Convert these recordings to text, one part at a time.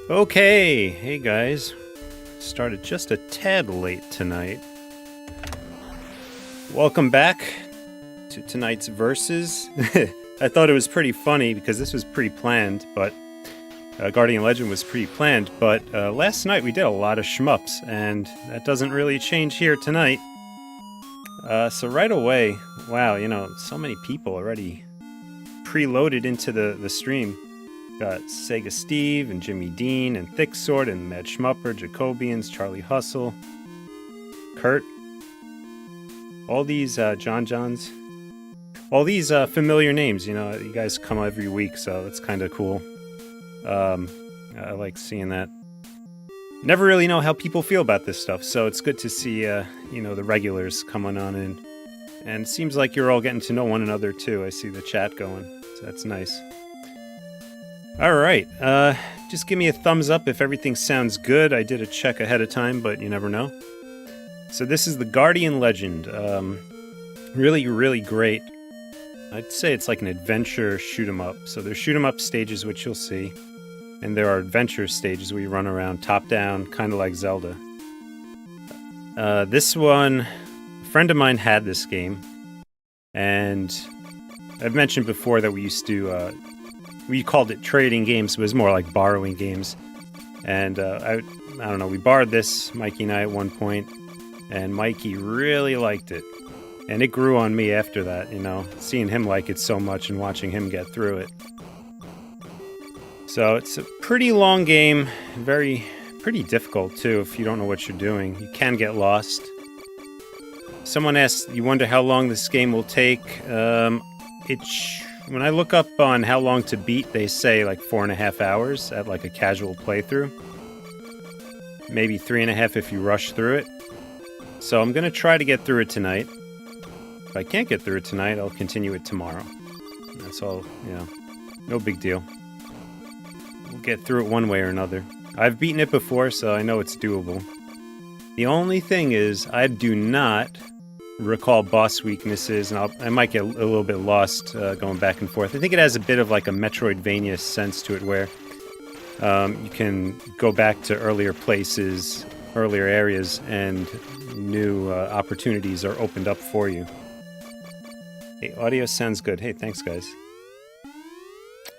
Okay, hey guys. Started just a tad late tonight. Welcome back to tonight's verses. I thought it was pretty funny because this was pre-planned, but Guardian Legend was pre-planned, but last night we did a lot of shmups, and that doesn't really change here tonight. So right away, wow, so many people already preloaded into the stream. Got Sega Steve and Jimmy Dean and Thicksword and Mad Schmupper, Jacobians, Charlie Hustle, Kurt. All these Johns. All these familiar names, you guys come every week, so that's kind of cool. I like seeing that. Never really know how people feel about this stuff, so it's good to see, the regulars coming on in. And it seems like you're all getting to know one another, too. I see the chat going, so that's nice. Alright, just give me a thumbs up if everything sounds good. I did a check ahead of time, but you never know. So this is the Guardian Legend. Really, really great. I'd say it's like an adventure shoot-'em-up. So there's shoot-'em-up stages, which you'll see. And there are adventure stages where you run around top-down, kind of like Zelda. This one, a friend of mine had this game. And I've mentioned before that we used to... we called it trading games, but it was more like borrowing games. And I don't know, we borrowed this, Mikey and I, at one point, and Mikey really liked it. And it grew on me after that, seeing him like it so much and watching him get through it. So it's a pretty long game, pretty difficult too if you don't know what you're doing. You can get lost. Someone asked, you wonder how long this game will take? When I look up on how long to beat, they say like 4.5 hours at like a casual playthrough. Maybe 3.5 if you rush through it. So I'm going to try to get through it tonight. If I can't get through it tonight, I'll continue it tomorrow. That's all, no big deal. We'll get through it one way or another. I've beaten it before, so I know it's doable. The only thing is, I do not recall boss weaknesses, and I might get a little bit lost going back and forth. I think it has a bit of like a Metroidvania sense to it, where you can go back to earlier places, earlier areas, and new opportunities are opened up for you. Hey, audio sounds good. Hey, thanks, guys.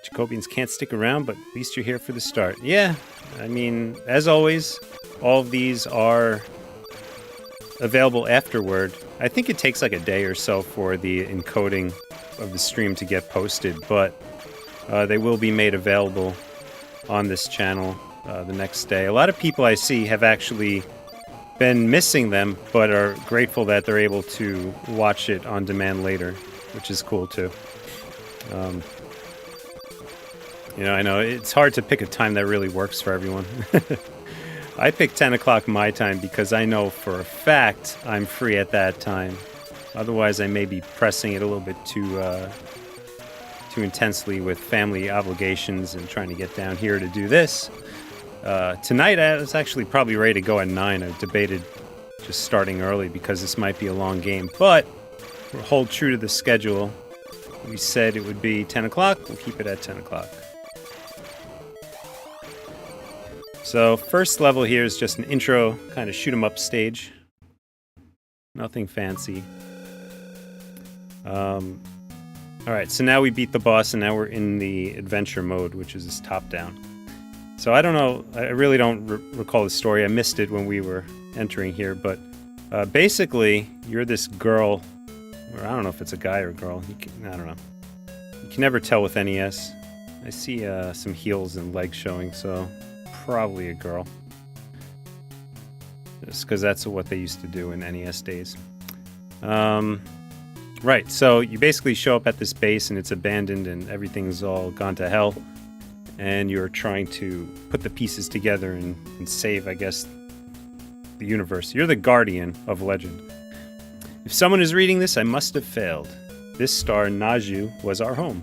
Jacobians can't stick around, but at least you're here for the start. Yeah, I mean, as always, all of these are available afterward. I think it takes like a day or so for the encoding of the stream to get posted, but they will be made available on this channel the next day. A lot of people I see have actually been missing them, but are grateful that they're able to watch it on demand later, which is cool too. I know it's hard to pick a time that really works for everyone. I picked 10 o'clock my time because I know for a fact I'm free at that time. Otherwise, I may be pressing it a little bit too intensely with family obligations and trying to get down here to do this. Tonight, I was actually probably ready to go at 9. I debated just starting early because this might be a long game. But we'll hold true to the schedule. We said it would be 10 o'clock. We'll keep it at 10 o'clock. So, first level here is just an intro kind of shoot-'em-up stage. Nothing fancy. Alright, so now we beat the boss, and now we're in the adventure mode, which is this top-down. So I don't know, I really don't recall the story. I missed it when we were entering here, but basically, you're this girl, or I don't know if it's a guy or a girl. I don't know. You can never tell with NES. I see some heels and legs showing, so probably a girl. Just because that's what they used to do in NES days. Right, so you basically show up at this base and it's abandoned and everything's all gone to hell. And you're trying to put the pieces together and save, I guess, the universe. You're the guardian of legend. If someone is reading this, I must have failed. This star, Naju, was our home.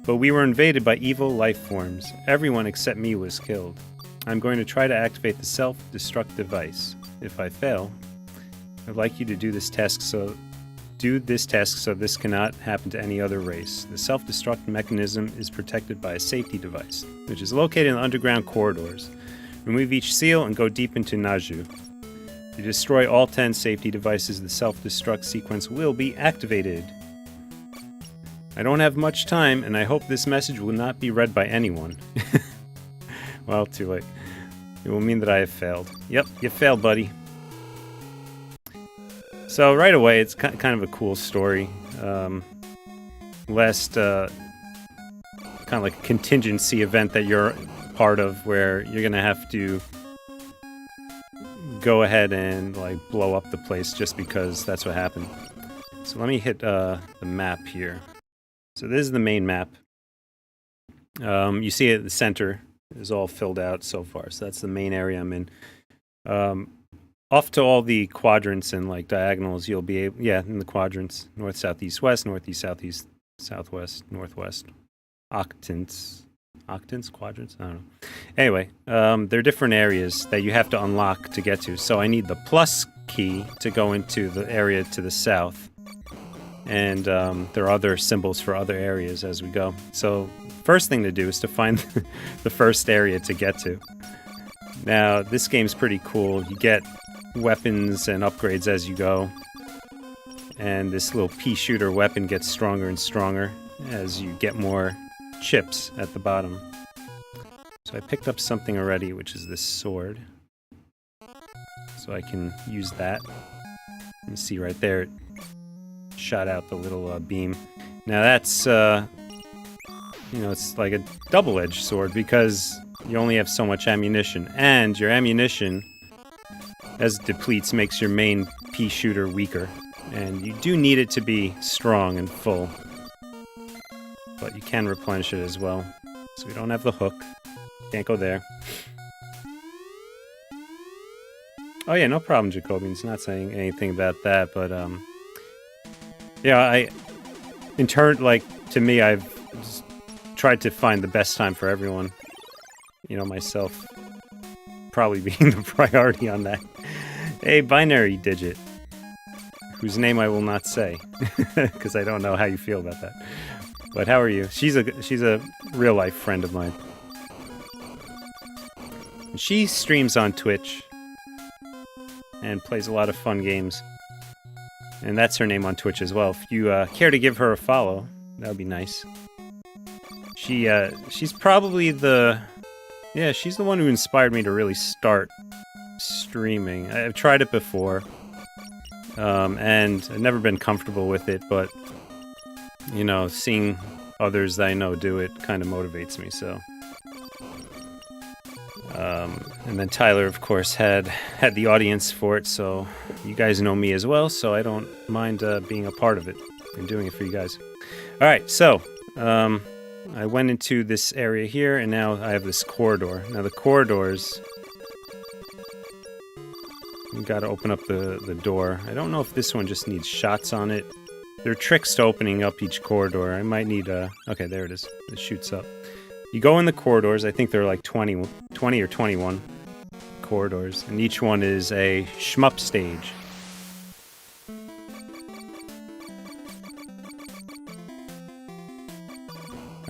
But we were invaded by evil life forms. Everyone except me was killed. I'm going to try to activate the self-destruct device. If I fail, I'd like you to do this task Do this task so this cannot happen to any other race. The self-destruct mechanism is protected by a safety device, which is located in the underground corridors. Remove each seal and go deep into Naju. If you destroy all 10 safety devices, the self-destruct sequence will be activated. I don't have much time, and I hope this message will not be read by anyone. Well, too late. It will mean that I have failed. Yep, you failed, buddy. So right away, it's kind of a cool story. Kind of like a contingency event that you're part of, where you're gonna have to go ahead and like blow up the place just because that's what happened. So let me hit the map here. So this is the main map. You see it at the center is all filled out so far. So that's the main area I'm in. Off to all the quadrants and like diagonals, you'll be able, in the quadrants, north, south, east, west, northeast, southeast, southwest, northwest, octants, quadrants, I don't know. Anyway, there are different areas that you have to unlock to get to. So I need the plus key to go into the area to the south. And there are other symbols for other areas as we go. So first thing to do is to find the first area to get to. Now, this game's pretty cool. You get weapons and upgrades as you go. And this little pea shooter weapon gets stronger and stronger as you get more chips at the bottom. So I picked up something already, which is this sword. So I can use that. You see right there, it shot out the little beam. Now that's, it's like a double-edged sword because you only have so much ammunition. And your ammunition, as it depletes, makes your main pea shooter weaker. And you do need it to be strong and full. But you can replenish it as well. So we don't have the hook. Can't go there. Oh yeah, no problem, Jacobian's not saying anything about that, but yeah, in turn, like, to me, I've just tried to find the best time for everyone. You know, myself probably being the priority on that. A binary digit, whose name I will not say, because I don't know how you feel about that. But how are you? She's a real-life friend of mine. She streams on Twitch and plays a lot of fun games. And that's her name on Twitch as well. If you care to give her a follow, that would be nice. She's probably she's the one who inspired me to really start streaming. I've tried it before, and I've never been comfortable with it, but, you know, seeing others that I know do it kind of motivates me, so. And then Tyler, of course, had the audience for it, so you guys know me as well, so I don't mind being a part of it and doing it for you guys. Alright, so, I went into this area here, and now I have this corridor. Now the corridors, you gotta open up the door. I don't know if this one just needs shots on it. There are tricks to opening up each corridor. I might need okay, there it is. It shoots up. You go in the corridors. I think there are like 20 or 21 corridors, and each one is a shmup stage.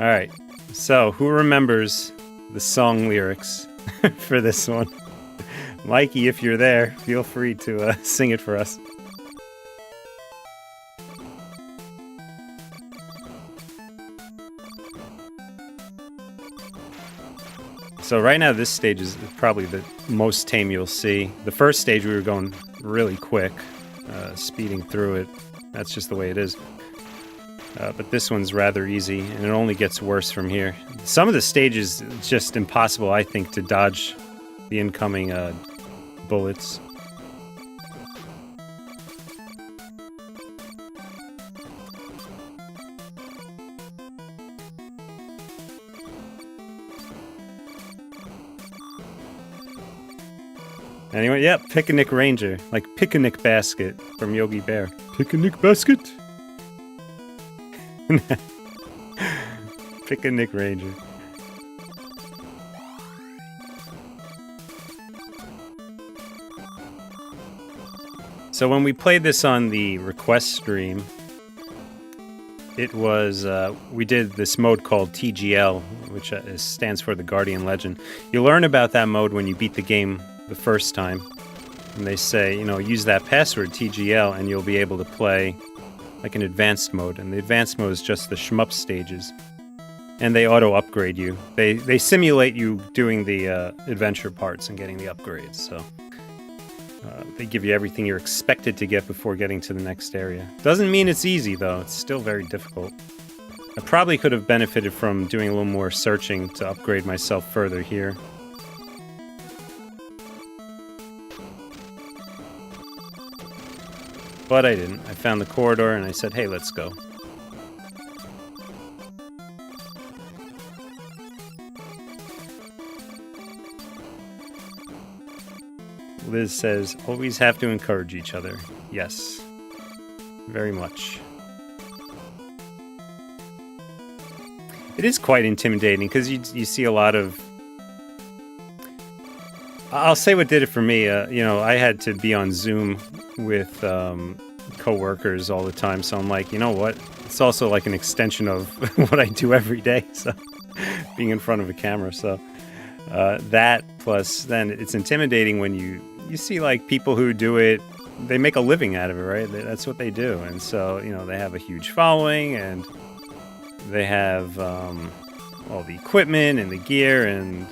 Alright, so who remembers the song lyrics for this one? Mikey, if you're there, feel free to sing it for us. So right now this stage is probably the most tame you'll see. The first stage we were going really quick, speeding through it. That's just the way it is. But this one's rather easy, and it only gets worse from here. Some of the stages, it's just impossible, I think, to dodge the incoming bullets. Anyway, yep, Picnic Ranger. Like Picnic Basket from Yogi Bear. Picnic Basket? Picnic Ranger. So when we played this on the request stream, it was, we did this mode called TGL, which stands for the Guardian Legend. You learn about that mode when you beat the game the first time. And they say, you know, use that password, TGL, and you'll be able to play like an advanced mode. And the advanced mode is just the shmup stages. And they auto-upgrade you. They simulate you doing the adventure parts and getting the upgrades, so... they give you everything you're expected to get before getting to the next area. Doesn't mean it's easy, though. It's still very difficult. I probably could have benefited from doing a little more searching to upgrade myself further here. But I didn't. I found the corridor and I said, hey, let's go. Liz says, always have to encourage each other. Yes. Very much. It is quite intimidating, because you see a lot of... I'll say what did it for me. You know, I had to be on Zoom with co-workers all the time, so I'm like, you know what? It's also like an extension of what I do every day, so being in front of a camera, so... that, plus then it's intimidating when you see like people who do it, they make a living out of it, right? That's what they do. And so, you know, they have a huge following and they have all the equipment and the gear, and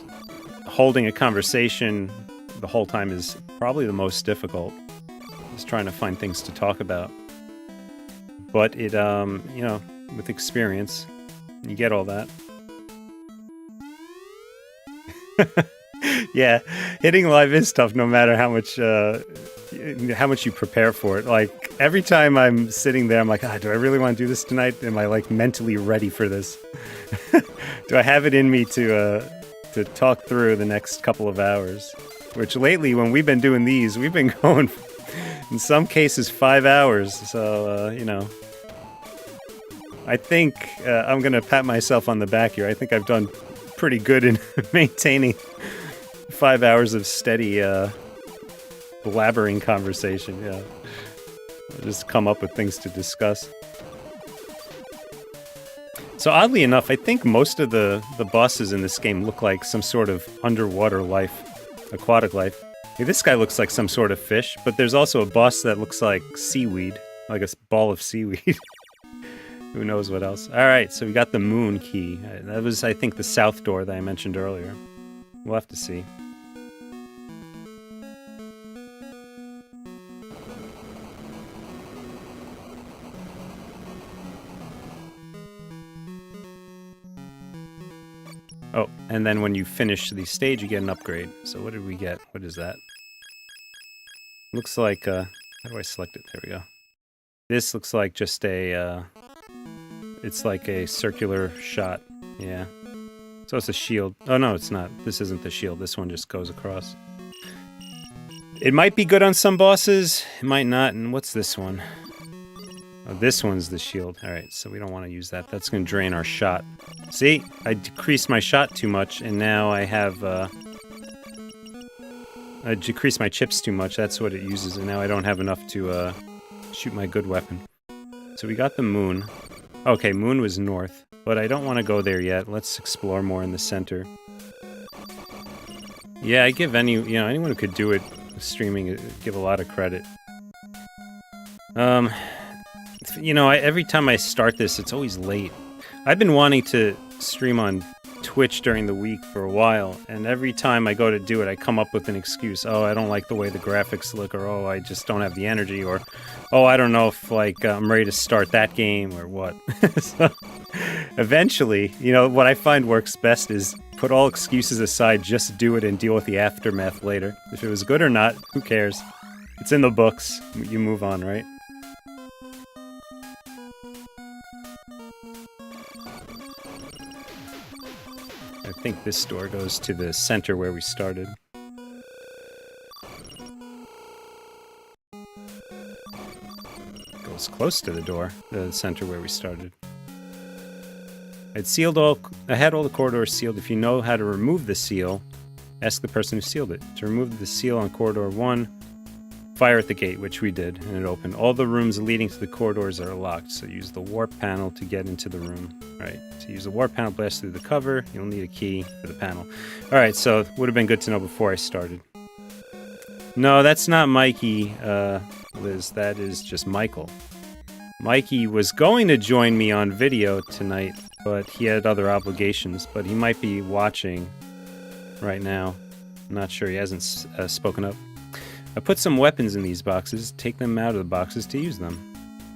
holding a conversation the whole time is probably the most difficult. Just trying to find things to talk about. But it, you know, with experience, you get all that. Yeah, hitting live is tough no matter how much you prepare for it. Like, every time I'm sitting there, I'm like, do I really want to do this tonight? Am I, like, mentally ready for this? Do I have it in me to talk through the next couple of hours? Which lately, when we've been doing these, we've been going, in some cases, 5 hours. So, you know, I think I'm going to pat myself on the back here. I think I've done pretty good in maintaining 5 hours of steady blabbering conversation. Yeah, I'll just come up with things to discuss. So oddly enough, I think most of the bosses in this game look like some sort of underwater life, aquatic life. Hey, this guy looks like some sort of fish, but there's also a boss that looks like seaweed, like a ball of seaweed. Who knows what else. Alright, so we got the moon key. That was, I think, the south door that I mentioned earlier. We'll have to see. Oh, and then when you finish the stage, you get an upgrade. So what did we get? What is that? Looks like, how do I select it? There we go. This looks like just a, it's like a circular shot. Yeah. So it's a shield. Oh, no, it's not. This isn't the shield. This one just goes across. It might be good on some bosses. It might not. And what's this one? Oh, this one's the shield. Alright, so we don't want to use that. That's going to drain our shot. See? I decreased my shot too much, and now I have, I decreased my chips too much. That's what it uses, and now I don't have enough to, shoot my good weapon. So we got the moon. Okay, moon was north, but I don't want to go there yet. Let's explore more in the center. Yeah, I give anyone who could do it, streaming, give a lot of credit. You know, every time I start this, it's always late. I've been wanting to stream on Twitch during the week for a while, and every time I go to do it, I come up with an excuse. Oh, I don't like the way the graphics look, or oh, I just don't have the energy, or oh, I don't know if, like, I'm ready to start that game, or what. So, eventually, you know, what I find works best is put all excuses aside, just do it and deal with the aftermath later. If it was good or not, who cares? It's in the books. You move on, right? I think this door goes to the center where we started. Goes close to the door, the center where we started. I had all the corridors sealed. If you know how to remove the seal, ask the person who sealed it. To remove the seal on corridor 1, fire at the gate, which we did, and it opened. All the rooms leading to the corridors are locked, so use the warp panel to get into the room. Right, to use the warp panel, blast through the cover. You'll need a key for the panel. All right, so it would have been good to know before I started. No, that's not Mikey, Liz. That is just Michael. Mikey was going to join me on video tonight, but he had other obligations. But he might be watching right now. I'm not sure. He hasn't spoken up. I put some weapons in these boxes. Take them out of the boxes to use them.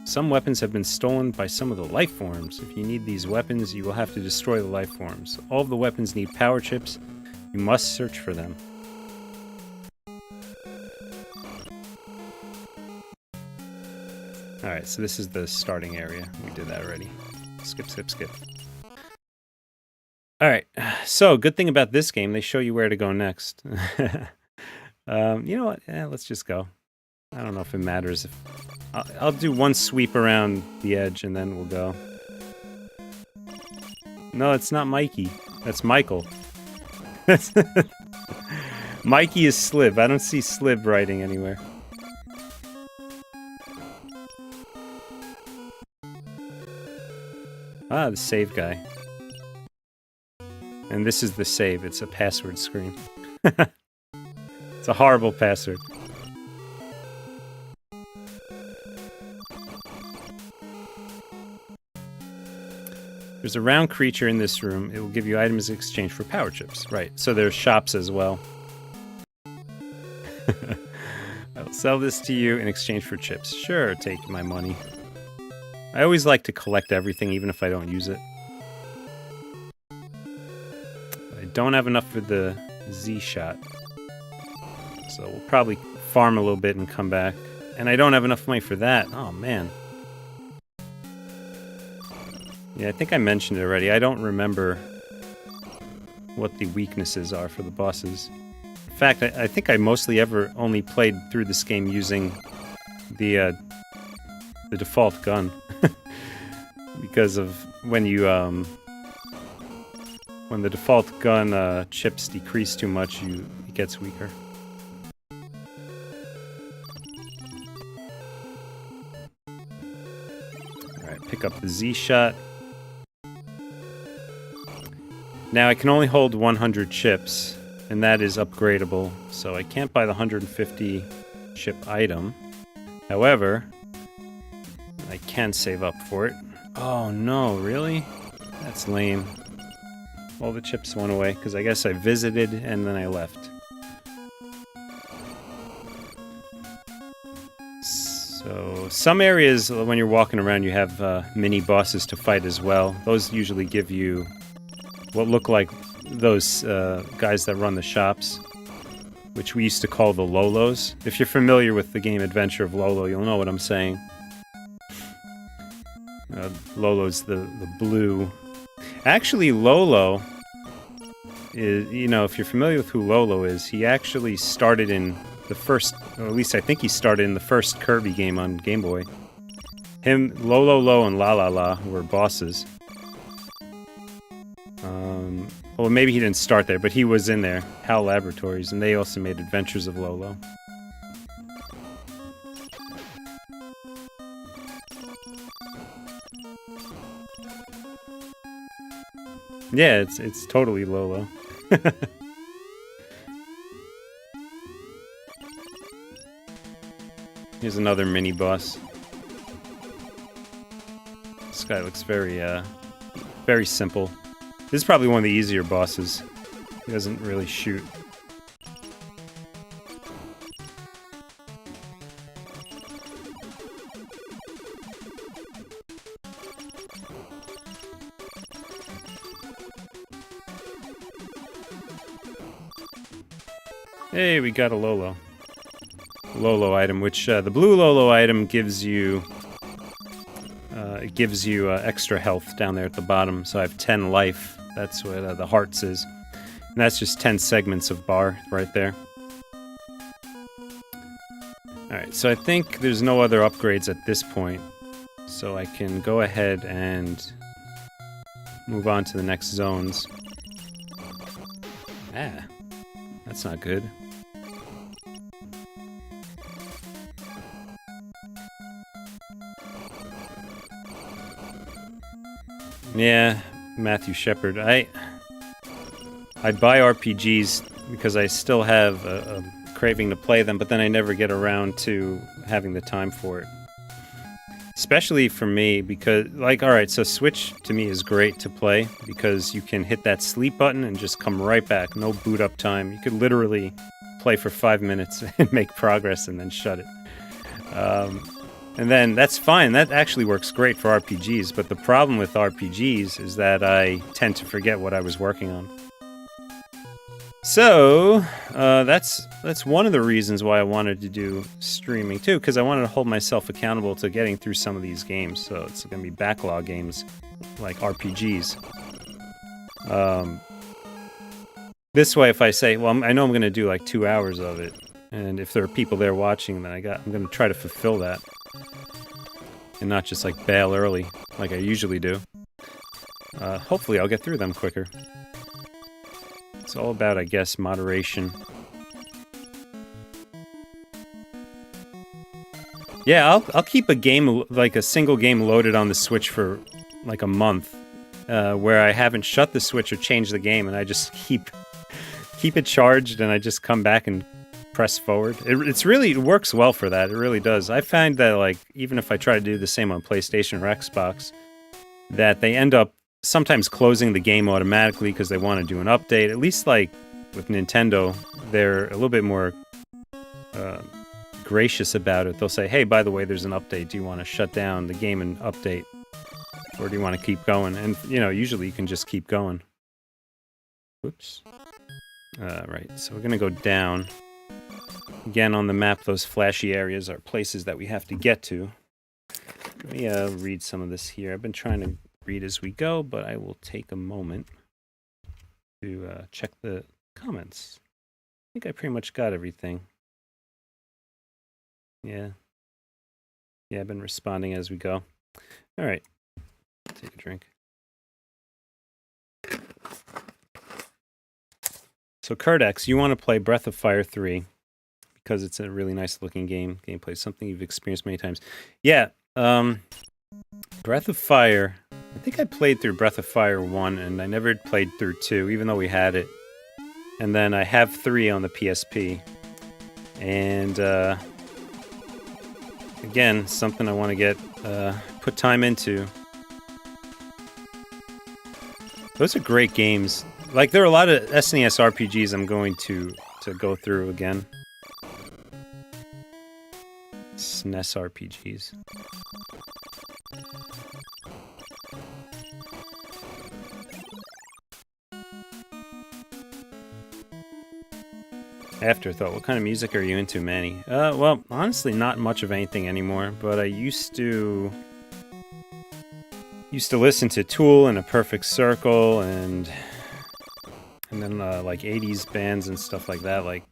Some weapons have been stolen by some of the life forms. If you need these weapons, you will have to destroy the life forms. All of the weapons need power chips. You must search for them. Alright, so this is the starting area. We did that already. Skip, skip, skip. Alright, so good thing about this game, they show you where to go next. You know what? Let's just go. I don't know if it matters. I'll do one sweep around the edge and then we'll go. No, it's not Mikey. That's Michael. Mikey is Slib. I don't see Slib writing anywhere. Ah, the save guy. And this is the save. It's a password screen. It's a horrible password. There's a round creature in this room. It will give you items in exchange for power chips. Right, so there's shops as well. I will sell this to you in exchange for chips. Sure, take my money. I always like to collect everything, even if I don't use it. I don't have enough for the Z-shot. So we'll probably farm a little bit and come back. And I don't have enough money for that. Oh, man. Yeah, I think I mentioned it already. I don't remember what the weaknesses are for the bosses. In fact, I think I mostly ever only played through this game using the default gun. Because of when you, when the default gun chips decrease too much, it gets weaker. Alright, pick up the Z-shot. Now I can only hold 100 chips, and that is upgradable, so I can't buy the 150 chip item. However, I can save up for it. Oh no, really? That's lame. All the chips went away, because I guess I visited and then I left. So, some areas, when you're walking around, you have mini bosses to fight as well. Those usually give you what look like those guys that run the shops, which we used to call the Lolos. If you're familiar with the game Adventure of Lolo, you'll know what I'm saying. Lolo's the blue. Actually, Lolo is, you know, if you're familiar with who Lolo is, he actually started in the first, or at least I think he started in the first Kirby game on Game Boy. Him, Lolo and La were bosses. Well, maybe he didn't start there, but he was in there, HAL Laboratories, and they also made Adventures of Lolo. Yeah, it's totally Lolo. Here's another mini boss. This guy looks very simple. This is probably one of the easier bosses. He doesn't really shoot. Hey, we got a Lolo item, which the blue Lolo item gives you extra health down there at the bottom. So I have 10 life. That's what the hearts is, and that's just 10 segments of bar right there. All right, so I think there's no other upgrades at this point, so I can go ahead and move on to the next zones. Ah, that's not good. Yeah, Matthew Shepard. I buy RPGs because I still have a craving to play them, but then I never get around to having the time for it. Especially for me, because, like, alright, so Switch to me is great to play because you can hit that sleep button and just come right back. No boot up time. You could literally play for 5 minutes and make progress and then shut it. And then that's fine. That actually works great for RPGs, but the problem with RPGs is that I tend to forget what I was working on. So, that's one of the reasons why I wanted to do streaming too, because I wanted to hold myself accountable to getting through some of these games. So it's going to be backlog games, like RPGs. This way, if I say, well, I know I'm going to do like 2 hours of it, and if there are people there watching, then I'm going to try to fulfill that, and not just like bail early, like I usually do. Hopefully, I'll get through them quicker. It's all about, I guess, moderation. Yeah, I'll keep a game, like a single game loaded on the Switch for like a month, where I haven't shut the Switch or changed the game, and I just keep it charged, and I just come back and press forward. It works well for that. It really does. I find that, like, even if I try to do the same on PlayStation or Xbox, that they end up sometimes closing the game automatically because they want to do an update. At least, like, with Nintendo, they're a little bit more gracious about it. They'll say, hey, by the way, there's an update. Do you want to shut down the game and update? Or do you want to keep going? And, you know, usually you can just keep going. Whoops. Right, so we're going to go down. Again, on the map, those flashy areas are places that we have to get to. Let me read some of this here. I've been trying to read as we go, but I will take a moment to check the comments. I think I pretty much got everything. Yeah, I've been responding as we go. All right, take a drink. So, Kurdex, you want to play Breath of Fire 3 because it's a really nice looking game. Gameplay, something you've experienced many times. Yeah, Breath of Fire. I think I played through Breath of Fire 1, and I never played through 2, even though we had it. And then I have 3 on the PSP. And, again, something I want to get, put time into. Those are great games. Like, there are a lot of SNES RPGs I'm going to go through again. SNES RPGs. Afterthought, what kind of music are you into, Manny? Well, honestly, not much of anything anymore, but I used to listen to Tool and A Perfect Circle, and then like 80s bands and stuff like that, like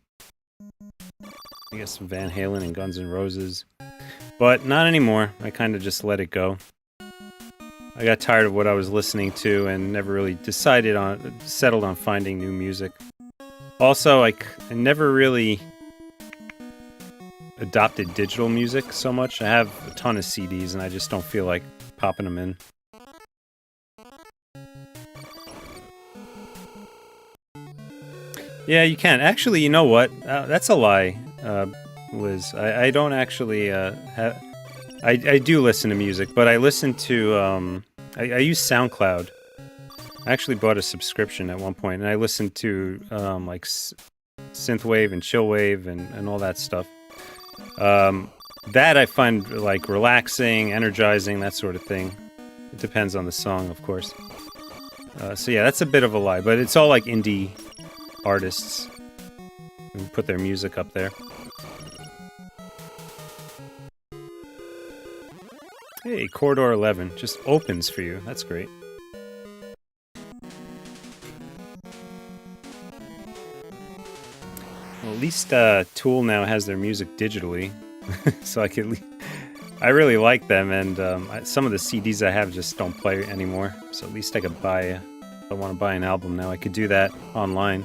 I guess Van Halen and Guns N' Roses. But not anymore. I kind of just let it go. I got tired of what I was listening to and never really settled on finding new music. Also, I never really adopted digital music so much. I have a ton of CDs and I just don't feel like popping them in. Yeah, you can. Actually, you know what? That's a lie, Liz. I don't actually I do listen to music, but I listen to I use SoundCloud. I actually bought a subscription at one point, and I listened to like synthwave and chillwave and all that stuff. That I find like relaxing, energizing, that sort of thing. It depends on the song, of course. So yeah, that's a bit of a lie, but it's all like indie artists who put their music up there. Hey, Corridor 11 just opens for you. That's great. Well, at least Tool now has their music digitally, so I really like them, and some of the CDs I have just don't play anymore. So at least I could buy. If I want to buy an album now, I could do that online.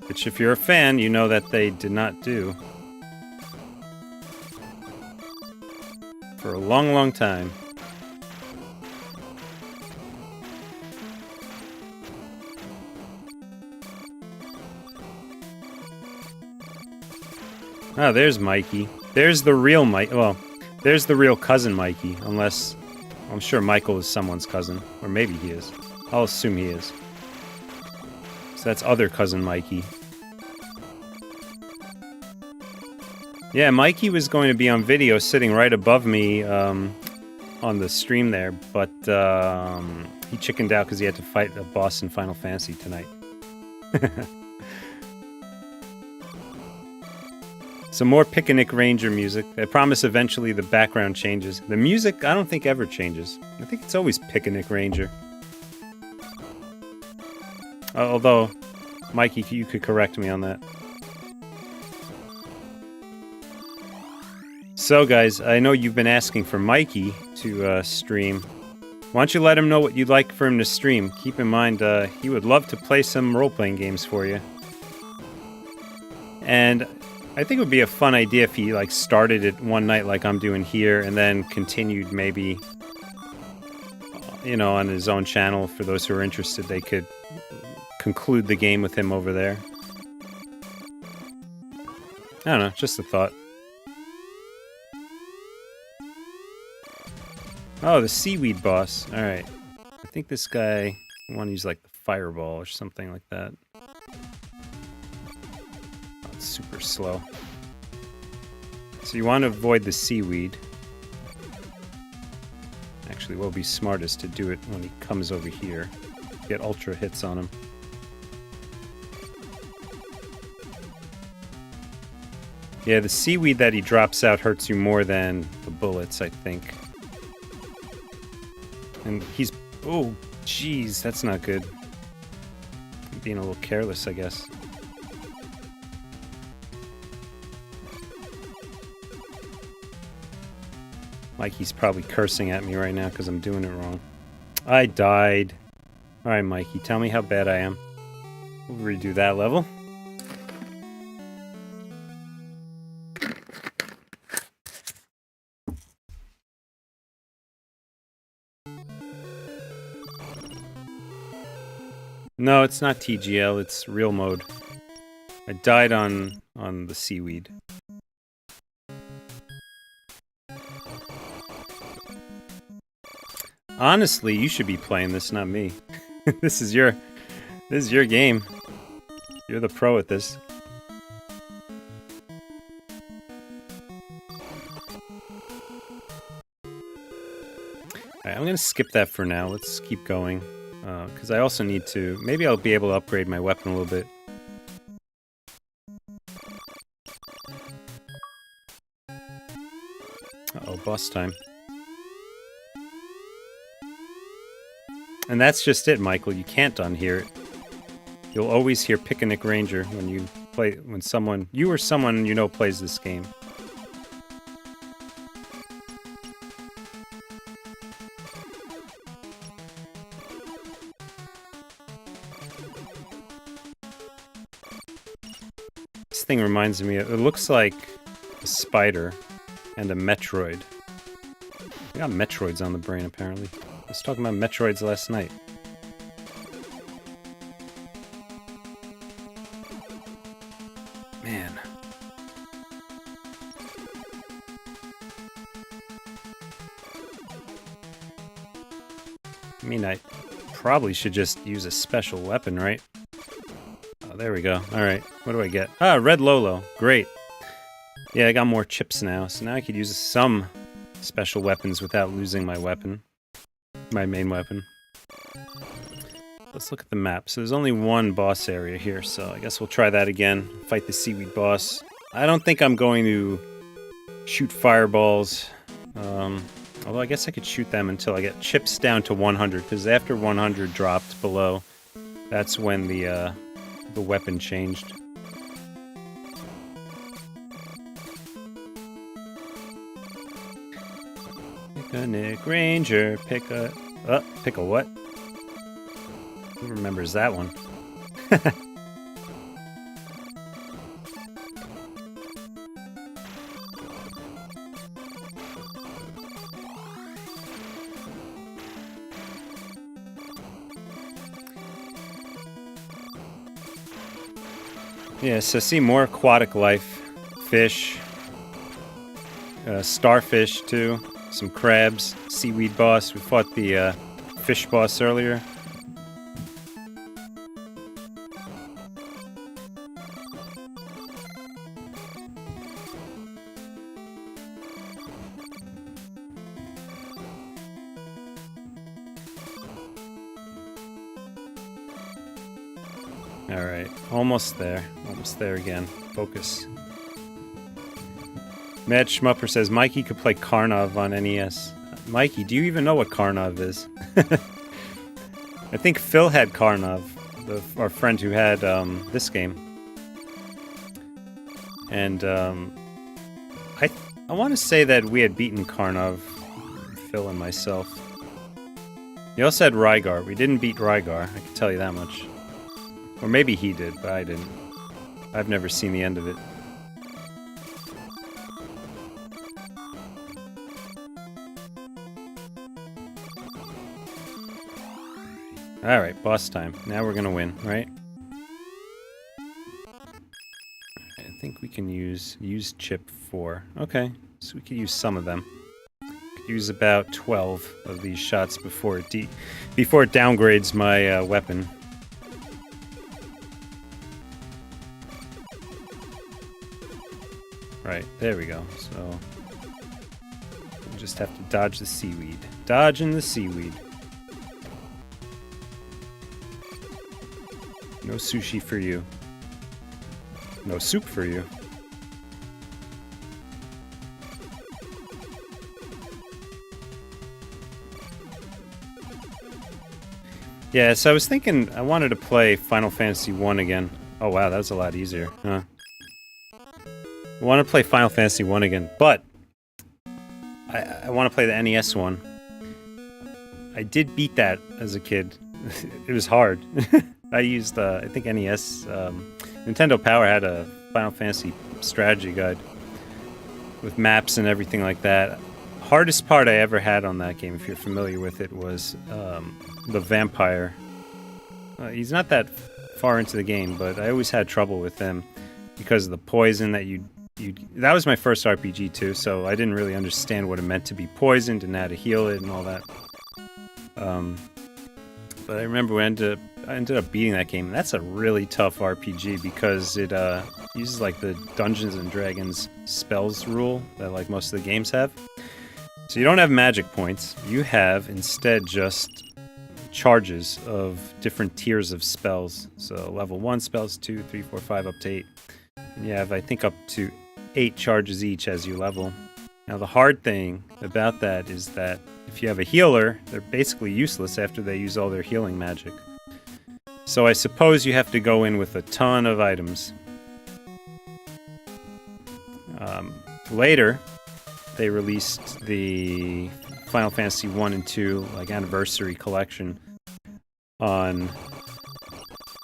Which, if you're a fan, you know that they did not do. For a long, long time. Oh, there's Mikey. There's the real Mike. Well, there's the real cousin Mikey, unless I'm sure Michael is someone's cousin, or maybe he is. I'll assume he is. So that's other cousin Mikey. Yeah, Mikey was going to be on video sitting right above me on the stream there, but he chickened out because he had to fight a boss in Final Fantasy tonight. Some more Picnic Ranger music. I promise eventually the background changes. The music, I don't think ever changes. I think it's always Picnic Ranger. Although, Mikey, you could correct me on that. So guys, I know you've been asking for Mikey to stream. Why don't you let him know what you'd like for him to stream? Keep in mind, he would love to play some role-playing games for you. And I think it would be a fun idea if he, like, started it one night like I'm doing here, and then continued maybe, you know, on his own channel. For those who are interested, they could conclude the game with him over there. I don't know, just a thought. Oh, the seaweed boss. Alright. I think this guy, I want to use, like, the fireball or something like that. Super slow. So you want to avoid the seaweed. Actually, what would be smartest to do it when he comes over here. Get ultra hits on him. Yeah, the seaweed that he drops out hurts you more than the bullets, I think. And he's... Oh, jeez, that's not good. I'm being a little careless, I guess. Mikey's probably cursing at me right now because I'm doing it wrong. I died. Alright, Mikey, tell me how bad I am. We'll redo that level. No, it's not TGL, it's real mode. I died on the seaweed. Honestly, you should be playing this, not me. This is your game. You're the pro at this. Alright, I'm gonna skip that for now. Let's keep going. Because I also need to... Maybe I'll be able to upgrade my weapon a little bit. Uh-oh, boss time. And that's just it, Michael. You can't unhear it. You'll always hear Picnic Ranger when you play... When someone... You or someone you know plays this game. This thing reminds me of... It looks like a spider and a Metroid. I got Metroids on the brain, apparently. I was talking about Metroids last night. Man. I mean, I probably should just use a special weapon, right? Oh, there we go. Alright, what do I get? Ah, Red Lolo. Great. Yeah, I got more chips now, so now I could use some special weapons without losing my weapon. My main weapon. Let's look at the map. So there's only one boss area here, so I guess we'll try that again. Fight the seaweed boss. I don't think I'm going to shoot fireballs. Although I guess I could shoot them until I get chips down to 100, because after 100 dropped below, that's when the weapon changed. Picnic Ranger, pick a what? Who remembers that one? Yeah, so see more aquatic life. fish, starfish too, some crabs, seaweed boss. We fought the fish boss earlier. Alright, almost there. Almost there again. Focus. Mad Schmupper says Mikey could play Karnov on NES. Mikey, do you even know what Karnov is? I think Phil had Karnov, our friend who had this game. And I want to say that we had beaten Karnov, Phil and myself. He also had Rygar. We didn't beat Rygar, I can tell you that much. Or maybe he did, but I didn't. I've never seen the end of it. Alright, boss time. Now we're gonna win, right? I think we can use chip 4. Okay, so we could use some of them. Could use about 12 of these shots before it downgrades my weapon. Right, there we go. So we just have to dodge the seaweed. Dodging the seaweed. No sushi for you. No soup for you. Yeah, so I was thinking I wanted to play Final Fantasy 1 again. Oh wow, that was a lot easier, huh? I want to play Final Fantasy 1 again, but I want to play the NES one. I did beat that as a kid. It was hard. I used, I think NES, Nintendo Power had a Final Fantasy strategy guide with maps and everything like that. Hardest part I ever had on that game, if you're familiar with it, was the vampire. He's not that far into the game, but I always had trouble with him because of the poison that that was my first RPG too, so I didn't really understand what it meant to be poisoned and how to heal it and all that. But I remember I ended up beating that game. That's a really tough RPG because it uses like the Dungeons and Dragons spells rule that like most of the games have. So you don't have magic points. You have instead just charges of different tiers of spells. So level 1 spells, 2, 3, 4, 5, up to 8. And you have, I think, up to 8 charges each as you level. Now the hard thing about that is that if you have a healer, they're basically useless after they use all their healing magic. So I suppose you have to go in with a ton of items. Later, they released the Final Fantasy 1 and 2 like anniversary collection on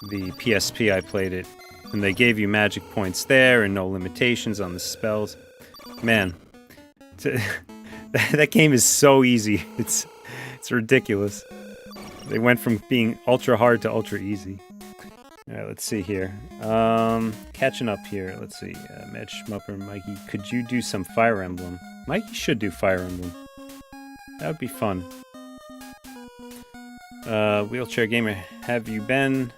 the PSP. I played it, and they gave you magic points there and no limitations on the spells. Man, that game is so easy. It's ridiculous. They went from being ultra hard to ultra easy. Alright, let's see here. Catching up here. Let's see. Mad Schmupper, Mikey, could you do some Fire Emblem? Mikey should do Fire Emblem. That would be fun. Wheelchair Gamer, have you been...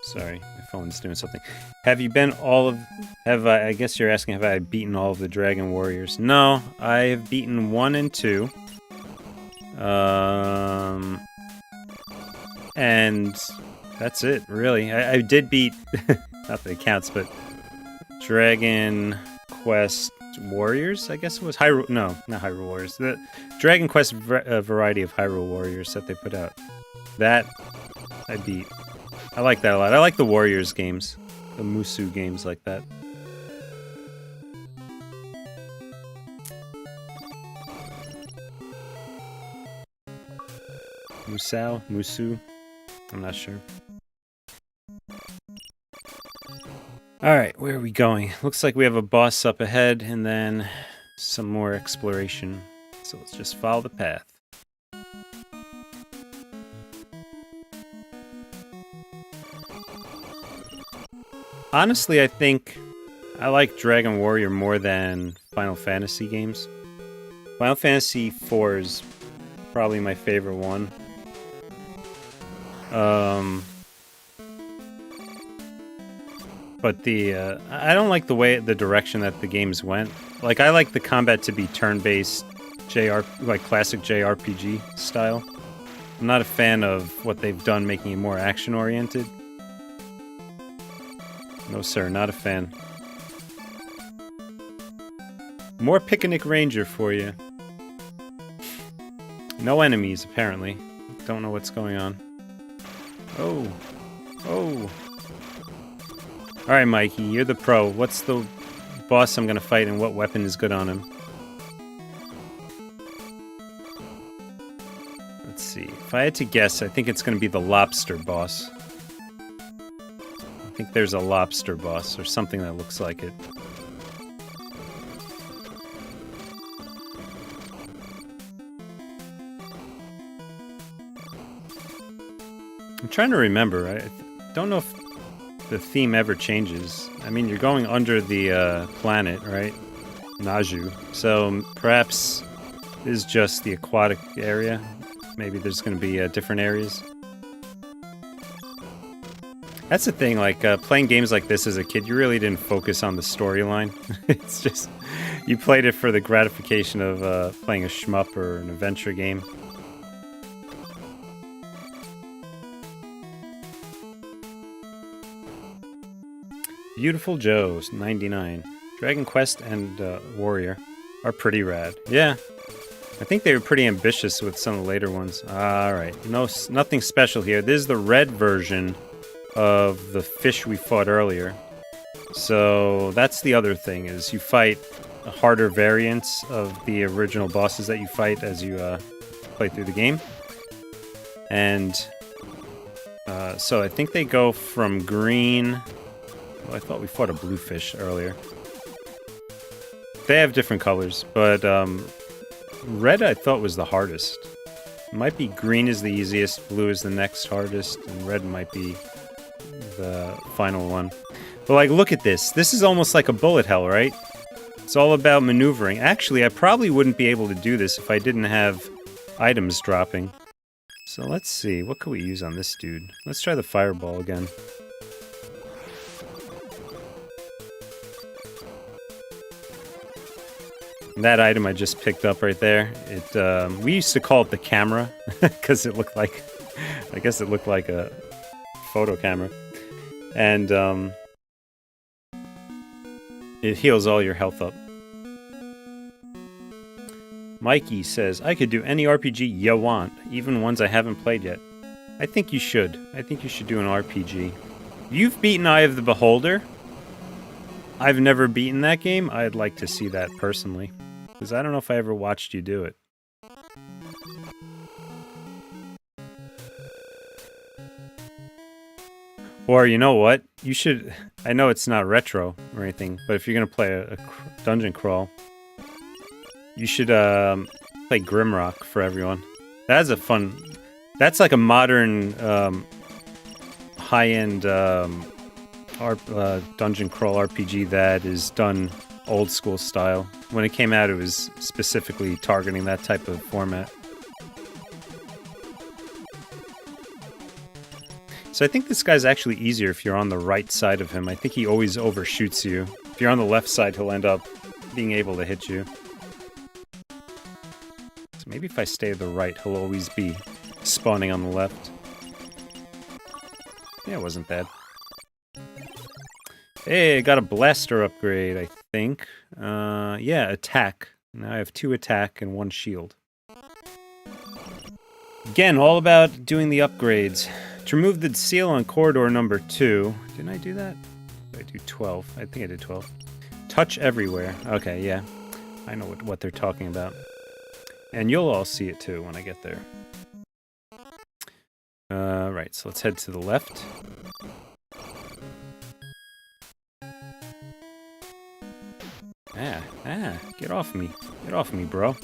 Sorry, my phone's doing something. Have you been all of... I guess you're asking, have I beaten all of the Dragon Warriors? No, I have beaten 1 and 2. And that's it, really. I did beat... not that it counts, but... Dragon Quest Warriors, I guess it was. No, not Hyrule Warriors. The Dragon Quest variety of Hyrule Warriors that they put out. That I beat. I like that a lot. I like the Warriors games. The Musou games like that. Musou? I'm not sure. Alright, where are we going? Looks like we have a boss up ahead, and then some more exploration. So let's just follow the path. Honestly, I think I like Dragon Warrior more than Final Fantasy games. Final Fantasy IV is probably my favorite one. But I don't like the direction that the games went. Like, I like the combat to be turn-based, like classic JRPG style. I'm not a fan of what they've done, making it more action-oriented. No, sir, not a fan. More Picnic Ranger for you. No enemies, apparently. Don't know what's going on. Oh. Oh. Alright, Mikey, you're the pro. What's the boss I'm gonna fight and what weapon is good on him? Let's see. If I had to guess, I think it's gonna be the lobster boss. I think there's a lobster boss, or something that looks like it. I'm trying to remember. I don't know if the theme ever changes. I mean, you're going under the planet, right? Naju. So perhaps this is just the aquatic area. Maybe there's going to be different areas. That's the thing, like, playing games like this as a kid, you really didn't focus on the storyline. It's just, you played it for the gratification of playing a shmup or an adventure game. Beautiful Joe's 99. Dragon Quest and Warrior are pretty rad. Yeah, I think they were pretty ambitious with some of the later ones. Alright, nothing special here. This is the red version of the fish we fought earlier. So that's the other thing, is you fight harder variants of the original bosses that you fight as you play through the game. And so I think they go from green... Well, I thought we fought a blue fish earlier. They have different colors, but red I thought was the hardest. It might be green is the easiest, blue is the next hardest, and red might be the final one. But like, look at this. This is almost like a bullet hell, right? It's all about maneuvering. Actually, I probably wouldn't be able to do this if I didn't have items dropping. So let's see, what can we use on this dude? Let's try the fireball again. That item I just picked up right there, we used to call it the camera, because it looked like, I guess it looked like a photo camera. And, it heals all your health up. Mikey says, I could do any RPG you want, even ones I haven't played yet. I think you should. I think you should do an RPG. You've beaten Eye of the Beholder. I've never beaten that game. I'd like to see that personally. Because I don't know if I ever watched you do it. Or, you know what? You should... I know it's not retro or anything, but if you're going to play a dungeon crawl, you should play Grimrock for everyone. That's a fun... That's like a modern, high-end dungeon crawl RPG that is done old school style. When it came out, it was specifically targeting that type of format. So I think this guy's actually easier if you're on the right side of him. I think he always overshoots you. If you're on the left side, he'll end up being able to hit you. So maybe if I stay to the right, he'll always be spawning on the left. Yeah, it wasn't bad. Hey, I got a blaster upgrade, I think. Yeah, attack. Now I have 2 attack and 1 shield. Again, all about doing the upgrades. To remove the seal on corridor number 2... Didn't I do that? Did I do 12? I think I did 12. Touch everywhere. Okay, yeah. I know what they're talking about. And you'll all see it too when I get there. Right, so let's head to the left. Get off me. Get off me, bro.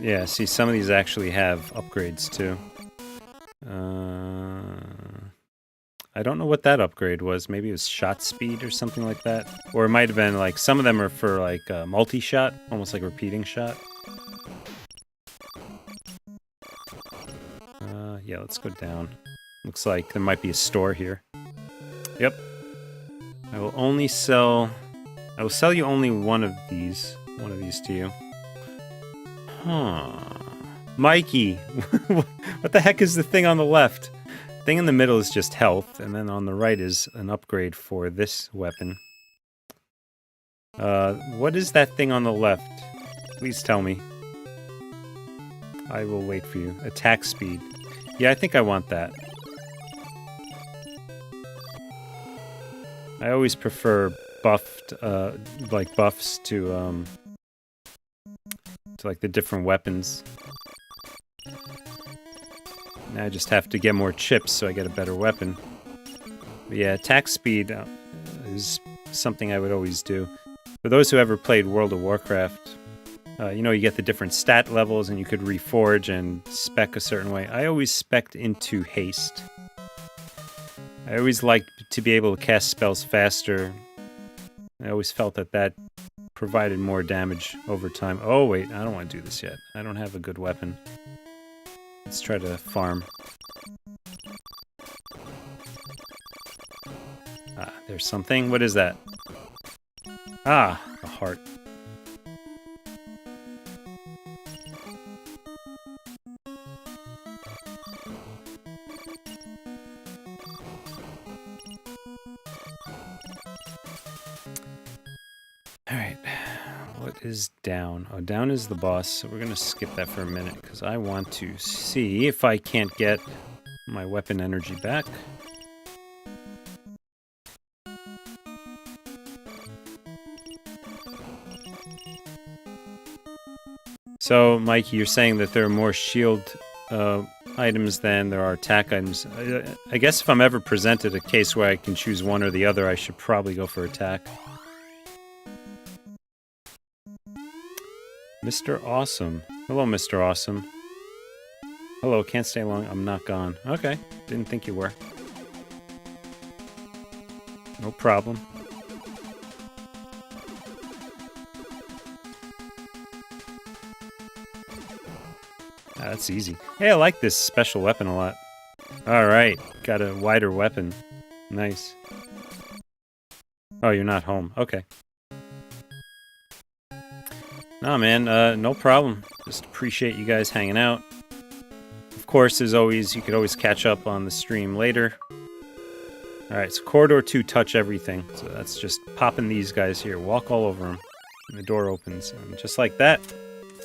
Yeah, see, some of these actually have upgrades, too. I don't know what that upgrade was. Maybe it was shot speed or something like that. Or it might have been like, some of them are for like multi-shot, almost like repeating shot. Yeah, let's go down. Looks like there might be a store here. Yep. I will sell you only one of these to you. Huh. Mikey! What the heck is the thing on the left? The thing in the middle is just health, and then on the right is an upgrade for this weapon. What is that thing on the left? Please tell me. I will wait for you. Attack speed. Yeah, I think I want that. I always prefer buffed, like buffs to like the different weapons. Now I just have to get more chips so I get a better weapon. But yeah, attack speed is something I would always do. For those who ever played World of Warcraft, you know, you get the different stat levels and you could reforge and spec a certain way. I always spec'd into haste. I always liked to be able to cast spells faster. I always felt that that provided more damage over time. Oh wait, I don't want to do this yet. I don't have a good weapon. Let's try to farm. Ah, there's something. What is that? Ah, a heart. Alright, what is down? Oh, down is the boss, so we're gonna skip that for a minute, because I want to see if I can't get my weapon energy back. So, Mikey, you're saying that there are more shield items than there are attack items. I guess if I'm ever presented a case where I can choose one or the other, I should probably go for attack. Mr. Awesome. Hello, Mr. Awesome. Hello, can't stay long. I'm not gone. Okay, didn't think you were. No problem. Ah, that's easy. Hey, I like this special weapon a lot. Alright, got a wider weapon. Nice. Oh, you're not home. Okay. Nah, man, no problem. Just appreciate you guys hanging out. Of course, as always, you could always catch up on the stream later. Alright, so corridor 2, touch everything. So that's just popping these guys here. Walk all over them. And the door opens. And just like that,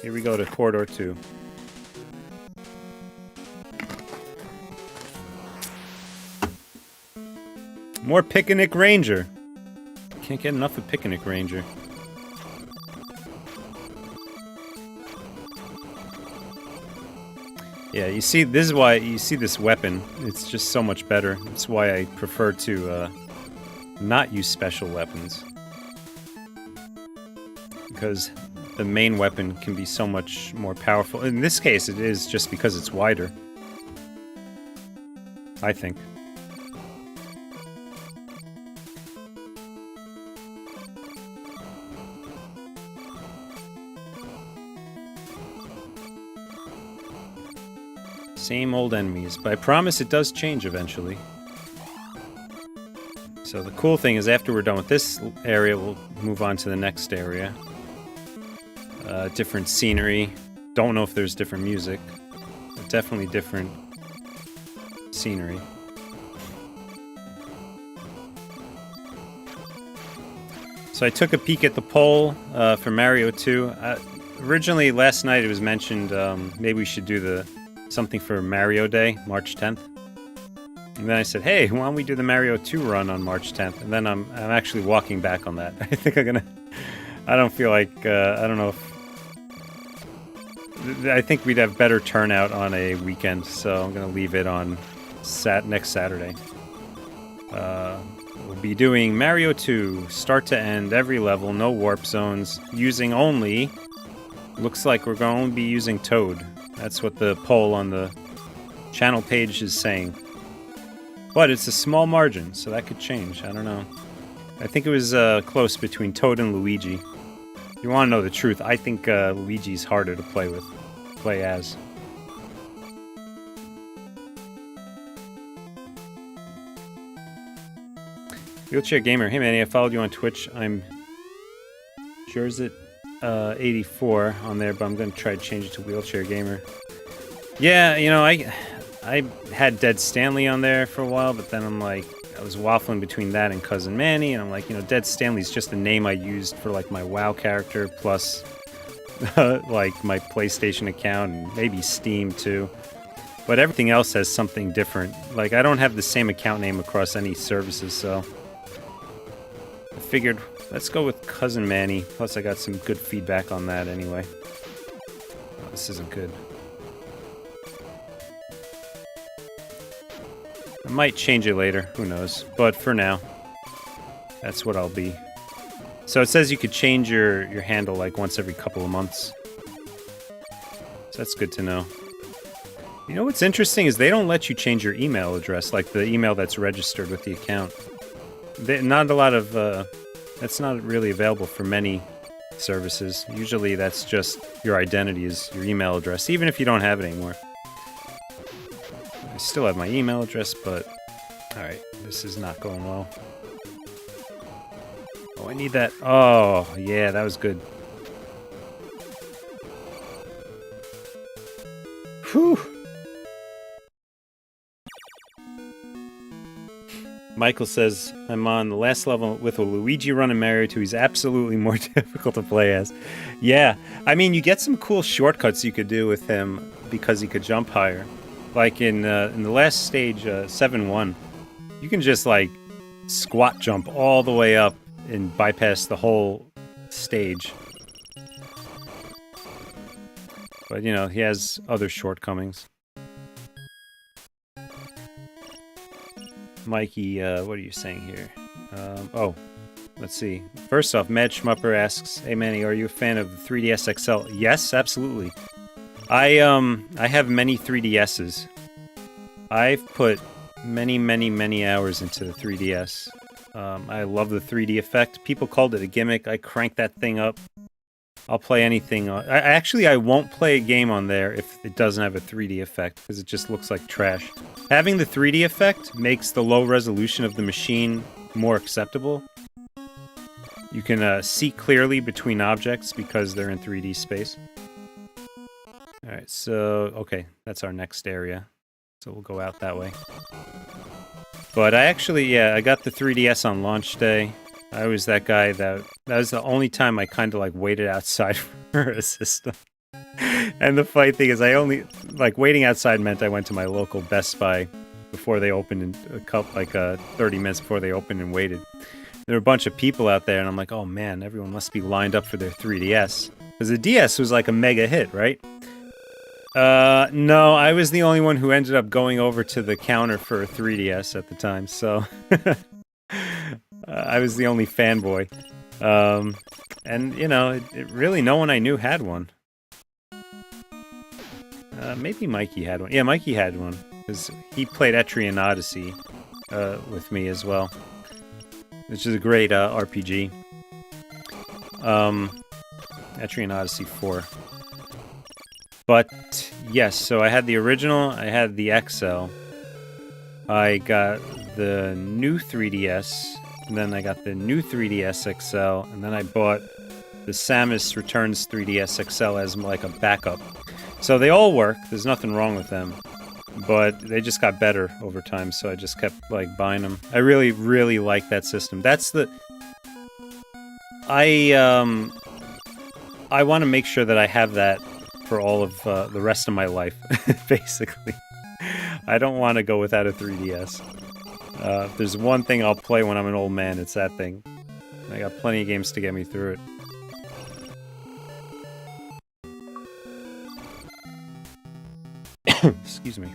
here we go to corridor 2. More Picnic Ranger. Can't get enough of Picnic Ranger. Yeah, you see, this is why you see this weapon. It's just so much better. That's why I prefer to not use special weapons. Because the main weapon can be so much more powerful. In this case, it is just because it's wider. I think. Same old enemies, but I promise it does change eventually. So the cool thing is after we're done with this area, we'll move on to the next area. Different scenery. Don't know if there's different music, but definitely different scenery. So I took a peek at the poll for Mario 2. Originally, last night it was mentioned maybe we should do something for Mario Day, March 10th. And then I said, hey, why don't we do the Mario 2 run on March 10th? And then I'm actually walking back on that. I think I'm gonna... I don't feel like... I don't know if... I think we'd have better turnout on a weekend, so I'm gonna leave it on next Saturday. We'll be doing Mario 2, start to end, every level, no warp zones, using only... Looks like we're going to be using Toad. That's what the poll on the channel page is saying. But it's a small margin, so that could change. I don't know. I think it was close between Toad and Luigi. If you want to know the truth, I think Luigi's harder to play as. Wheelchair Gamer. Hey, Manny, I followed you on Twitch. I'm Jersey 84 on there, but I'm going to try to change it to Wheelchair Gamer. Yeah, you know, I had Dead Stanley on there for a while, but then I'm like, I was waffling between that and Cousin Manny, and I'm like, you know, Dead Stanley's just a name I used for, like, my WoW character, plus, like, my PlayStation account, and maybe Steam, too. But everything else has something different. Like, I don't have the same account name across any services, so I figured, let's go with Cousin Manny. Plus, I got some good feedback on that anyway. Oh, this isn't good. I might change it later, who knows. But for now, that's what I'll be. So it says you could change your handle like once every couple of months. So that's good to know. You know what's interesting is they don't let you change your email address, like the email that's registered with the account. Not a lot of, that's not really available for many services. Usually that's just your identity is your email address, even if you don't have it anymore. I still have my email address, but... Alright, this is not going well. Oh, I need that. Oh, yeah, that was good. Whew! Michael says, I'm on the last level with a Luigi running Mario 2. He's absolutely more difficult to play as. Yeah, I mean, you get some cool shortcuts you could do with him because he could jump higher. Like in the last stage, 7-1, you can just, like, squat jump all the way up and bypass the whole stage. But, you know, he has other shortcomings. Mikey, what are you saying here? Oh, let's see. First off, Mad Schmupper asks, hey Manny, are you a fan of the 3DS XL? Yes, absolutely. I have many 3DSs. I've put many hours into the 3DS. I love the 3D effect. People called it a gimmick. I crank that thing up. I'll play anything. I won't play a game on there if it doesn't have a 3D effect, because it just looks like trash. Having the 3D effect makes the low resolution of the machine more acceptable. You can see clearly between objects because they're in 3D space. Alright, so, okay, that's our next area. So we'll go out that way. But I actually, yeah, I got the 3DS on launch day. I was that guy that was the only time I kind of, like, waited outside for a system. And the funny thing is, I only, like, waiting outside meant I went to my local Best Buy before they opened, in a couple, like, 30 minutes before they opened, and waited. There were a bunch of people out there, and I'm like, oh man, everyone must be lined up for their 3DS. Because the DS was like a mega hit, right? No, I was the only one who ended up going over to the counter for a 3DS at the time, so... I was the only fanboy. And, you know, it really, no one I knew had one. Maybe Mikey had one. Yeah, Mikey had one, because he played Etrian Odyssey with me as well, which is a great RPG. Etrian Odyssey 4. But, yes, so I had the original, I had the XL, I got the new 3DS, and then I got the new 3DS XL, and then I bought the Samus Returns 3DS XL as like a backup. So they all work, there's nothing wrong with them, but they just got better over time, so I just kept like buying them. I really, really like that system. That's the... I want to make sure that I have that for all of the rest of my life, basically. I don't want to go without a 3DS. If there's one thing I'll play when I'm an old man, it's that thing. I got plenty of games to get me through it. Excuse me.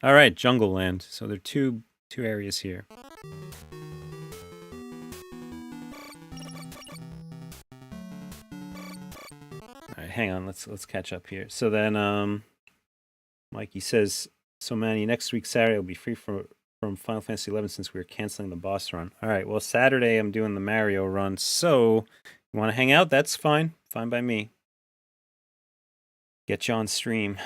Alright, Jungle Land. So there are two areas here. Alright, hang on, let's catch up here. So then, Mikey says, So Manny, next week Saturday will be free from Final Fantasy 11 since we were canceling the boss run. All right, well Saturday I'm doing the Mario run, so you want to hang out? That's fine. Fine by me. Get you on stream.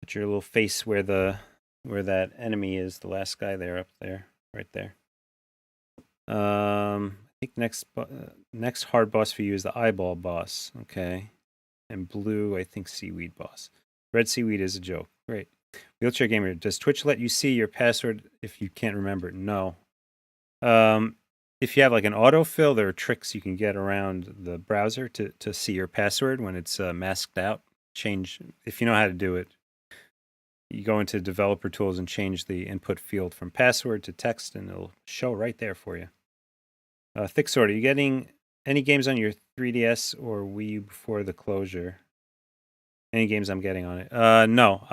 Put your little face where that enemy is, the last guy there, up there, right there. I think next hard boss for you is the eyeball boss. Okay. And blue, I think seaweed boss. Red seaweed is a joke. Great. Wheelchair Gamer, does Twitch let you see your password if you can't remember it? No. If you have like an autofill, there are tricks you can get around the browser to see your password when it's masked out. Change, if you know how to do it. You go into developer tools and change the input field from password to text, and it'll show right there for you. Thick Sword, are you getting any games on your 3DS or Wii U before the closure? Any games I'm getting on it? No,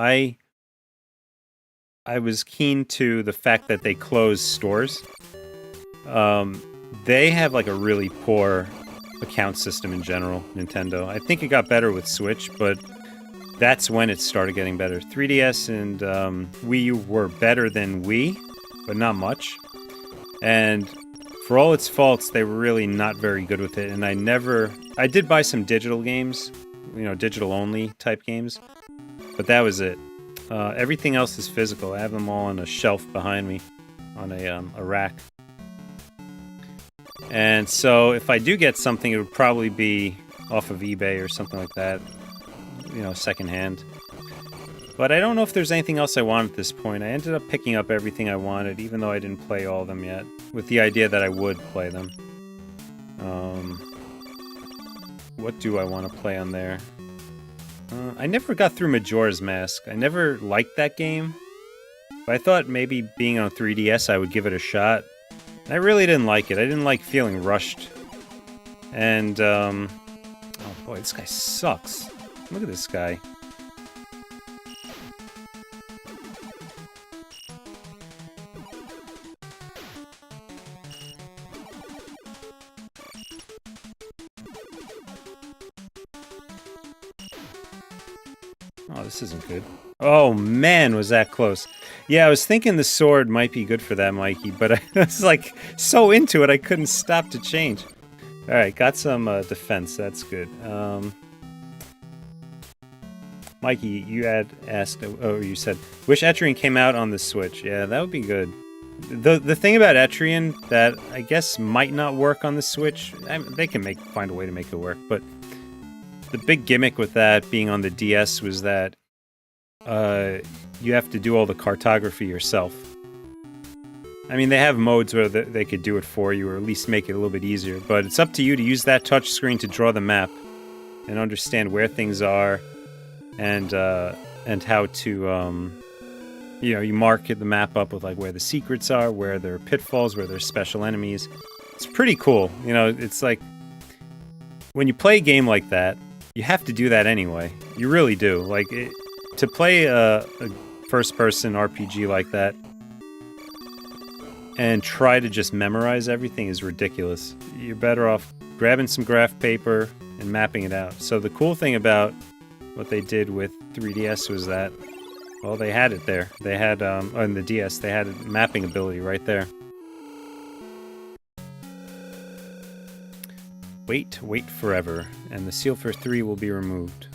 I was keen to the fact that they closed stores. They have like a really poor account system in general, Nintendo. I think it got better with Switch, but that's when it started getting better. 3DS and Wii U were better than Wii, but not much. And for all its faults, they were really not very good with it. And I did buy some digital games, digital only type games, but that was it. Everything else is physical. I have them all on a shelf behind me, on a rack. And so if I do get something, it would probably be off of eBay or something like that, secondhand. But I don't know if there's anything else I want at this point. I ended up picking up everything I wanted, even though I didn't play all of them yet, with the idea that I would play them. What do I want to play on there? I never got through Majora's Mask. I never liked that game. But I thought maybe being on 3DS I would give it a shot. I really didn't like it. I didn't like feeling rushed. And, oh boy, this guy sucks. Look at this guy. Oh, this isn't good. Oh man, was that close. Yeah, I was thinking the sword might be good for that, Mikey, but I was like so into it I couldn't stop to change. Alright, got some defense, that's good. Mikey, you had asked, you said, wish Etrian came out on the Switch. Yeah, that would be good. The thing about Etrian that I guess might not work on the Switch, they can find a way to make it work, but the big gimmick with that being on the DS was that you have to do all the cartography yourself. I mean, they have modes where they could do it for you, or at least make it a little bit easier, but it's up to you to use that touch screen to draw the map and understand where things are and how to, you mark the map up with like where the secrets are, where there are pitfalls, where there's special enemies. It's pretty cool. It's like when you play a game like that, you have to do that anyway. You really do. Like, to play a first-person RPG like that and try to just memorize everything is ridiculous. You're better off grabbing some graph paper and mapping it out. So the cool thing about what they did with 3DS was that, well, they had it there. They had, on the DS, they had mapping ability right there. Wait forever, and the seal for 3 will be removed.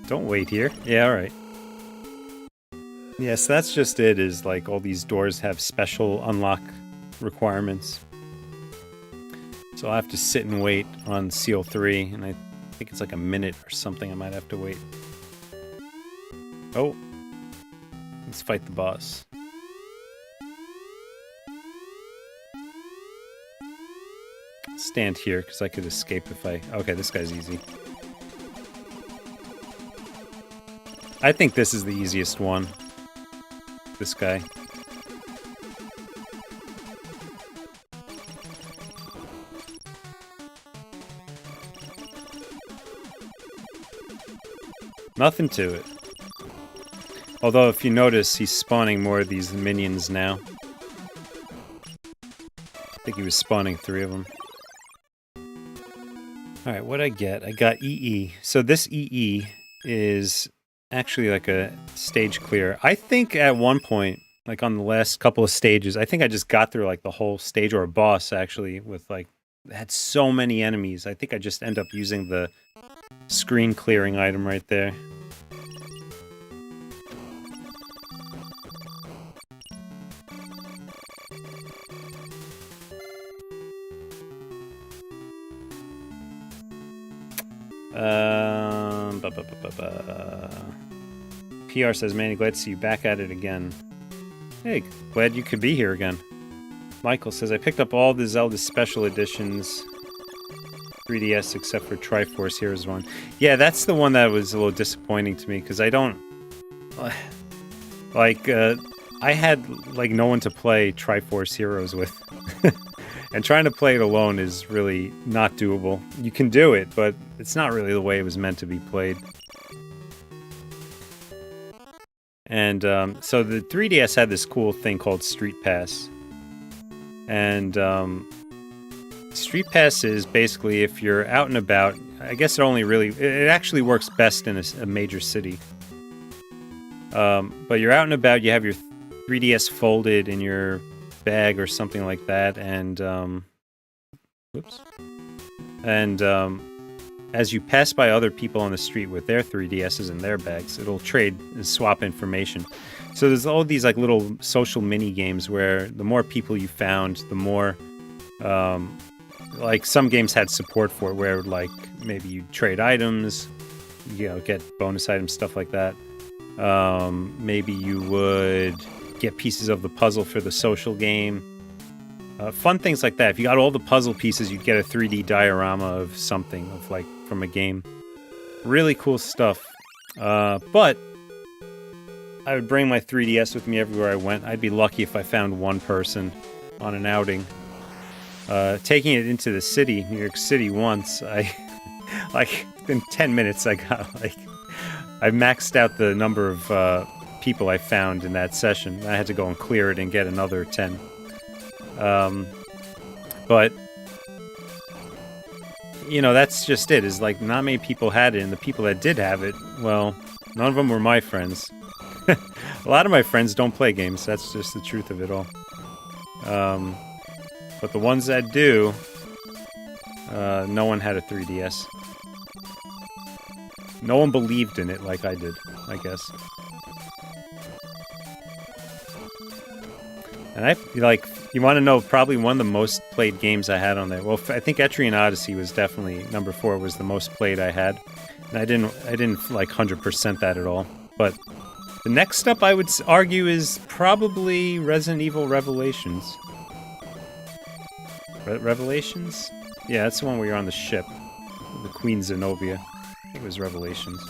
Don't wait here. Yeah, alright. Yes, that's just it, is like all these doors have special unlock requirements. So I'll have to sit and wait on seal 3, and I think it's like a minute or something I might have to wait. Oh. Let's fight the boss. Stand here, because I could escape if I... Okay, this guy's easy. I think this is the easiest one. This guy. Nothing to it. Although, if you notice, he's spawning more of these minions now. I think he was spawning 3 of them. Alright, what'd I get? I got EE. So this EE is actually like a stage clear. I think at one point, like on the last couple of stages, I think I just got through like the whole stage, or a boss actually, with like, had so many enemies. I think I just end up using the screen clearing item right there. PR says, Manny, glad to see you back at it again. Hey, glad you could be here again. Michael says, I picked up all the Zelda Special Editions 3DS except for Triforce Heroes 1. Yeah, that's the one that was a little disappointing to me, because I don't... Like, I had, like, no one to play Triforce Heroes with. And trying to play it alone is really not doable. You can do it, but it's not really the way it was meant to be played. And so the 3DS had this cool thing called Street Pass. And Street Pass is basically if you're out and about, I guess it actually works best in a major city. But you're out and about, you have your 3DS folded in your bag or something like that, and as you pass by other people on the street with their 3DSs in their bags, it'll trade and swap information. So there's all these like little social mini games where the more people you found, the more like some games had support for it, where like maybe you trade items, you know, get bonus items, stuff like that. Maybe you would get pieces of the puzzle for the social game. Fun things like that. If you got all the puzzle pieces, you'd get a 3D diorama of something, of like from a game. Really cool stuff. But I would bring my 3DS with me everywhere I went. I'd be lucky if I found one person on an outing. Taking it into the city, New York City, once, like, in 10 minutes, I maxed out the number of people I found in that session. I had to go and clear it and get another 10. But, you know, that's just it, is like, not many people had it, and the people that did have it, well, none of them were my friends. A lot of my friends don't play games, that's just the truth of it all. But the ones that do, no one had a 3DS. No one believed in it like I did, I guess. And you want to know probably one of the most played games I had on there. Well, I think Etrian Odyssey was definitely number 4, was the most played I had. And I didn't like 100% that at all. But the next up, I would argue, is probably Resident Evil Revelations. Revelations? Yeah, that's the one where you're on the ship. The Queen Zenobia. I think it was Revelations.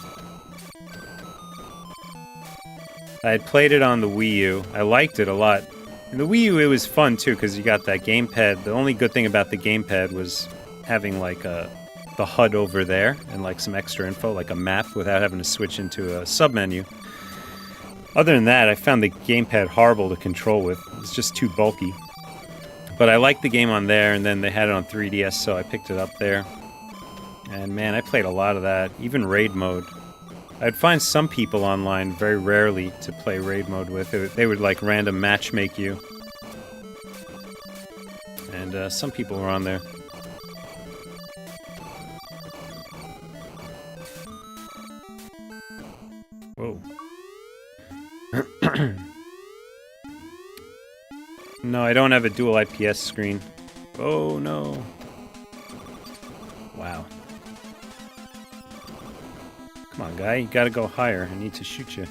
I had played it on the Wii U. I liked it a lot. And the Wii U, it was fun too, because you got that gamepad. The only good thing about the gamepad was having like the HUD over there and like some extra info, like a map, without having to switch into a submenu. Other than that, I found the gamepad horrible to control with. It's just too bulky. But I liked the game on there, and then they had it on 3DS, so I picked it up there. And man, I played a lot of that, even raid mode. I'd find some people online, very rarely, to play raid mode with. They would like random match make you. And some people were on there. Whoa. No, I don't have a dual IPS screen. Oh no. Wow. Come on, guy, you gotta go higher. I need to shoot you.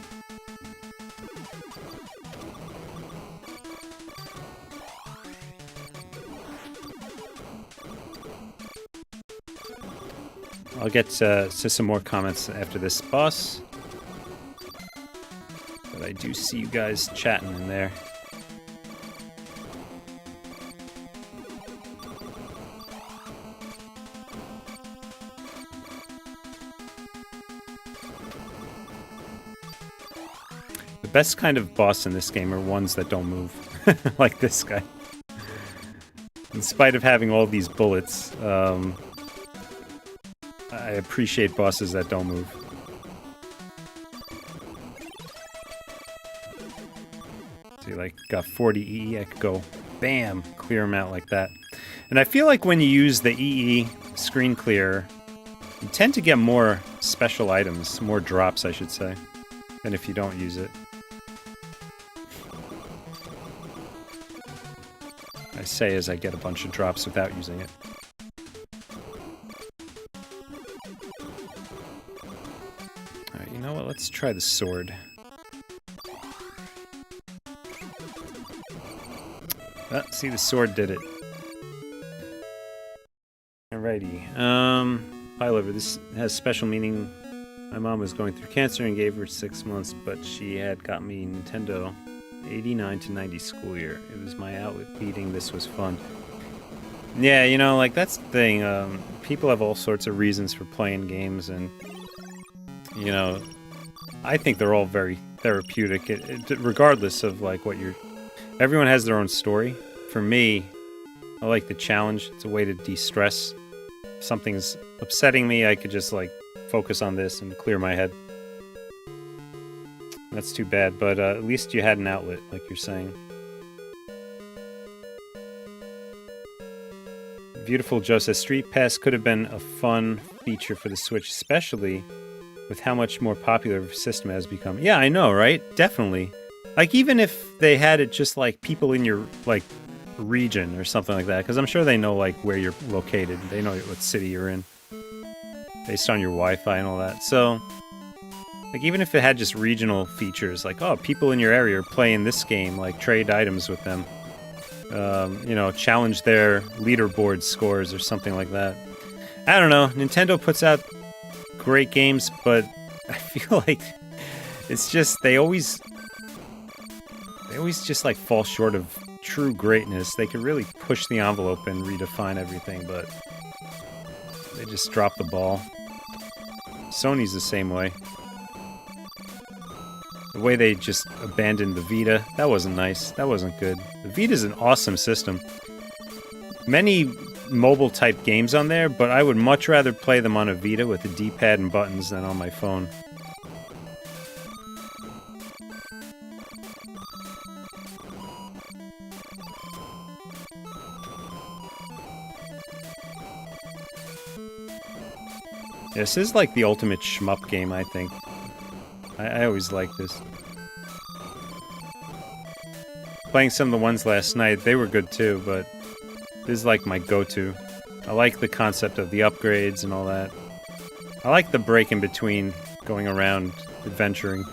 I'll get to some more comments after this boss. But I do see you guys chatting in there. The best kind of boss in this game are ones that don't move. Like this guy. In spite of having all these bullets, I appreciate bosses that don't move. See, like, got 40 EE, I could go, bam, clear them out like that. And I feel like when you use the EE screen clear, you tend to get more special items, more drops, I should say, than if you don't use it. I say as I get a bunch of drops without using it. Alright, you know what? Let's try the sword. See, the sword did it. Alrighty. Hi, Oliver. This has special meaning. My mom was going through cancer and gave her 6 months, but she had got me Nintendo 89 to 90 school year. It was my outlet beating. This was fun. Yeah, you know, like, that's the thing. People have all sorts of reasons for playing games, and, you know, I think they're all very therapeutic, regardless of, like, what you're... Everyone has their own story. For me, I like the challenge. It's a way to de-stress. If something's upsetting me, I could just, like, focus on this and clear my head. That's too bad, but at least you had an outlet, like you're saying. Beautiful Joe says, Street Pass could have been a fun feature for the Switch, especially with how much more popular the system has become. Yeah, I know, right? Definitely. Like, even if they had it just, like, people in your, like, region or something like that, because I'm sure they know, like, where you're located. They know what city you're in, based on your Wi-Fi and all that. So, like, even if it had just regional features, like, oh, people in your area are playing this game, like, trade items with them. You know, challenge their leaderboard scores or something like that. I don't know. Nintendo puts out great games, but I feel like it's just, they always just, like, fall short of true greatness. They could really push the envelope and redefine everything, but they just drop the ball. Sony's the same way. The way they just abandoned the Vita, that wasn't nice. That wasn't good. The Vita's an awesome system. Many mobile-type games on there, but I would much rather play them on a Vita with a D-pad and buttons than on my phone. This is like the ultimate shmup game, I think. I always like this. Playing some of the ones last night, they were good too, but this is like my go-to. I like the concept of the upgrades and all that. I like the break in between going around adventuring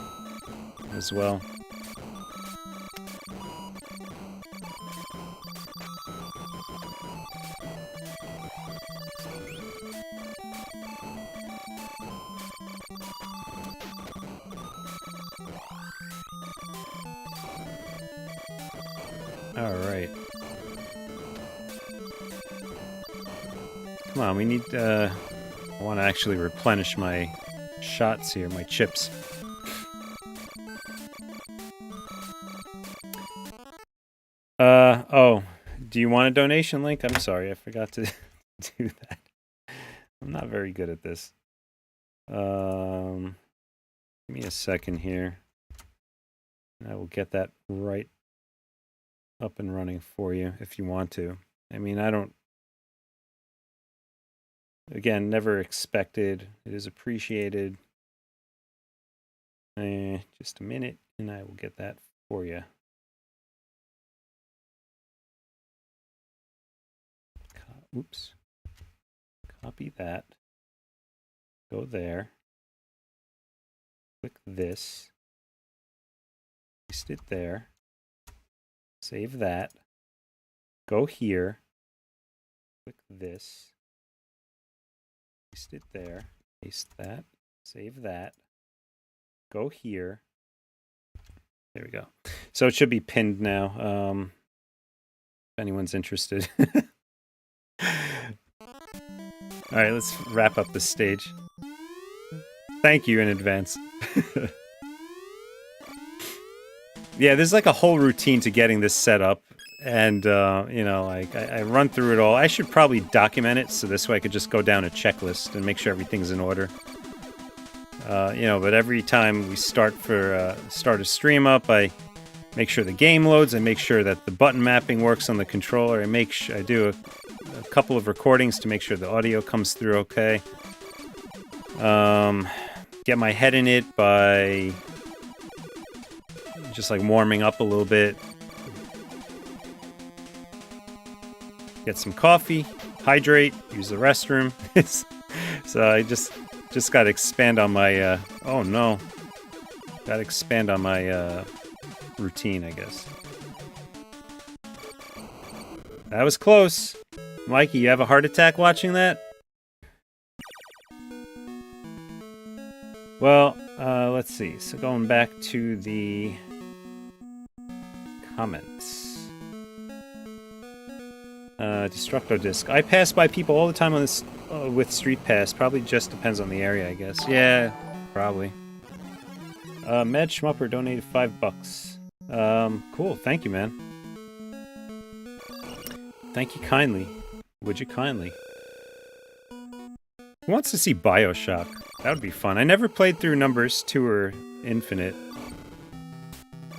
as well. Alright. Come on, we need, I want to actually replenish my shots here, my chips. Oh, do you want a donation link? I'm sorry, I forgot to do that. I'm not very good at this. Give me a second here. And I will get that right up and running for you if you want to. I mean, I don't... Again, never expected. It is appreciated. Just a minute, and I will get that for you. Oops. Copy that. Go there. Click this. Paste it there. Save that. Go here. Click this. Paste it there. Paste that. Save that. Go here. There we go. So it should be pinned now. If anyone's interested. Alright, let's wrap up this stage. Thank you in advance. Yeah, there's like a whole routine to getting this set up. And, you know, like, I run through it all. I should probably document it, so this way I could just go down a checklist and make sure everything's in order. You know, but every time we start a stream up, I make sure the game loads. I make sure that the button mapping works on the controller. I do a couple of recordings to make sure the audio comes through okay. Get my head in it by just like warming up a little bit. Get some coffee, hydrate, use the restroom. So I just got to expand on my, oh no. Got to expand on my routine, I guess. That was close. Mikey, you have a heart attack watching that? Well, let's see. So going back to the comments. Destructo Disc. I pass by people all the time on this with Street Pass. Probably just depends on the area, I guess. Yeah, probably. Mad Schmupper donated $5. Cool. Thank you, man. Thank you kindly. Would you kindly? Who wants to see BioShock? That would be fun. I never played through numbers 2 or Infinite.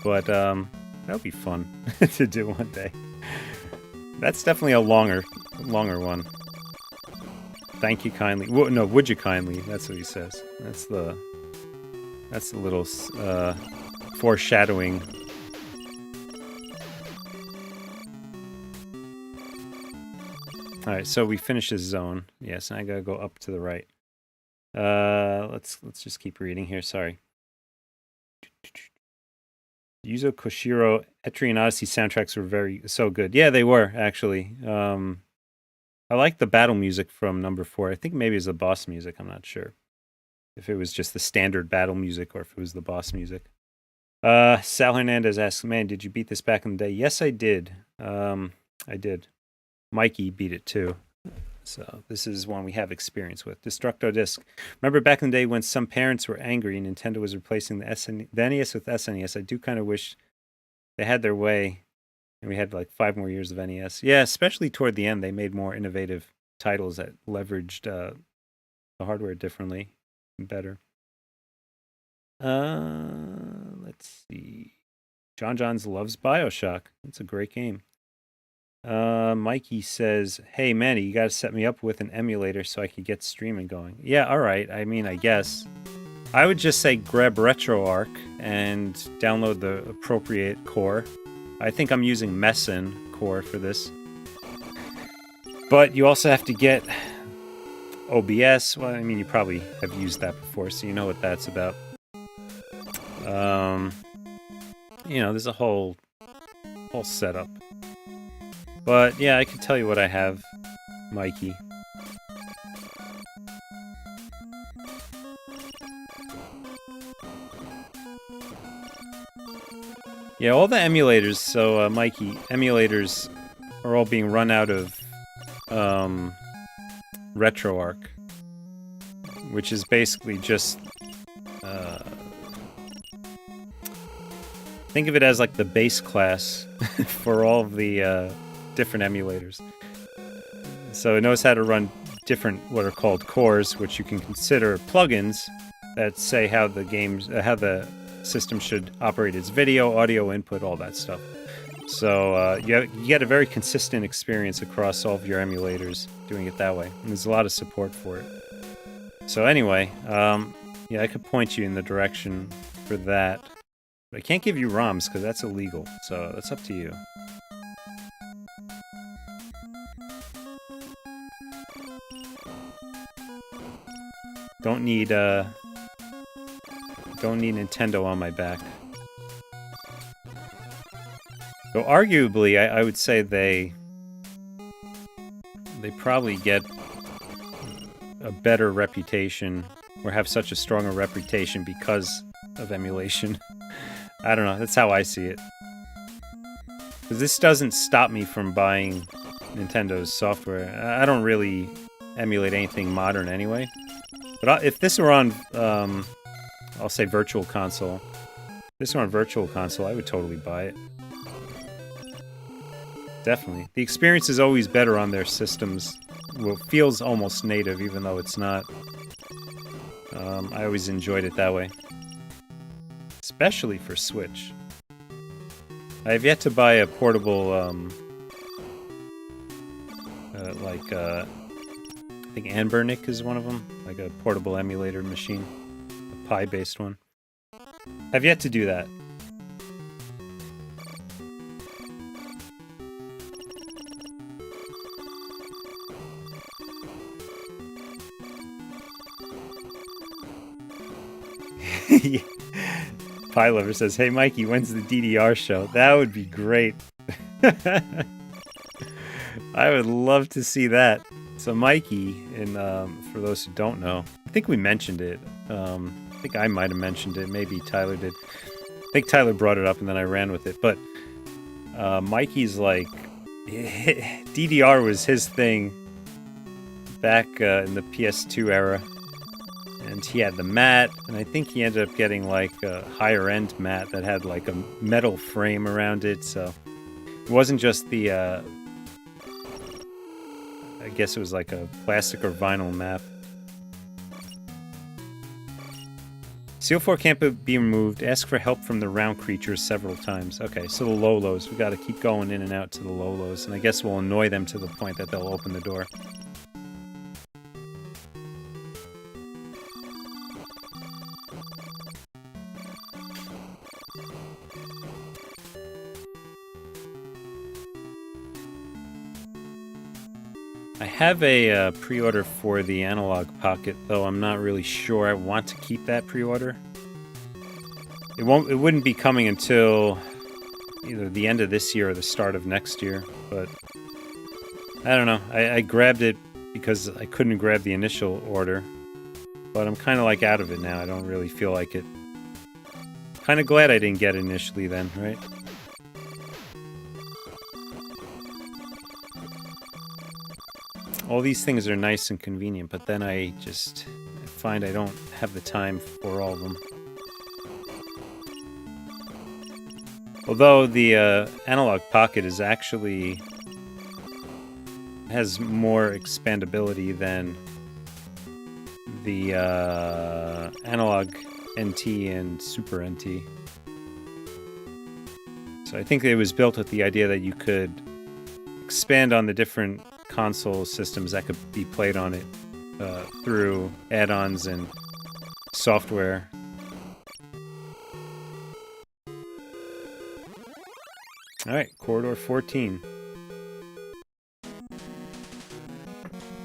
But, that would be fun to do one day. That's definitely a longer one. Thank you kindly. No, would you kindly? That's what he says. That's the little foreshadowing. All right, so we finished this zone. Yes, and I gotta go up to the right. Let's just keep reading here. Sorry. Yuzo Koshiro, Etrian Odyssey soundtracks were so good. Yeah, they were, actually. I like the battle music from number 4. I think maybe it's the boss music. I'm not sure if it was just the standard battle music or if it was the boss music. Sal Hernandez asks, man, did you beat this back in the day? Yes, I did. I did. Mikey beat it too. So this is one we have experience with. Destructo Disc. Remember back in the day when some parents were angry and Nintendo was replacing the NES with SNES? I do kind of wish they had their way and we had like 5 more years of NES. Yeah, especially toward the end, they made more innovative titles that leveraged the hardware differently and better. Let's see. Johns loves BioShock. It's a great game. Mikey says, hey, Manny, you got to set me up with an emulator so I could get streaming going. Yeah, all right. I mean, I guess. I would just say grab RetroArch and download the appropriate core. I think I'm using Messen core for this. But you also have to get OBS. Well, I mean, you probably have used that before, so you know what that's about. You know, there's a whole setup. But, yeah, I can tell you what I have, Mikey. Yeah, all the emulators, so, Mikey, emulators are all being run out of, RetroArch. Which is basically just, think of it as like the base class for all of the, different emulators. So it knows how to run different what are called cores, which you can consider plugins that say how the system should operate its video, audio input, all that stuff. So you get a very consistent experience across all of your emulators doing it that way. And there's a lot of support for it. So anyway, yeah, I could point you in the direction for that. But I can't give you ROMs because that's illegal. So that's up to you. Don't need Nintendo on my back. So arguably, I would say they probably get a better reputation, or have such a stronger reputation because of emulation. I don't know, that's how I see it. Because this doesn't stop me from buying Nintendo's software. I don't really emulate anything modern anyway. But if this were on, I'll say Virtual Console. If this were on Virtual Console, I would totally buy it. Definitely. The experience is always better on their systems. Well, it feels almost native, even though it's not. I always enjoyed it that way. Especially for Switch. I have yet to buy a portable, I think Anbernic is one of them, like a portable emulator machine, a Pi-based one. I've yet to do that. Pie Lover says, "Hey Mikey, when's the DDR show?" That would be great. I would love to see that. So Mikey, and for those who don't know, I think we mentioned it. I think I might have mentioned it. Maybe Tyler did. I think Tyler brought it up and then I ran with it. But Mikey's like, DDR was his thing back in the PS2 era. And he had the mat, and I think he ended up getting like a higher end mat that had like a metal frame around it. So it wasn't just the, I guess it was like a plastic or vinyl map. Seal 4 can't be removed. Ask for help from the round creatures several times. Okay, so the Lolos. We gotta keep going in and out to the Lolos, and I guess we'll annoy them to the point that they'll open the door. I have a pre-order for the Analog Pocket, though I'm not really sure I want to keep that pre-order. It wouldn't be coming until either the end of this year or the start of next year, but I don't know. I grabbed it because I couldn't grab the initial order, but I'm kind of like out of it now. I don't really feel like it. Kind of glad I didn't get it initially then, right? All these things are nice and convenient, but then I find I don't have the time for all of them. Although the Analog Pocket is actually has more expandability than the Analog NT and Super NT. So I think it was built with the idea that you could expand on the different console systems that could be played on it through add-ons and software. Alright, Corridor 14.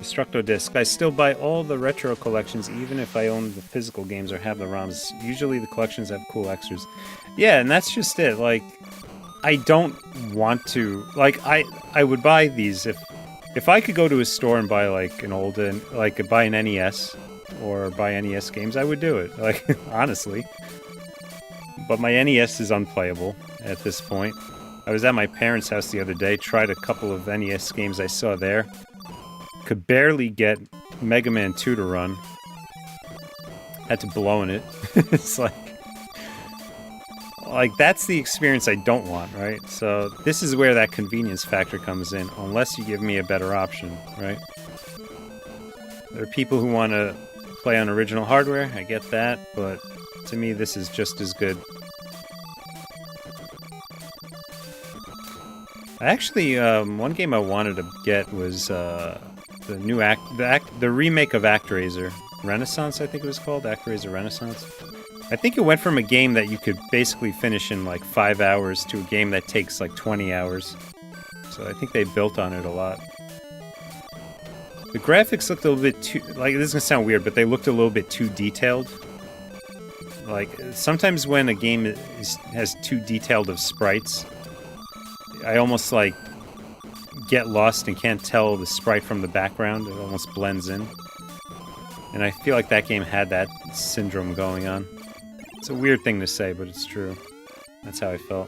Destructo Disc. I still buy all the retro collections even if I own the physical games or have the ROMs. Usually the collections have cool extras. Yeah, and that's just it. Like, I don't want to... Like, I would buy these if I could go to a store and buy like an old, like buy an NES or buy NES games, I would do it. Like, honestly. But my NES is unplayable at this point. I was at my parents' house the other day, tried a couple of NES games I saw there. Could barely get Mega Man 2 to run. Had to blow in it. It's like that's the experience I don't want, right? So this is where that convenience factor comes in, unless you give me a better option, right? There are people who want to play on original hardware, I get that, but to me this is just as good. Actually, one game I wanted to get was the remake of ActRaiser Renaissance, I think it was called, ActRaiser Renaissance. I think it went from a game that you could basically finish in like 5 hours to a game that takes like 20 hours. So I think they built on it a lot. The graphics looked a little bit too... Like, this is going to sound weird, but they looked a little bit too detailed. Like, sometimes when a game has too detailed of sprites, I almost like get lost and can't tell the sprite from the background. It almost blends in. And I feel like that game had that syndrome going on. It's a weird thing to say, but it's true. That's how I felt.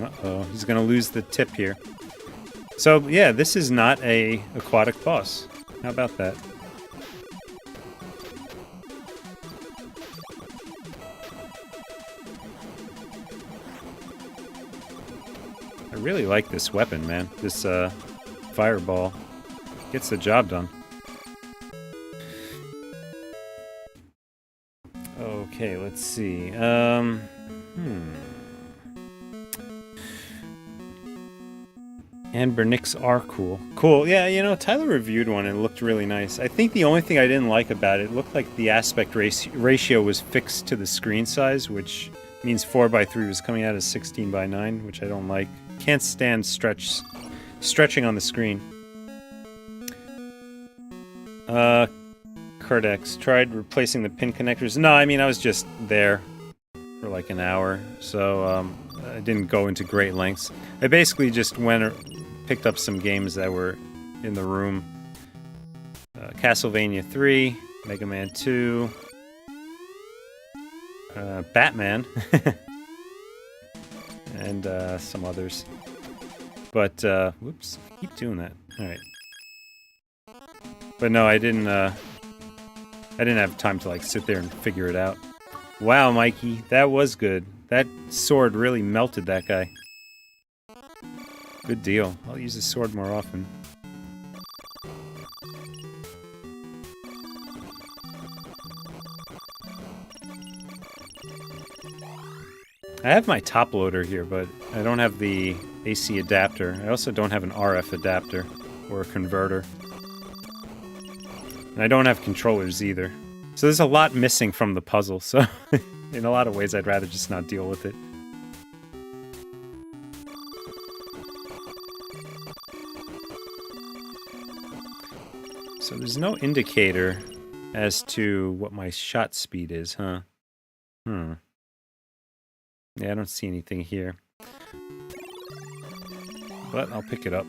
Uh-oh, he's gonna lose the tip here. So, yeah, this is not a aquatic boss. How about that? I really like this weapon, man. This fireball gets the job done. Okay, let's see. Amber Nicks are cool. Cool, yeah, you know, Tyler reviewed one and it looked really nice. I think the only thing I didn't like about it looked like the aspect ratio was fixed to the screen size, which means 4:3 was coming out as 16:9, which I don't like. Can't stand stretching on the screen. Kurdex tried replacing the pin connectors. No, I mean, I was just there for like an hour, so I didn't go into great lengths. I basically just picked up some games that were in the room. Castlevania 3, Mega Man 2, Batman, and some others. But, whoops, I keep doing that. Alright. But no, I didn't have time to, like, sit there and figure it out. Wow, Mikey, that was good. That sword really melted that guy. Good deal. I'll use the sword more often. I have my top loader here, but I don't have the AC adapter. I also don't have an RF adapter or a converter. And I don't have controllers either. So there's a lot missing from the puzzle, so in a lot of ways I'd rather just not deal with it. So there's no indicator as to what my shot speed is, huh? Yeah, I don't see anything here. But I'll pick it up.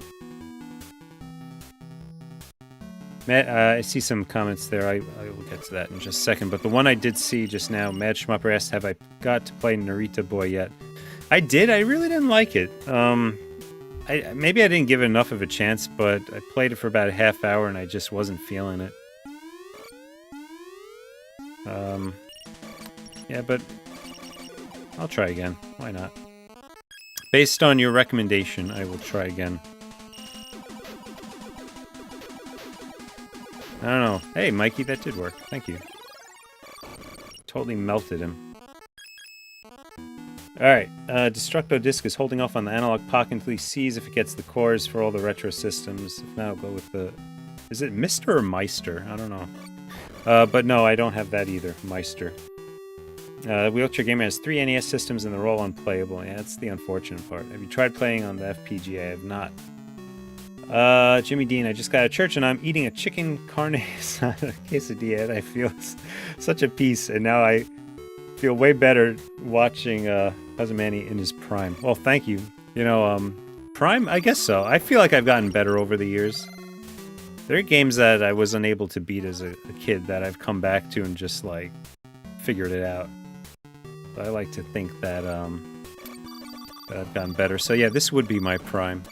Matt, I see some comments there. I will get to that in just a second. But the one I did see just now, Mad Schmupper asked, have I got to play Narita Boy yet? I did. I really didn't like it. Maybe I didn't give it enough of a chance, but I played it for about a half hour and I just wasn't feeling it. Yeah, but I'll try again. Why not? Based on your recommendation, I will try again. I don't know. Hey, Mikey, that did work. Thank you. Totally melted him. Alright, Destructo Disc is holding off on the analog pocket until he sees if it gets the cores for all the retro systems. If not, I'll go with the... Is it Mister or Meister? I don't know. But no, I don't have that either. Meister. Wheelchair Gamer has 3 NES systems and they're all unplayable. Yeah, that's the unfortunate part. Have you tried playing on the FPGA? I have not. Jimmy Dean, I just got out of church and I'm eating a chicken carne quesadilla and I feel such a peace, and now I feel way better watching Cousin Manny in his prime. Well, thank you. You know, prime? I guess so. I feel like I've gotten better over the years. There are games that I was unable to beat as a kid that I've come back to and just, like, figured it out. But I like to think that, that I've gotten better. So yeah, this would be my prime.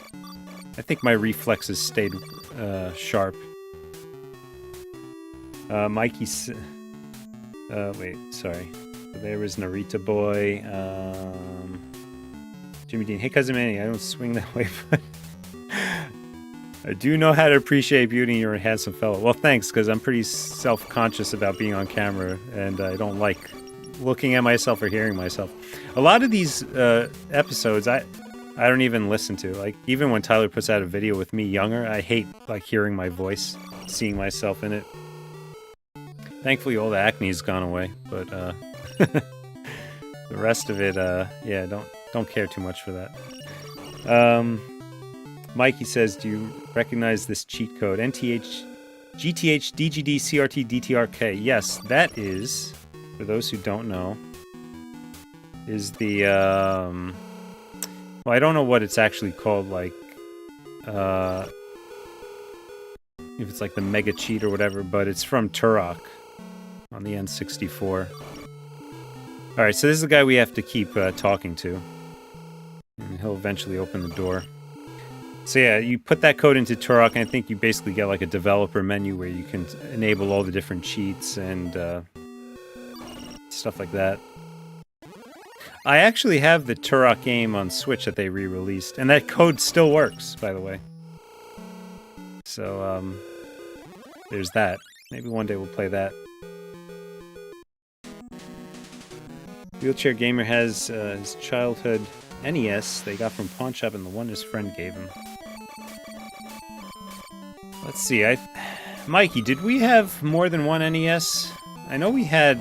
I think my reflexes stayed sharp. Mikey's... wait, sorry. So there was Narita Boy. Jimmy Dean. Hey, Cousin Manny, I don't swing that way, but... I do know how to appreciate beauty and you're a handsome fellow. Well, thanks, because I'm pretty self-conscious about being on camera, and I don't like looking at myself or hearing myself. A lot of these episodes, I don't even listen to. Like, even when Tyler puts out a video with me younger, I hate, like, hearing my voice, seeing myself in it. Thankfully, all the acne's gone away, but the rest of it, yeah, don't care too much for that. Mikey says, do you recognize this cheat code? NTH, GTH, DGD, CRT, DTRK. Yes, that is, for those who don't know, is the, well, I don't know what it's actually called, like, if it's like the Mega Cheat or whatever, but it's from Turok on the N64. Alright, so this is the guy we have to keep talking to. And he'll eventually open the door. So yeah, you put that code into Turok, and I think you basically get like a developer menu where you can enable all the different cheats and stuff like that. I actually have the Turok game on Switch that they re-released, and that code still works, by the way. So, there's that. Maybe one day we'll play that. Wheelchair Gamer has his childhood NES they got from Pawn Shop and the one his friend gave him. Let's see, Mikey, did we have more than one NES? I know we had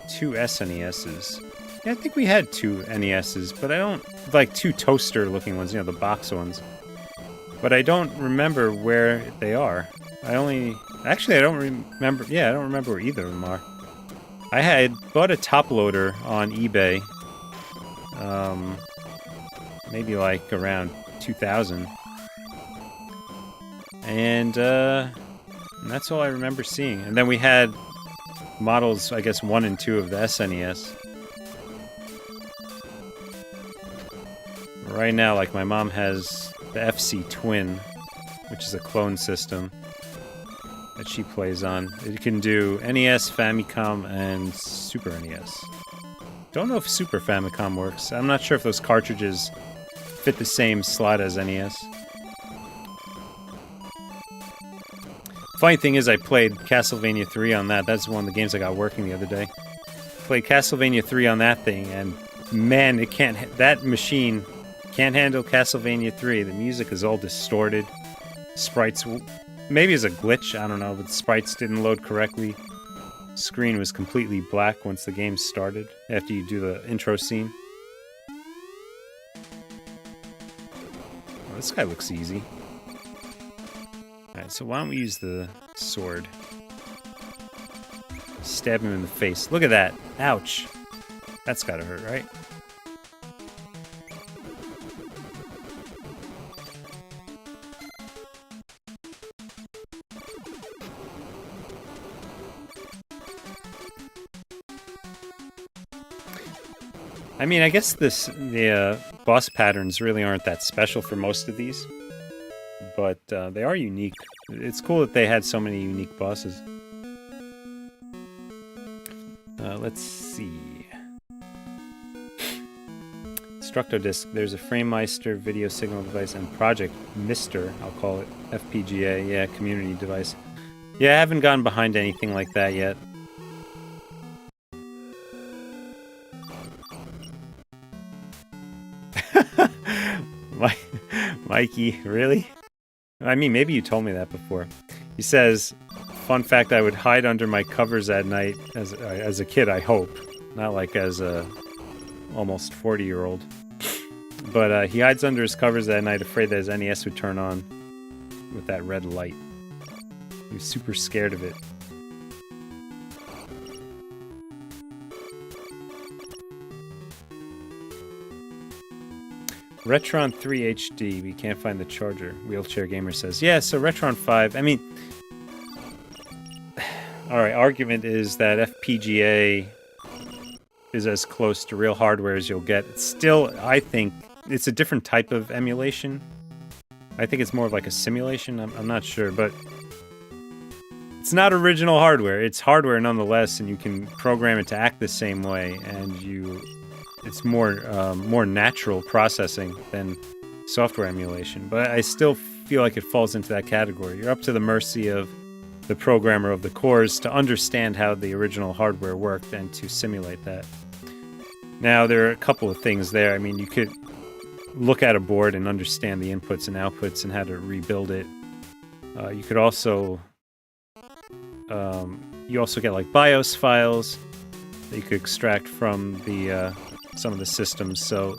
two SNESs. Yeah, I think we had two NESs, but I don't... Like, two toaster-looking ones, you know, the box ones. But I don't remember where they are. Actually, I don't remember... Yeah, I don't remember where either of them are. I had bought a top loader on eBay. Maybe like around 2000. And that's all I remember seeing. And then we had models, I guess, 1 and 2 of the SNES. Right now, like, my mom has the FC Twin, which is a clone system that she plays on. It can do NES, Famicom, and Super NES. Don't know if Super Famicom works. I'm not sure if those cartridges fit the same slot as NES. Funny thing is, I played Castlevania 3 on that. That's one of the games I got working the other day. Played Castlevania 3 on that thing, and man, it can't... That machine can't handle Castlevania 3. The music is all distorted. Sprites... Maybe it's a glitch, I don't know, but the sprites didn't load correctly. Screen was completely black once the game started, after you do the intro scene. Oh, this guy looks easy. Alright, so why don't we use the sword? Stab him in the face. Look at that! Ouch! That's gotta hurt, right? I mean, I guess the boss patterns really aren't that special for most of these, but they are unique. It's cool that they had so many unique bosses. Let's see. Structodisc. There's a FrameMeister video signal device and Project Mister, I'll call it, FPGA, yeah, community device. Yeah, I haven't gone behind anything like that yet. Mikey, really? I mean, maybe you told me that before. He says, fun fact, I would hide under my covers at night as a kid, I hope. Not like as a almost 40-year-old. But he hides under his covers at night, afraid that his NES would turn on with that red light. He was super scared of it. Retron 3 HD, we can't find the charger, Wheelchair Gamer says. Yeah, so Retron 5, I mean... Alright, argument is that FPGA is as close to real hardware as you'll get. It's still, I think, it's a different type of emulation. I think it's more of like a simulation, I'm not sure, but... It's not original hardware, it's hardware nonetheless, and you can program it to act the same way, and it's more natural processing than software emulation. But I still feel like it falls into that category. You're up to the mercy of the programmer of the cores to understand how the original hardware worked and to simulate that. Now, there are a couple of things there. I mean, you could look at a board and understand the inputs and outputs and how to rebuild it. You could also... you also get like BIOS files that you could extract from the some of the systems, so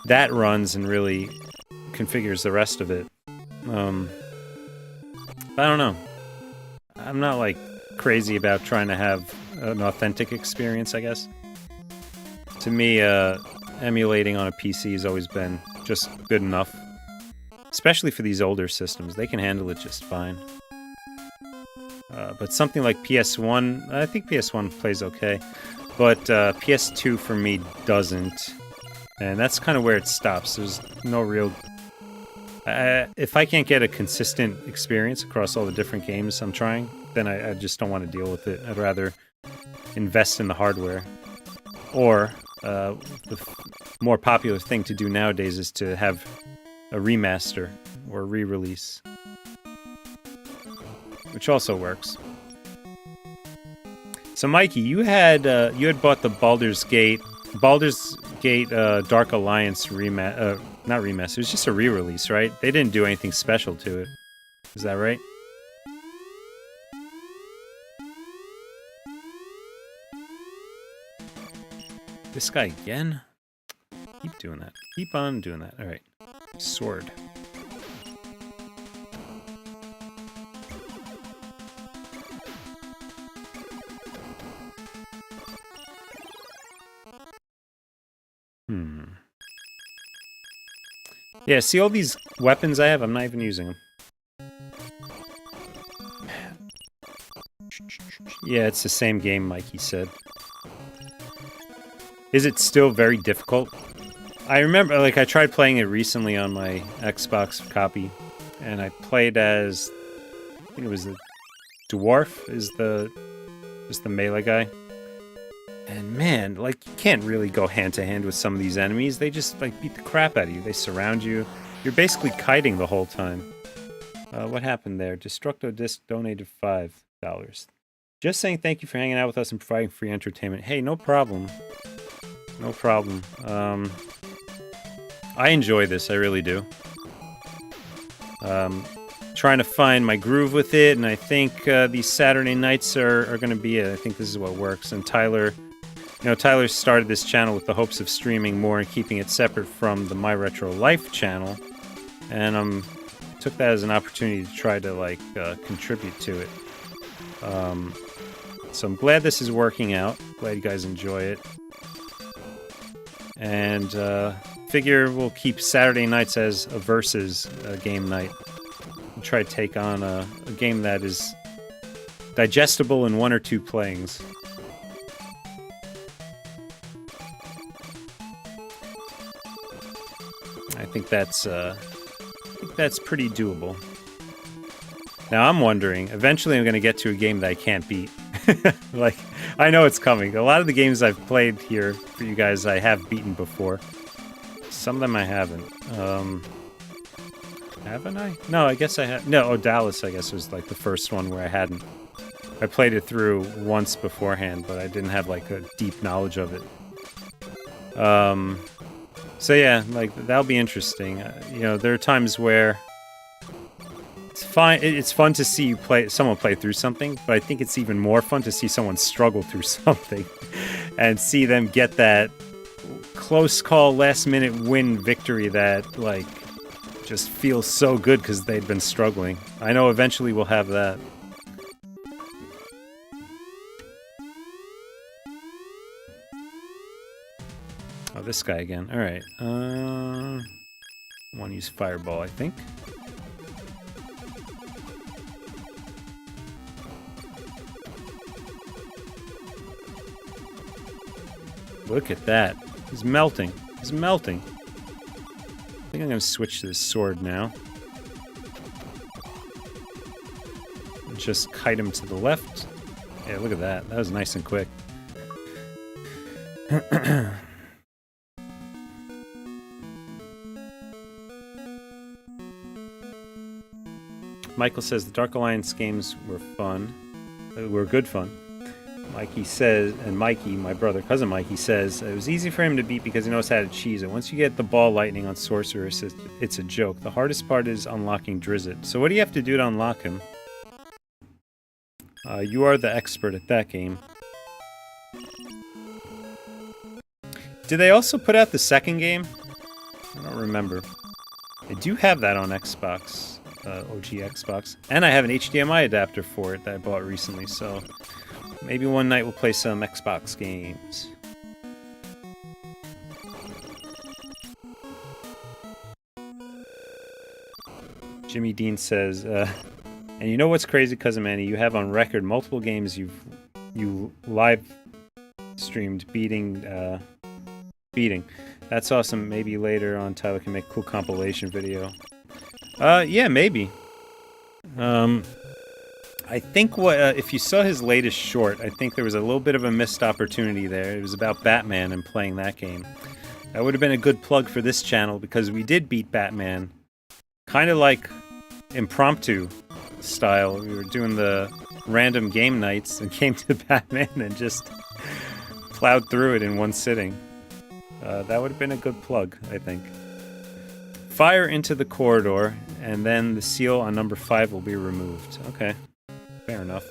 that runs and really configures the rest of it. I don't know. I'm not like crazy about trying to have an authentic experience, I guess. To me, emulating on a PC has always been just good enough. Especially for these older systems, they can handle it just fine. But something like PS1, I think PS1 plays okay, but PS2 for me doesn't. And that's kind of where it stops. There's no real... if I can't get a consistent experience across all the different games I'm trying, then I just don't want to deal with it. I'd rather invest in the hardware. Or the more popular thing to do nowadays is to have a remaster or re-release, which also works. So Mikey, you had bought the Baldur's Gate Dark Alliance not remaster. It was just a re-release, right? They didn't do anything special to it. Is that right? This guy again? Keep doing that. Keep on doing that. Alright. Sword. Yeah, see all these weapons I have? I'm not even using them. Yeah, it's the same game, Mikey said. Is it still very difficult? I remember, like, I tried playing it recently on my Xbox copy, and I played as, I think it was the dwarf, is the melee guy. And man, like, you can't really go hand-to-hand with some of these enemies. They just, like, beat the crap out of you. They surround you. You're basically kiting the whole time. What happened there? Destructo Disc donated $5. Just saying thank you for hanging out with us and providing free entertainment. Hey, no problem. No problem. I enjoy this, I really do. Trying to find my groove with it, and I think these Saturday nights are going to be it. I think this is what works. And Tyler, Tyler started this channel with the hopes of streaming more and keeping it separate from the My Retro Life channel, and took that as an opportunity to try to like contribute to it. So I'm glad this is working out. Glad you guys enjoy it. And figure we'll keep Saturday nights as a versus game night. And try to take on a game that is digestible in 1 or 2 playings. I think that's pretty doable. Now I'm wondering, eventually I'm going to get to a game that I can't beat. Like, I know it's coming. A lot of the games I've played here for you guys I have beaten before. Some of them I haven't. Haven't I? No, I guess I have. No, Dallas, I guess, was like the first one where I hadn't. I played it through once beforehand, but I didn't have like a deep knowledge of it. So yeah, like, that'll be interesting. There are times where it's fun to see someone play through something, but I think it's even more fun to see someone struggle through something and see them get that close call, last minute win victory that, like, just feels so good because they'd been struggling. I know eventually we'll have that. Oh, this guy again. Alright. I want to use Fireball, I think. Look at that. He's melting. He's melting. I think I'm going to switch to this sword now. Just kite him to the left. Yeah, look at that. That was nice and quick. Michael says the Dark Alliance games were fun. Were good fun. Mikey says, and Mikey, my brother, cousin Mikey, says, it was easy for him to beat because he knows how to cheese it. Once you get the ball lightning on Sorceress, it's a joke. The hardest part is unlocking Drizzt. So what do you have to do to unlock him? You are the expert at that game. Did they also put out the second game? I don't remember. I do have that on Xbox, OG Xbox. And I have an HDMI adapter for it that I bought recently, so maybe one night we'll play some Xbox games. Jimmy Dean says, and you know what's crazy, Cousin Manny? You have on record multiple games you live streamed beating. That's awesome. Maybe later on Tyler can make a cool compilation video. Yeah, maybe. I think what if you saw his latest short, I think there was a little bit of a missed opportunity there. It was about Batman and playing that game. That would have been a good plug for this channel because we did beat Batman. Kind of like impromptu style. We were doing the random game nights and came to Batman and just plowed through it in one sitting. That would have been a good plug, I think. Fire into the corridor, and then the seal on number 5 will be removed. Okay, fair enough.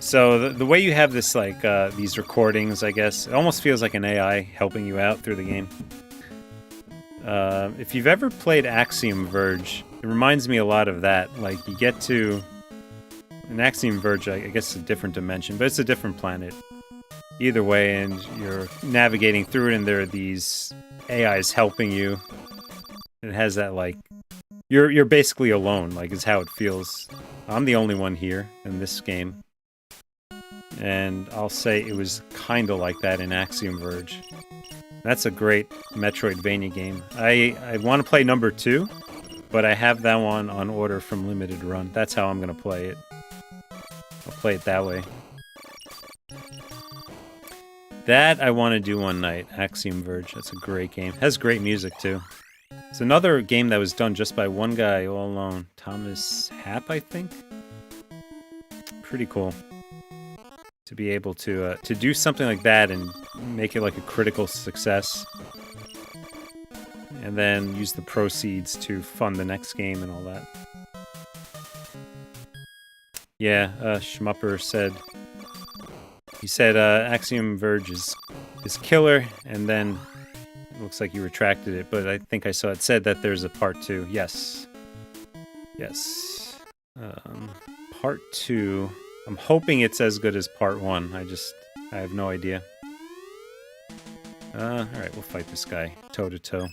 So the way you have this, like, these recordings, I guess, it almost feels like an AI helping you out through the game. If you've ever played Axiom Verge, it reminds me a lot of that. Like, you get to... An Axiom Verge, I guess, is a different dimension, but it's a different planet. Either way, and you're navigating through it, and there are these AIs helping you. It has that, like... You're basically alone, like, is how it feels. I'm the only one here in this game. And I'll say it was kinda like that in Axiom Verge. That's a great Metroidvania game. I want to play number 2, but I have that one on order from Limited Run. That's how I'm going to play it. I'll play it that way. That I want to do one night, Axiom Verge. That's a great game. Has great music, too. It's another game that was done just by one guy all alone. Thomas Happ, I think? Pretty cool. To be able to do something like that and make it like a critical success. And then use the proceeds to fund the next game and all that. Yeah, Schmupper said... He said Axiom Verge is killer, and then it looks like you retracted it, but I think I saw it said that there's a part 2. Yes. Yes. Part 2... I'm hoping it's as good as part 1. I have no idea. Alright, we'll fight this guy toe to toe.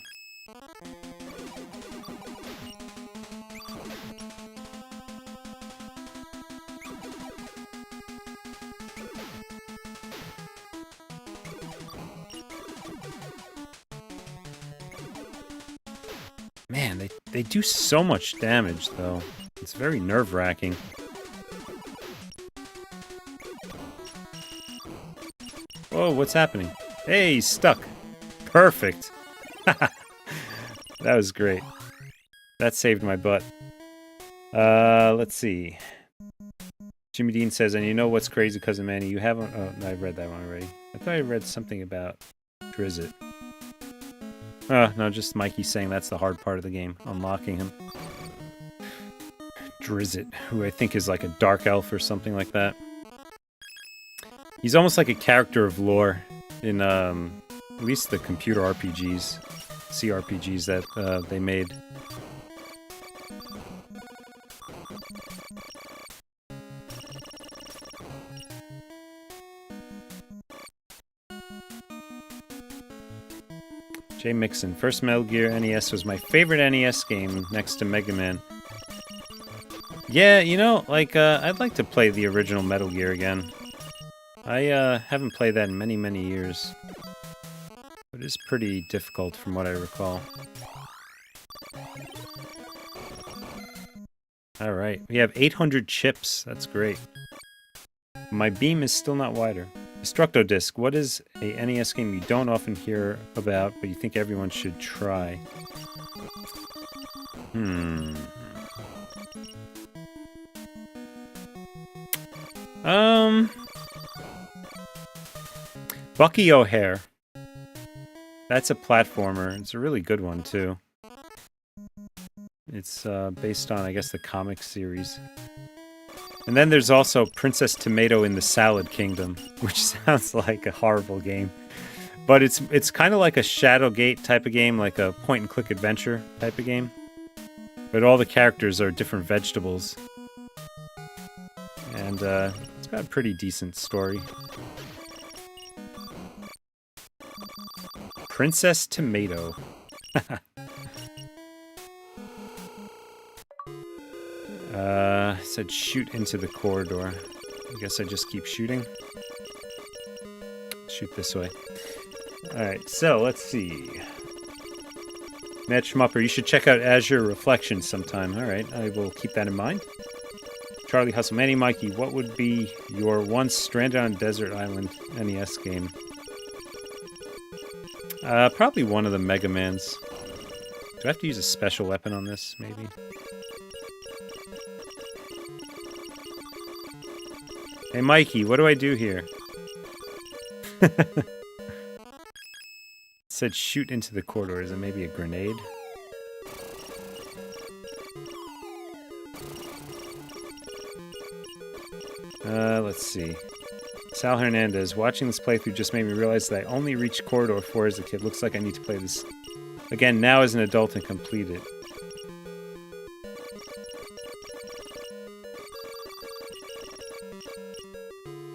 Man, they do so much damage, though. It's very nerve-wracking. Whoa, what's happening? Hey, he's stuck. Perfect. That was great. That saved my butt. Let's see. Jimmy Dean says, and you know what's crazy, Cousin Manny? You haven't... Oh, no, I read that one already. I thought I read something about Drizzt. No, just Mikey saying that's the hard part of the game. Unlocking him. Drizzt, who I think is like a dark elf or something like that. He's almost like a character of lore in, at least the computer RPGs, CRPGs that they made. Jay Mixon, first Metal Gear NES was my favorite NES game next to Mega Man. Yeah, you know, like, I'd like to play the original Metal Gear again. I haven't played that in many, many years. It is pretty difficult from what I recall. Alright, we have 800 chips. That's great. My beam is still not wider. Destructo Disc, what is a NES game you don't often hear about, but you think everyone should try? Bucky O'Hare. That's a platformer. It's a really good one, too. It's based on, I guess, the comic series. And then there's also Princess Tomato in the Salad Kingdom, which sounds like a horrible game. But it's kind of like a Shadowgate type of game, like a point-and-click adventure type of game. But all the characters are different vegetables. And it's got a pretty decent story. Princess Tomato. Said shoot into the corridor. I guess I just keep shooting. Shoot this way. Alright, so let's see. Matt Schmupper, you should check out Azure Reflections sometime. Alright, I will keep that in mind. Charlie Hustle, Manny, Mikey, what would be your once stranded on a desert island NES game? Probably one of the Mega Mans. Do I have to use a special weapon on this, maybe? Hey, Mikey, what do I do here? It said shoot into the corridor. Is it maybe a grenade? Let's see. Sal Hernandez, watching this playthrough just made me realize that I only reached Corridor 4 as a kid. Looks like I need to play this again now as an adult and complete it.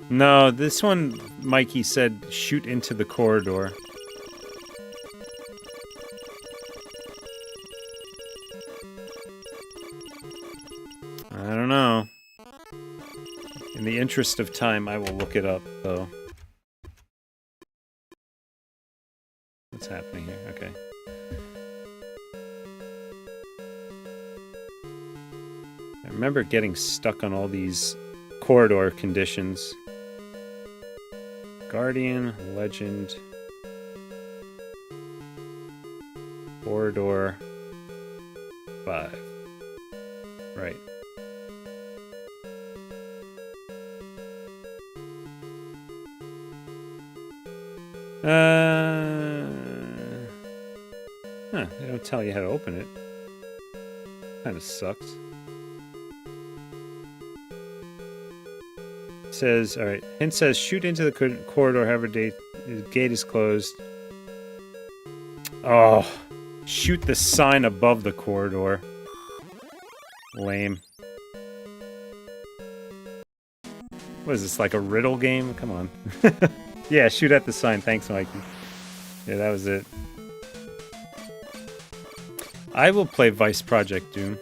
No, this one, Mikey said, shoot into the corridor. I don't know. In the interest of time, I will look it up, though. What's happening here? Okay. I remember getting stuck on all these corridor conditions. Guardian, Legend, Corridor 5. Right. Huh, they don't tell you how to open it. Kinda sucks. Says, alright, hint says shoot into the corridor, however the gate is closed. Oh, shoot the sign above the corridor. Lame. What is this, like a riddle game? Come on. Yeah, shoot at the sign. Thanks, Mikey. Yeah, that was it. I will play Vice Project Doom.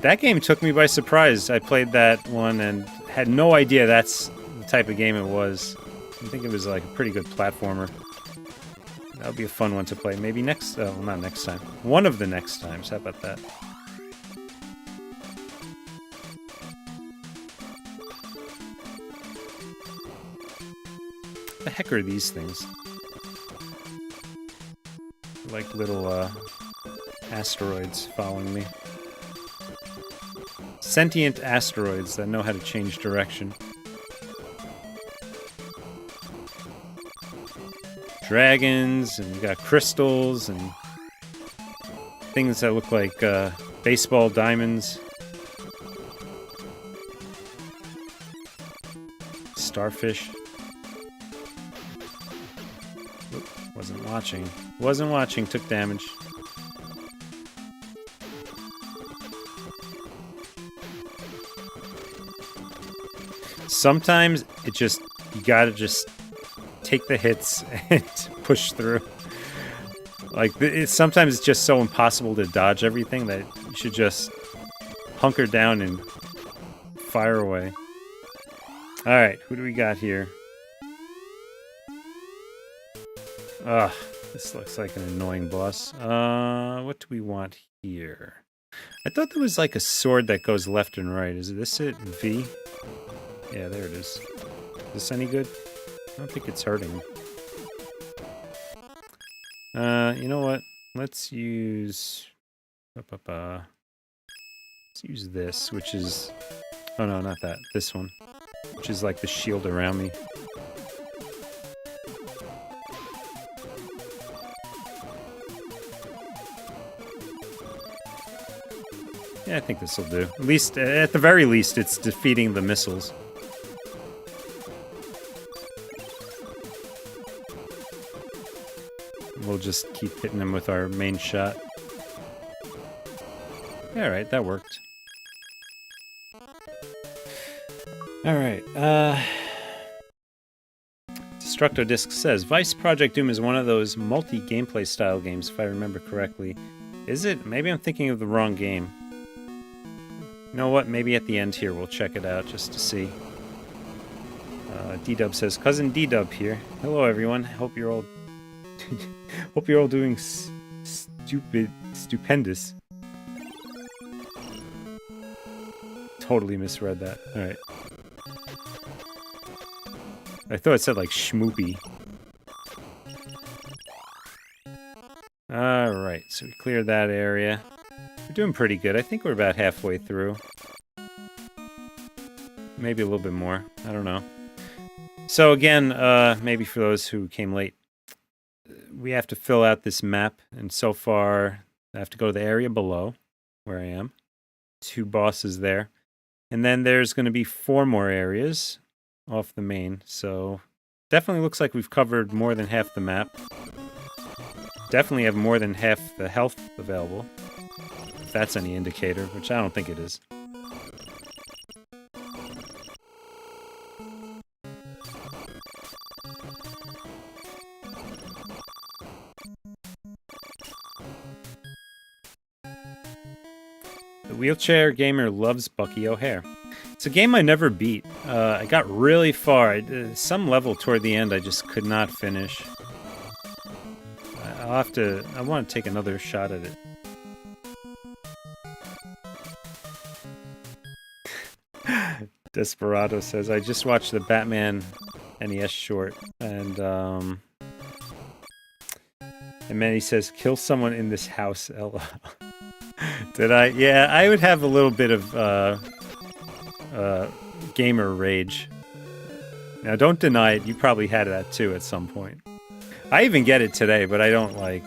That game took me by surprise. I played that one and had no idea that's the type of game it was. I think it was like a pretty good platformer. That would be a fun one to play. Maybe next... well, not next time. One of the next times. How about that? What the heck are these things? Like little asteroids following me. Sentient asteroids that know how to change direction. Dragons, and you got crystals, and things that look like baseball diamonds. Starfish. Oop, wasn't watching. Wasn't watching, took damage. Sometimes it just, you gotta just take the hits and push through. Like, sometimes it's just so impossible to dodge everything that you should just hunker down and fire away. Alright, who do we got here? Ugh, this looks like an annoying boss. What do we want here? I thought there was like a sword that goes left and right. Is this it? V? Yeah, there it is. Is this any good? I don't think it's hurting. You know what? Let's use... Let's use this, which is... Oh no, not that. This one. Which is like the shield around me. Yeah, I think this will do. At least, at the very least, it's defeating the missiles. We'll just keep hitting them with our main shot. Alright, that worked. Alright, Destructodisc says, Vice Project Doom is one of those multi-gameplay style games, if I remember correctly. Is it? Maybe I'm thinking of the wrong game. You know what? Maybe at the end here we'll check it out just to see. D-Dub says, Cousin D-Dub here. Hello everyone. Hope you're all doing stupendous. Totally misread that. Alright. I thought it said like schmoopy. Alright, so we cleared that area. We're doing pretty good. I think we're about halfway through. Maybe a little bit more. I don't know. So again, maybe for those who came late, we have to fill out this map. And so far, I have to go to the area below, where I am. 2 bosses there. And then there's going to be 4 more areas off the main. So definitely looks like we've covered more than half the map. Definitely have more than half the health available. If that's any indicator, which I don't think it is. The Wheelchair Gamer loves Bucky O'Hare. It's a game I never beat. I got really far. Some level toward the end I just could not finish. I want to take another shot at it. Desperado says, I just watched the Batman NES short, and Manny says, kill someone in this house, LOL. Did I? Yeah, I would have a little bit of gamer rage. Now, don't deny it, you probably had that too at some point. I even get it today, but I don't like...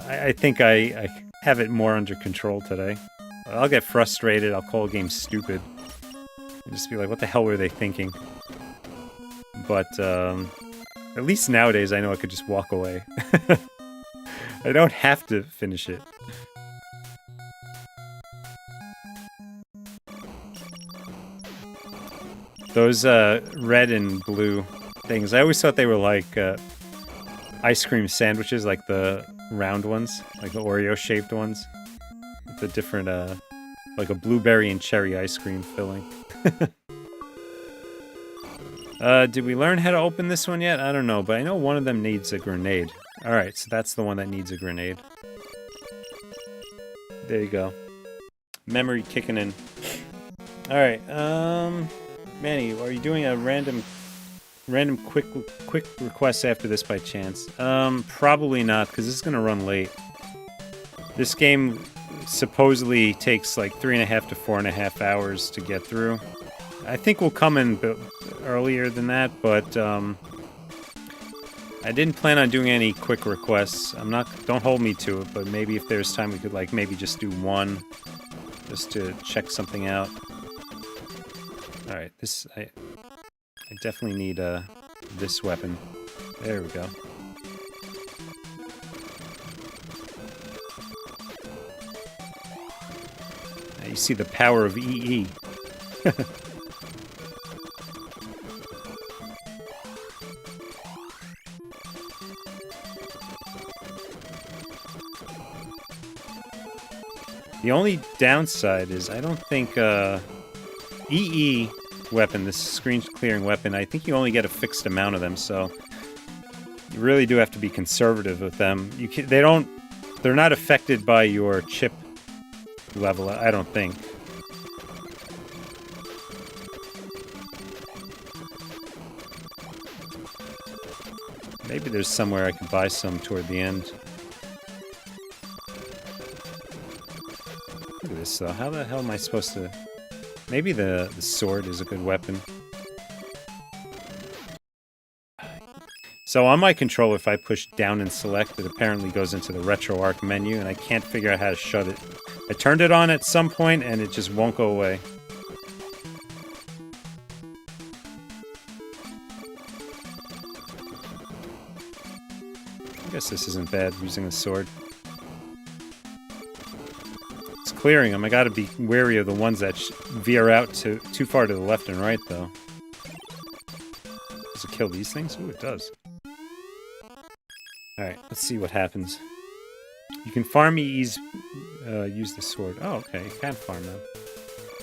I think I have it more under control today. I'll get frustrated, I'll call a game stupid. And just be like, what the hell were they thinking? But, at least nowadays I know I could just walk away. I don't have to finish it. Those, red and blue things, I always thought they were like, ice cream sandwiches, like the round ones, like the Oreo-shaped ones. With the different, like a blueberry and cherry ice cream filling. Did we learn how to open this one yet? I don't know, but I know one of them needs a grenade. Alright, so that's the one that needs a grenade. There you go. Memory kicking in. Alright, Manny, are you doing a random quick request after this by chance? Probably not, because this is gonna run late. This game supposedly takes like 3.5 to 4.5 hours to get through. I think we'll come in earlier than that, but I didn't plan on doing any quick requests. Don't hold me to it, but maybe if there's time we could like maybe just do one, just to check something out. All right, I definitely need this weapon. There we go. Now you see the power of EE. The only downside is I don't think EE weapon, this screen clearing weapon, I think you only get a fixed amount of them, so you really do have to be conservative with them. They're not affected by your chip level, I don't think. Maybe there's somewhere I could buy some toward the end. Look at this though, how the hell am I supposed to... Maybe the sword is a good weapon. So on my controller, if I push down and select, it apparently goes into the RetroArch menu, and I can't figure out how to shut it. I turned it on at some point, and it just won't go away. I guess this isn't bad, using the sword. It's clearing them. I gotta be wary of the ones that veer out too far to the left and right, though. Does it kill these things? Ooh, it does. Alright, let's see what happens. You can farm EEs, use the sword. Oh, okay, you can farm them.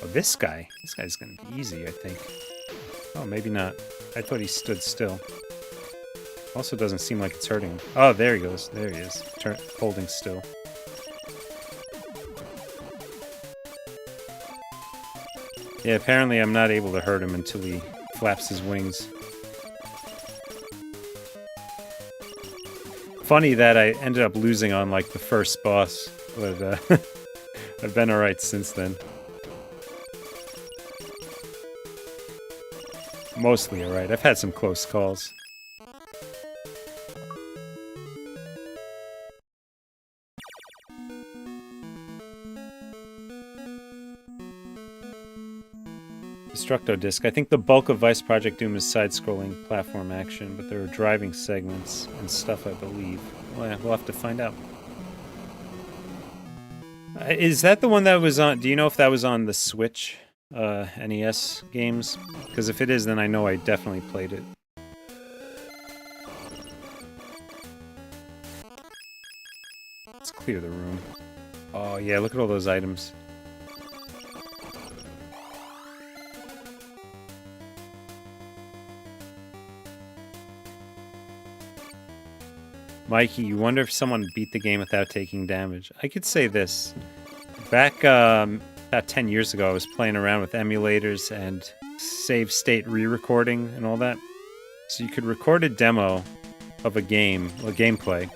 Oh, this guy. This guy's gonna be easy, I think. Oh, maybe not. I thought he stood still. Also doesn't seem like it's hurting him. Oh, there he goes. There he is. Holding still. Yeah, apparently I'm not able to hurt him until he flaps his wings. Funny that I ended up losing on, like, the first boss, but I've been alright since then. Mostly alright. I've had some close calls. Destructo Disc. I think the bulk of Vice Project Doom is side-scrolling platform action, but there are driving segments and stuff, I believe. Well, yeah, we'll have to find out. Is that the one that was on... Do you know if that was on the Switch NES games? Because if it is, then I know I definitely played it. Let's clear the room. Oh, yeah, look at all those items. Mikey, you wonder if someone beat the game without taking damage. I could say this. Back about 10 years ago, I was playing around with emulators and save state re-recording and all that. So you could record a demo of a game, a gameplay.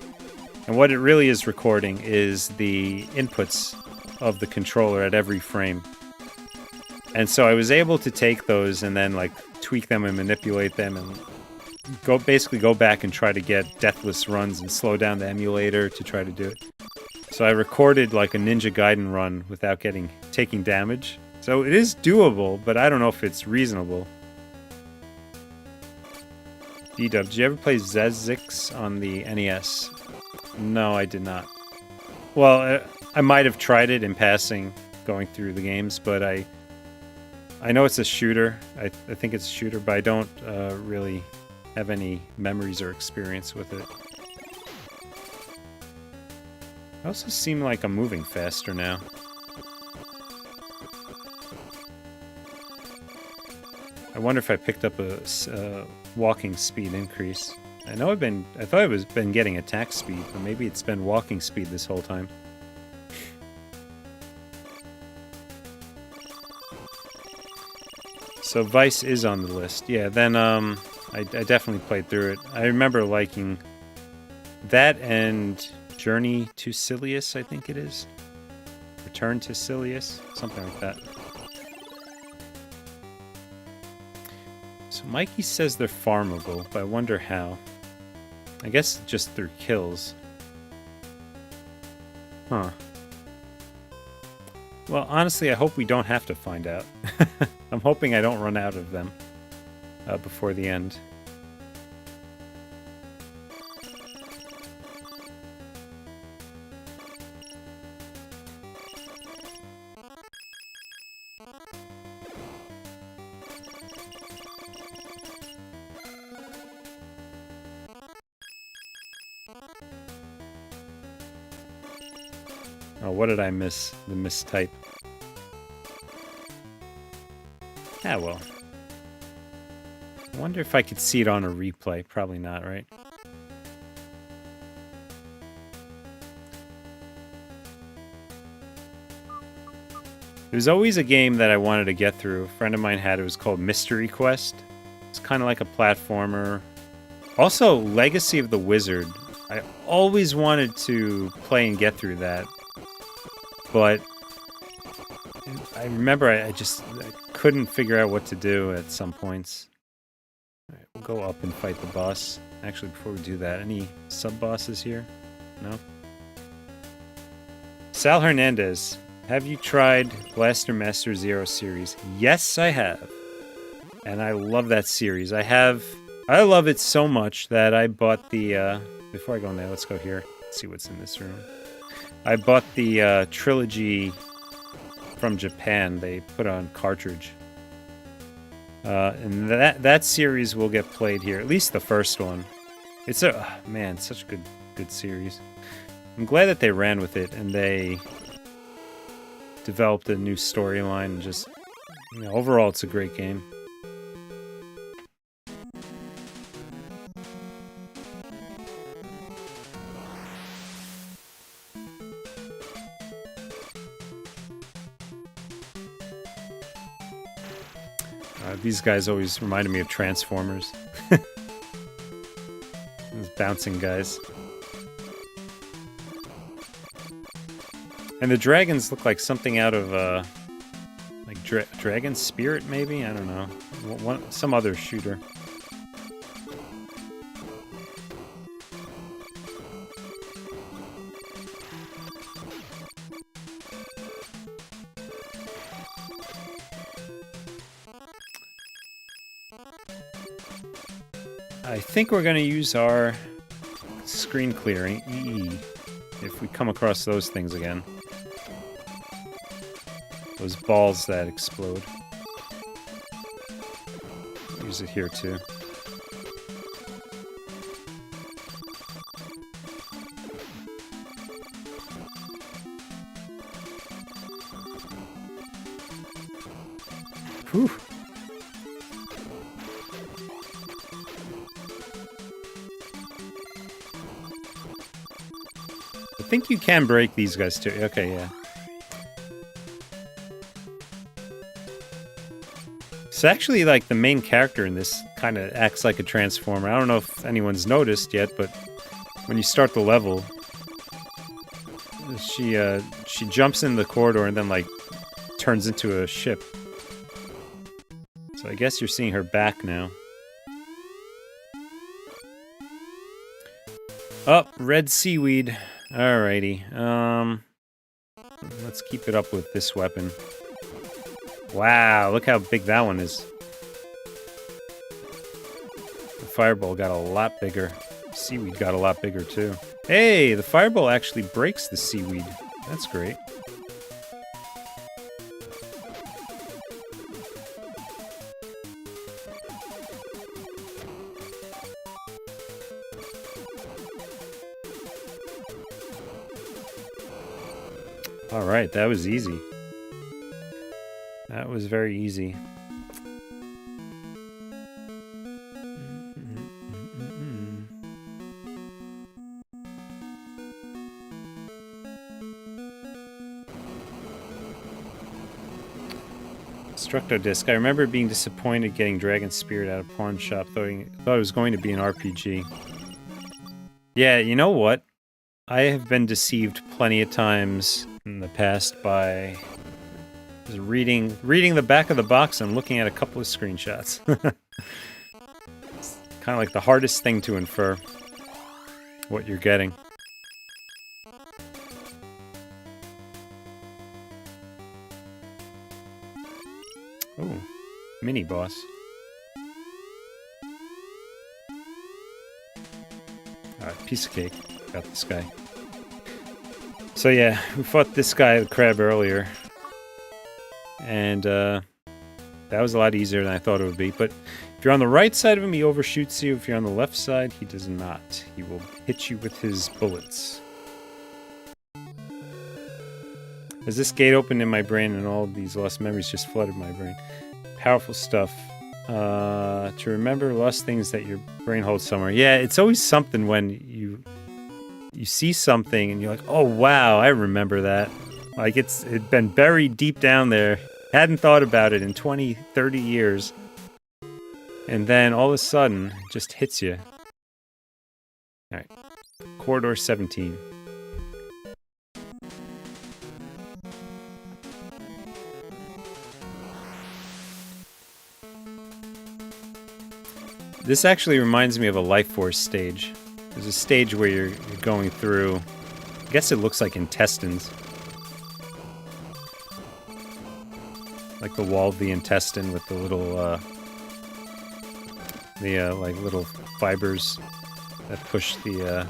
And what it really is recording is the inputs of the controller at every frame. And so I was able to take those and then like tweak them and manipulate them and basically go back and try to get deathless runs and slow down the emulator to try to do it. So I recorded like a Ninja Gaiden run without taking damage. So it is doable, but I don't know if it's reasonable. D-Dub, did you ever play Zezix on the NES? No, I did not. Well, I might have tried it in passing, going through the games, but I know it's a shooter. I think it's a shooter, but I don't really have any memories or experience with it. I also seem like I'm moving faster now. I wonder if I picked up a walking speed increase. I thought I was been getting attack speed, but maybe it's been walking speed this whole time. So Vice is on the list. Yeah, then I definitely played through it. I remember liking that and Journey to Silius, I think it is. Return to Silius, something like that. So Mikey says they're farmable, but I wonder how. I guess just through kills. Huh. Well, honestly, I hope we don't have to find out. I'm hoping I don't run out of them before the end. Oh, what did I miss? The mistype. Ah, well. I wonder if I could see it on a replay. Probably not, right? There's always a game that I wanted to get through. A friend of mine had it. It was called Mystery Quest. It's kind of like a platformer. Also, Legacy of the Wizard. I always wanted to play and get through that. But I remember I couldn't figure out what to do at some points. All right, we'll go up and fight the boss. Actually, before we do that, any sub-bosses here? No? Sal Hernandez, have you tried Blaster Master Zero series? Yes, I have. And I love that series. I love it so much that I bought the... before I go in there, let's go here. Let's see what's in this room. I bought the trilogy from Japan. They put on cartridge. And that series will get played here. At least the first one. It's such a good series. I'm glad that they ran with it and they developed a new storyline and just, overall it's a great game. These guys always reminded me of Transformers. Those bouncing guys. And the dragons look like something out of, like Dragon Spirit, maybe? I don't know. Some other shooter. I think we're going to use our screen clearing, EE, if we come across those things again. Those balls that explode. Use it here too. Whew. I think you can break these guys too. Okay, yeah. It's actually like the main character in this kind of acts like a transformer. I don't know if anyone's noticed yet, but when you start the level, she jumps in the corridor and then like turns into a ship. So I guess you're seeing her back now. Oh, red seaweed. Alrighty. Let's keep it up with this weapon. Wow, look how big that one is. The fireball got a lot bigger. Seaweed got a lot bigger too. Hey, the fireball actually breaks the seaweed. That's great. Alright, that was easy. That was very easy. Structo Disc. I remember being disappointed getting Dragon Spirit at a pawn shop, thought it was going to be an RPG. Yeah, you know what? I have been deceived plenty of times in the past by just reading the back of the box and looking at a couple of screenshots. It's kind of like the hardest thing to infer what you're getting. Oh, mini boss. Alright, piece of cake. Got this guy. So yeah, we fought this guy, the crab, earlier. And that was a lot easier than I thought it would be. But if you're on the right side of him, he overshoots you. If you're on the left side, he does not. He will hit you with his bullets. As this gate opened in my brain and all of these lost memories just flooded my brain. Powerful stuff. To remember lost things that your brain holds somewhere. Yeah, it's always something when you see something and you're like, oh wow, I remember that. Like it'd been buried deep down there. Hadn't thought about it in 20, 30 years. And then all of a sudden, it just hits you. Alright. Corridor 17. This actually reminds me of a Life Force stage. There's a stage where you're going through, I guess it looks like intestines. Like the wall of the intestine with the little, like little fibers that push the,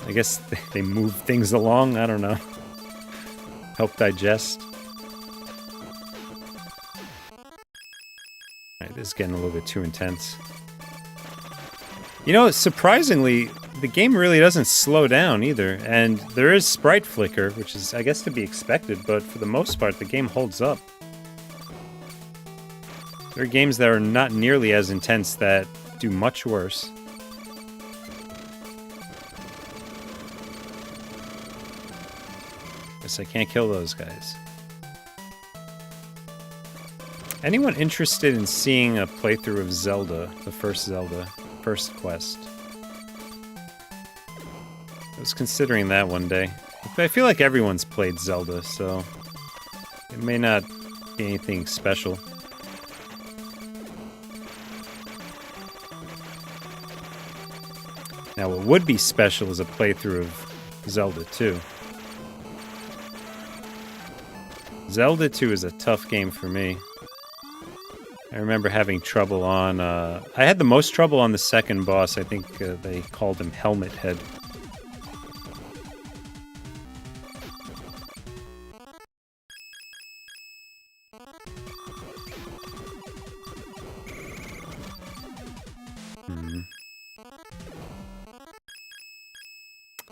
I guess they move things along, I don't know. Help digest. Alright, this is getting a little bit too intense. You know, surprisingly, the game really doesn't slow down either, and there is sprite flicker, which is, I guess, to be expected, but for the most part, the game holds up. There are games that are not nearly as intense that do much worse. Guess I can't kill those guys. Anyone interested in seeing a playthrough of Zelda, the first quest? I was considering that one day. I feel like everyone's played Zelda, so it may not be anything special. Now, what would be special is a playthrough of Zelda 2. Zelda 2 is a tough game for me. I remember having trouble on... I had the most trouble on the second boss. I think they called him Helmet Head.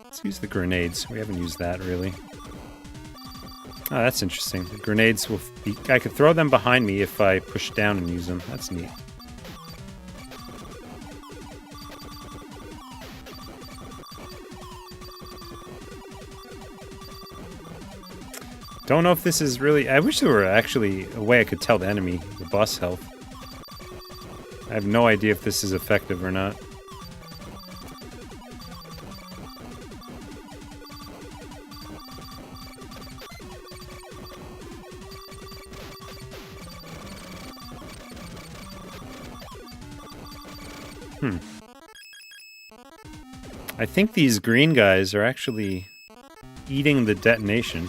Let's use the grenades. We haven't used that, really. Oh, that's interesting. The grenades will be... I could throw them behind me if I push down and use them. That's neat. Don't know if this is really... I wish there were actually a way I could tell the enemy the boss health. I have no idea if this is effective or not. I think these green guys are actually eating the detonation.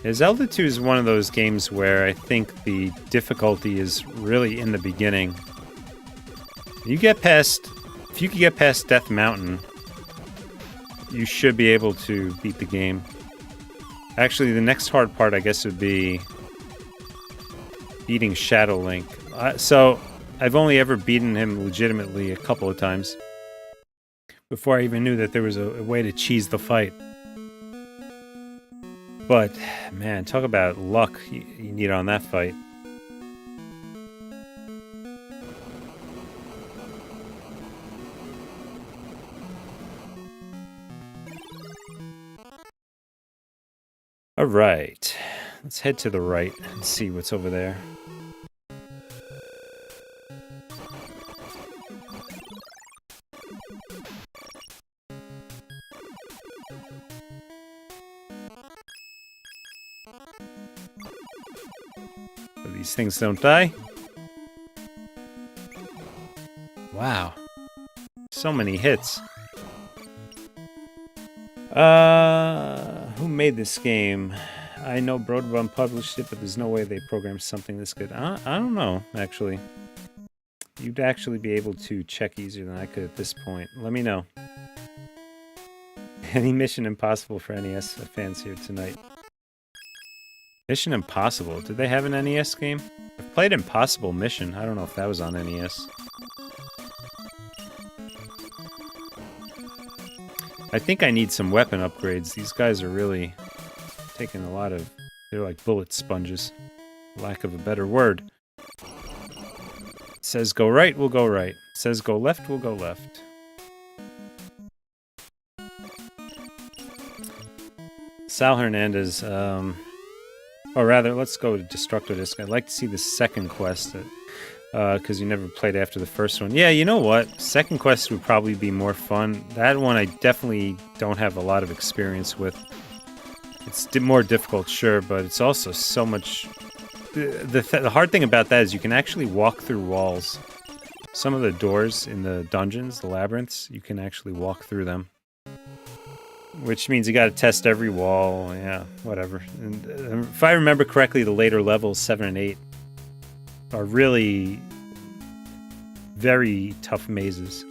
Yeah, Zelda 2 is one of those games where I think the difficulty is really in the beginning. If you could get past Death Mountain, you should be able to beat the game. Actually, the next hard part, I guess, would be beating Shadow Link. So, I've only ever beaten him legitimately a couple of times before I even knew that there was a way to cheese the fight. But, man, talk about luck you need on that fight. Alright, let's head to the right and see what's over there. So these things don't die. Wow. So many hits. Who made this game? I know Broadband published it, but there's no way they programmed something this good. I don't know, actually. You'd actually be able to check easier than I could at this point. Let me know. Any Mission Impossible for NES fans here tonight? Mission Impossible? Did they have an NES game? I've played Impossible Mission. I don't know if that was on NES. I think I need some weapon upgrades. These guys are really taking a lot of... They're like bullet sponges. Lack of a better word. It says go right, we'll go right. It says go left, we'll go left. Sal Hernandez, or rather, let's go to Destructo Disc. I'd like to see the second quest, because you never played after the first one. Yeah, you know what? Second quest would probably be more fun. That one I definitely don't have a lot of experience with. It's more difficult, sure, but it's also so much... The hard thing about that is you can actually walk through walls. Some of the doors in the dungeons, the labyrinths, you can actually walk through them. Which means you gotta test every wall, yeah, whatever. And if I remember correctly, the later levels, 7 and 8, are really very tough mazes.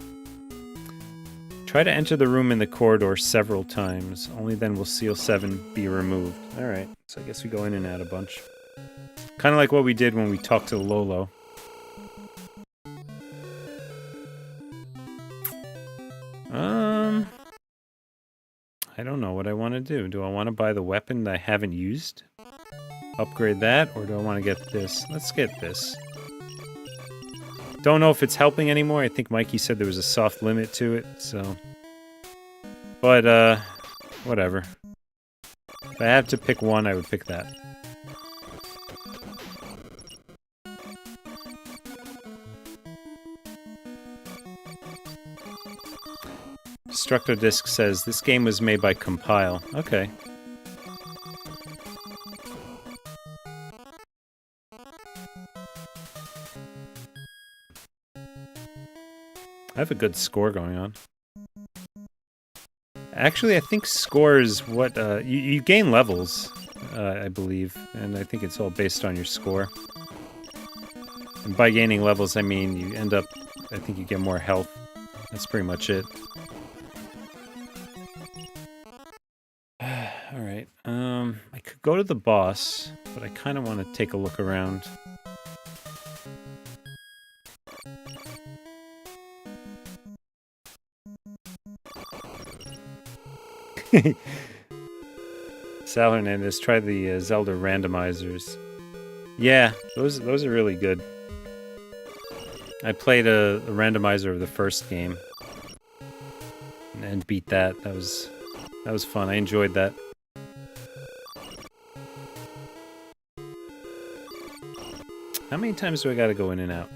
Try to enter the room in the corridor several times. Only then will Seal 7 be removed. Alright, so I guess we go in and out a bunch. Kind of like what we did when we talked to Lolo. I don't know what I want to do. Do I want to buy the weapon that I haven't used? Upgrade that, or do I want to get this? Let's get this. Don't know if it's helping anymore. I think Mikey said there was a soft limit to it, so... But, whatever. If I had to pick one, I would pick that. Destructo Disc says, this game was made by Compile. Okay. I have a good score going on. Actually, I think score is what, you gain levels, I believe, and I think it's all based on your score. And by gaining levels, I mean you end up, I think you get more health. That's pretty much it. Alright, I could go to the boss, but I kind of want to take a look around. Sal Hernandez, try the Zelda randomizers. Yeah, those are really good. I played a randomizer of the first game and beat that. That was fun. I enjoyed that. How many times do I gotta go in and out?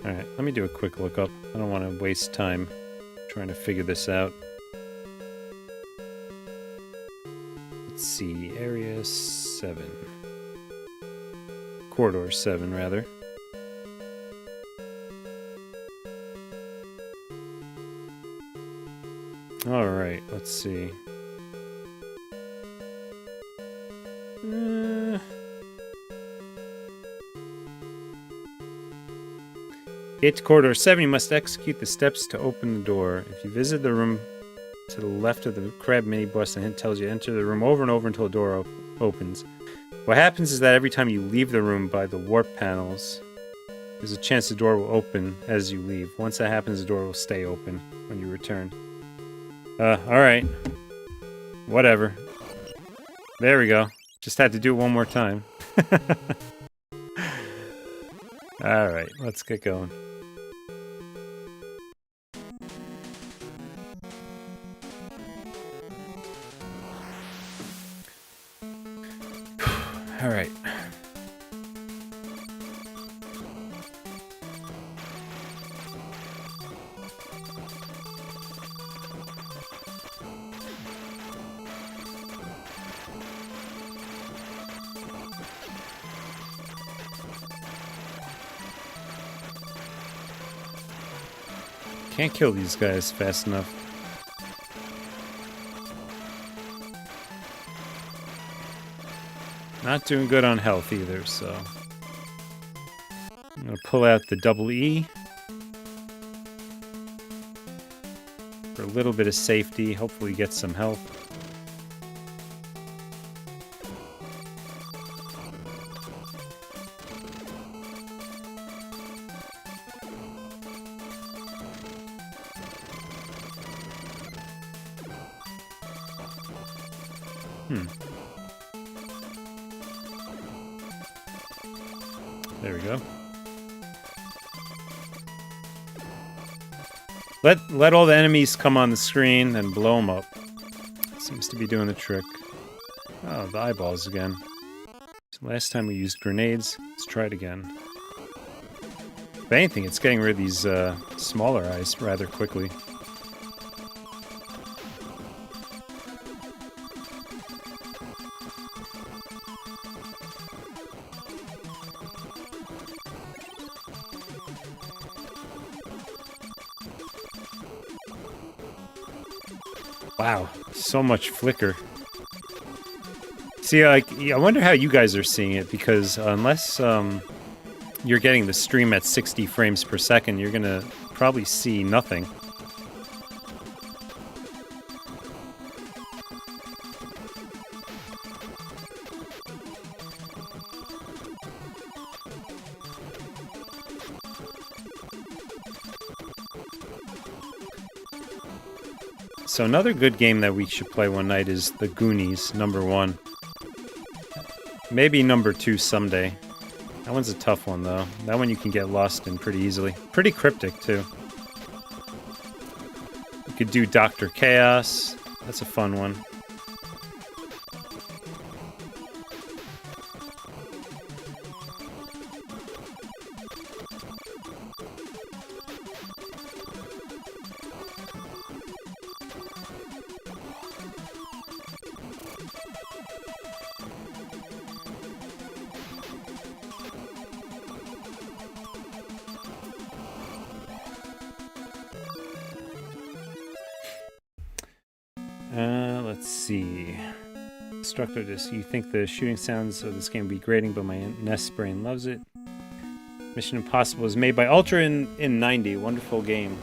Alright, let me do a quick lookup. I don't want to waste time trying to figure this out. Let's see, Area 7. Corridor 7, rather. Alright, let's see. Gate to Corridor 7, you must execute the steps to open the door. If you visit the room to the left of the crab mini-boss, the hint tells you to enter the room over and over until the door opens. What happens is that every time you leave the room by the warp panels, there's a chance the door will open as you leave. Once that happens, the door will stay open when you return. Alright. Whatever. There we go. Just had to do it one more time. Alright, let's get going. Alright. Can't kill these guys fast enough. Not doing good on health either, so... I'm gonna pull out the double E. For a little bit of safety, hopefully get some health. There we go. Let all the enemies come on the screen and blow them up. Seems to be doing the trick. Oh, the eyeballs again. So last time we used grenades. Let's try it again. If anything, it's getting rid of these smaller eyes rather quickly. Wow, so much flicker. See, I wonder how you guys are seeing it, because unless you're getting the stream at 60 frames per second, you're gonna probably see nothing. So another good game that we should play one night is The Goonies, #1. Maybe #2 someday. That one's a tough one, though. That one you can get lost in pretty easily. Pretty cryptic, too. You could do Dr. Chaos. That's a fun one. Let's see. Instructor, you think the shooting sounds of this game will be grating, but my NES brain loves it. Mission Impossible is made by Ultra in 90. Wonderful game.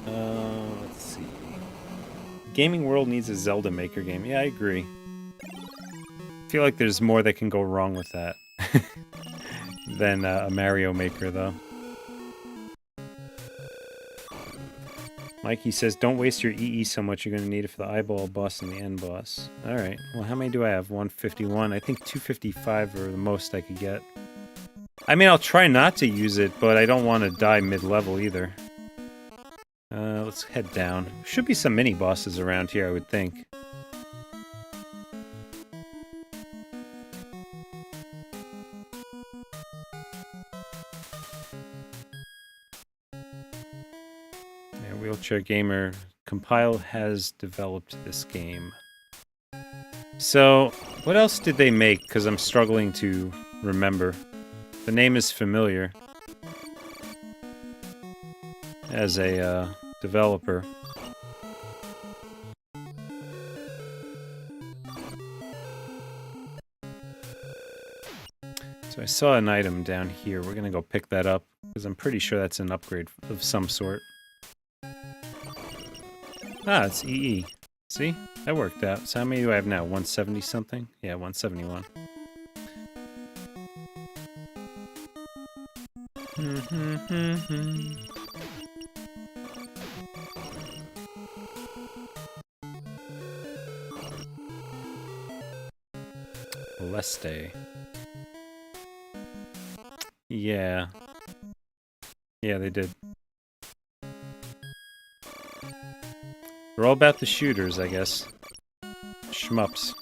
Let's see. Gaming World needs a Zelda Maker game. Yeah, I agree. I feel like there's more that can go wrong with that than a Mario Maker, though. Mikey says, don't waste your EE so much. You're going to need it for the eyeball boss and the end boss. Alright. Well, how many do I have? 151. I think 255 are the most I could get. I mean, I'll try not to use it, but I don't want to die mid-level either. Let's head down. Should be some mini-bosses around here, I would think. Wheelchair Gamer Compile has developed this game. So, what else did they make? Because I'm struggling to remember. The name is familiar as a developer. So I saw an item down here. We're gonna go pick that up because I'm pretty sure that's an upgrade of some sort. Ah, it's EE. See? That worked out. So how many do I have now? 170 something? Yeah, 171. Leste. Yeah. Yeah, they did. They're all about the shooters, I guess. Shmups.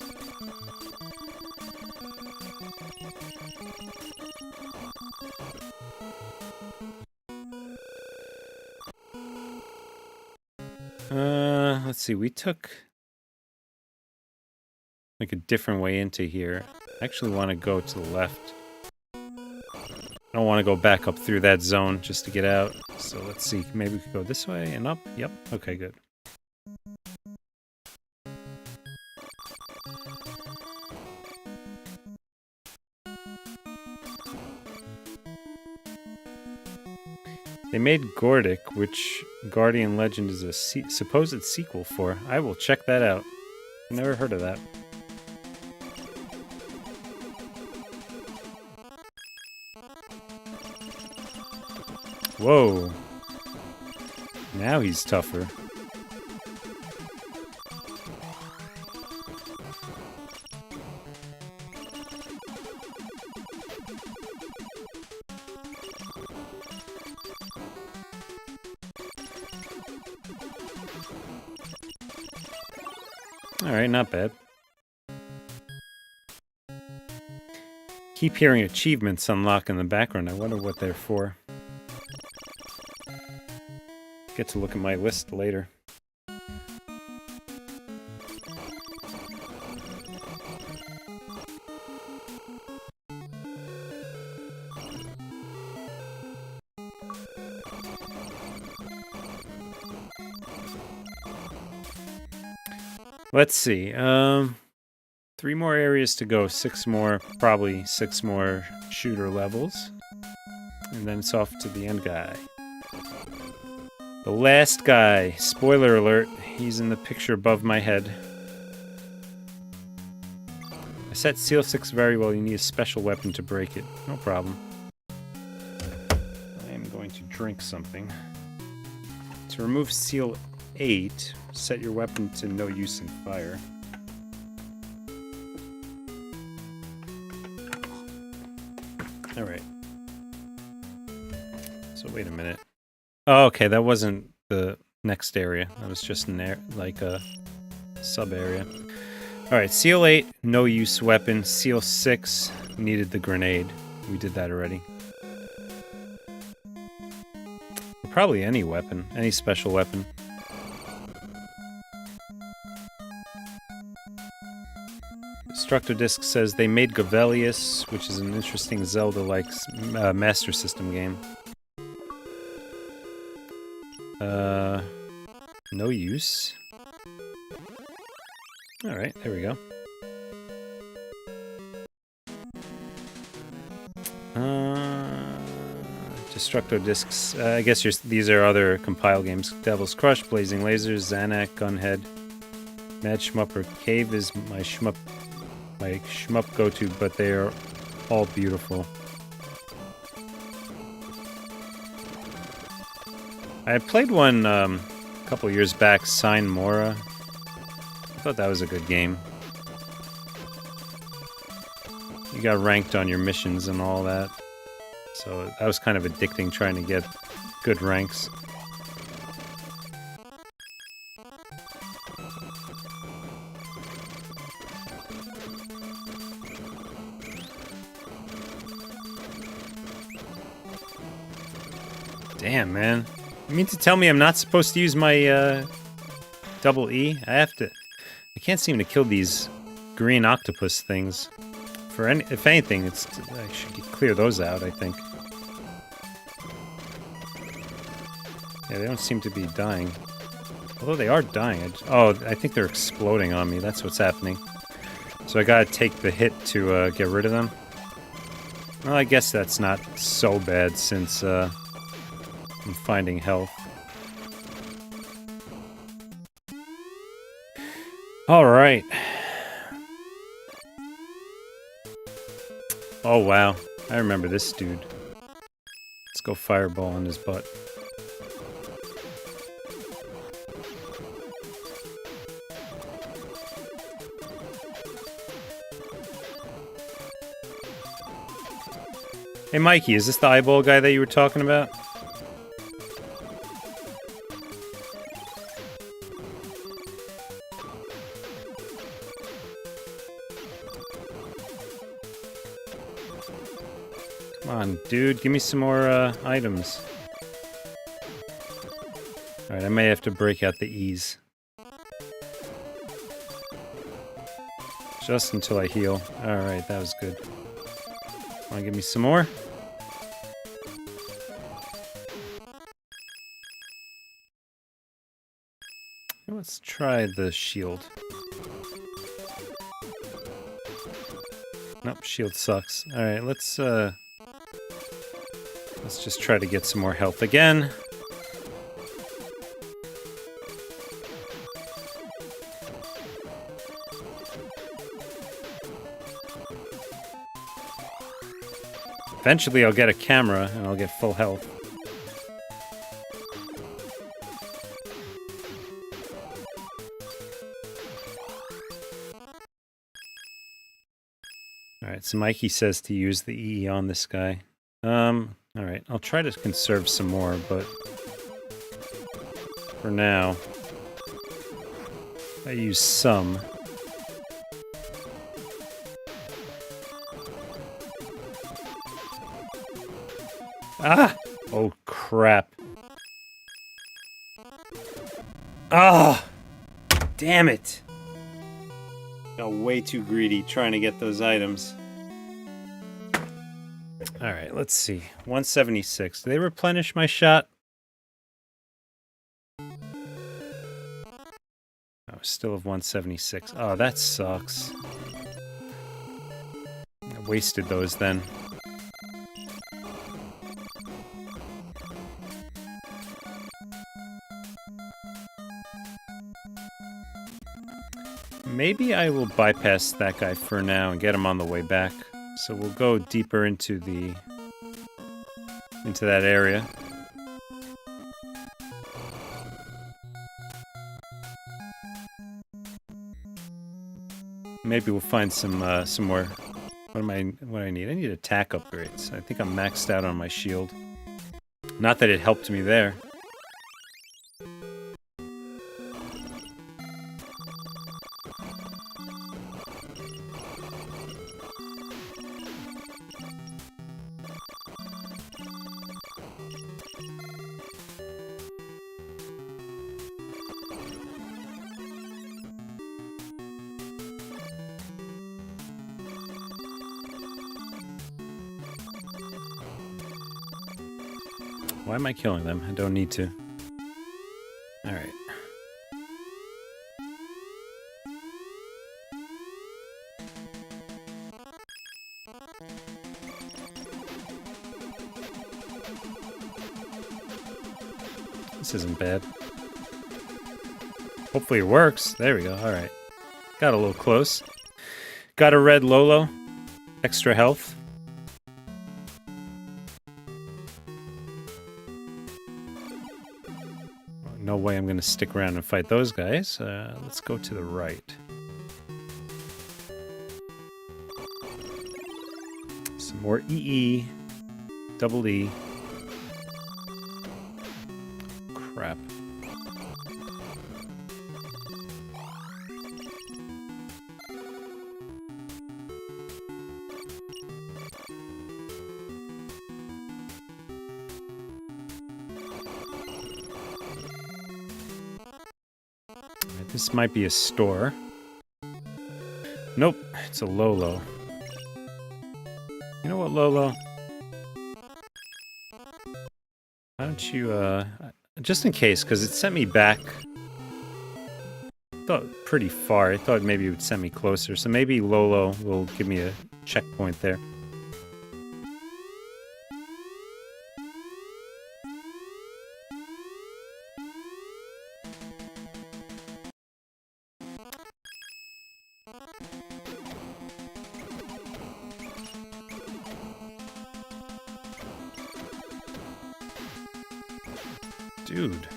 Let's see, we took like a different way into here. I actually want to go to the left. I don't want to go back up through that zone just to get out. So let's see, maybe we could go this way and up. Yep, okay, good. They made Gordic, which Guardian Legend is a supposed sequel for. I will check that out. Never heard of that. Whoa. Now he's tougher. Alright, not bad. Keep hearing achievements unlock in the background. I wonder what they're for. Get to look at my list later. Let's see. 3 more areas to go. 6 more, probably 6 more shooter levels. And then it's off to the end guy. The last guy. Spoiler alert. He's in the picture above my head. I set Seal 6 very well. You need a special weapon to break it. No problem. I am going to drink something. To remove Seal 8. Set your weapon to no use in fire. Alright. So wait a minute. Oh, okay, that wasn't the next area. That was just an air, like a sub-area. Alright, Seal 8, no use weapon. Seal 6, needed the grenade. We did that already. Probably any weapon, any special weapon. Destructo Disc says they made Gavelius, which is an interesting Zelda-like Master System game. No use. Alright, there we go. Destructo Discs. I guess these are other compile games. Devil's Crush, Blazing Lasers, Zanak, Gunhead. Mad Shmupper Cave is my shmup go-to, but they are all beautiful. I played one a couple years back, Sign Mora. I thought that was a good game. You got ranked on your missions and all that. So that was kind of addicting trying to get good ranks. Damn, man. You mean to tell me I'm not supposed to use my double E? I can't seem to kill these green octopus things. If anything, I should clear those out, I think. Yeah, they don't seem to be dying. Although they are dying. I think they're exploding on me. That's what's happening. So I gotta take the hit to get rid of them. Well, I guess that's not so bad since I'm finding health. Alright. Oh, wow. I remember this dude. Let's go fireball in his butt. Hey, Mikey, is this the eyeball guy that you were talking about? Come on, dude, give me some more items. Alright, I may have to break out the E's. Just until I heal. Alright, that was good. Wanna give me some more? Let's try the shield. Nope, shield sucks. Alright, let's just try to get some more health again. Eventually I'll get a camera and I'll get full health. Alright, so Mikey says to use the E on this guy. Alright, I'll try to conserve some more, but for now, I use some. Ah! Oh, crap. Ah! Damn it! Got way too greedy trying to get those items. Alright, let's see. 176. Do they replenish my shot? Oh, still have 176. Oh, that sucks. I wasted those then. Maybe I will bypass that guy for now and get him on the way back. So we'll go deeper into that area. Maybe we'll find some more. What do I need? I need attack upgrades. I think I'm maxed out on my shield. Not that it helped me there. Why am I killing them? I don't need to. Alright. This isn't bad. Hopefully it works. There we go. Alright. Got a little close. Got a red Lolo. Extra health. No way I'm going to stick around and fight those guys. Let's go to the right. Some more EE. Double E. Crap. This might be a store. Nope, it's a Lolo. You know what, Lolo? Why don't you, just in case, because it sent me back, I thought pretty far. I thought maybe it would send me closer, so maybe Lolo will give me a checkpoint there. Dude.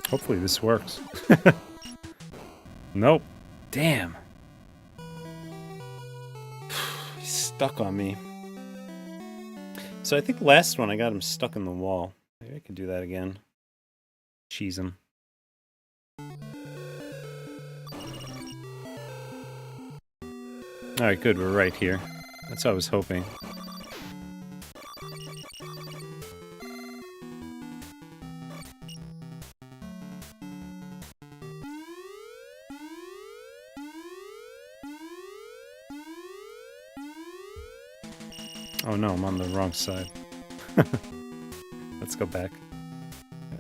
Hopefully this works. Nope. Damn. He's stuck on me. So I think last one I got him stuck in the wall. Maybe I can do that again. Cheese him. Alright, good. We're right here. That's what I was hoping. Oh no, I'm on the wrong side. Let's go back.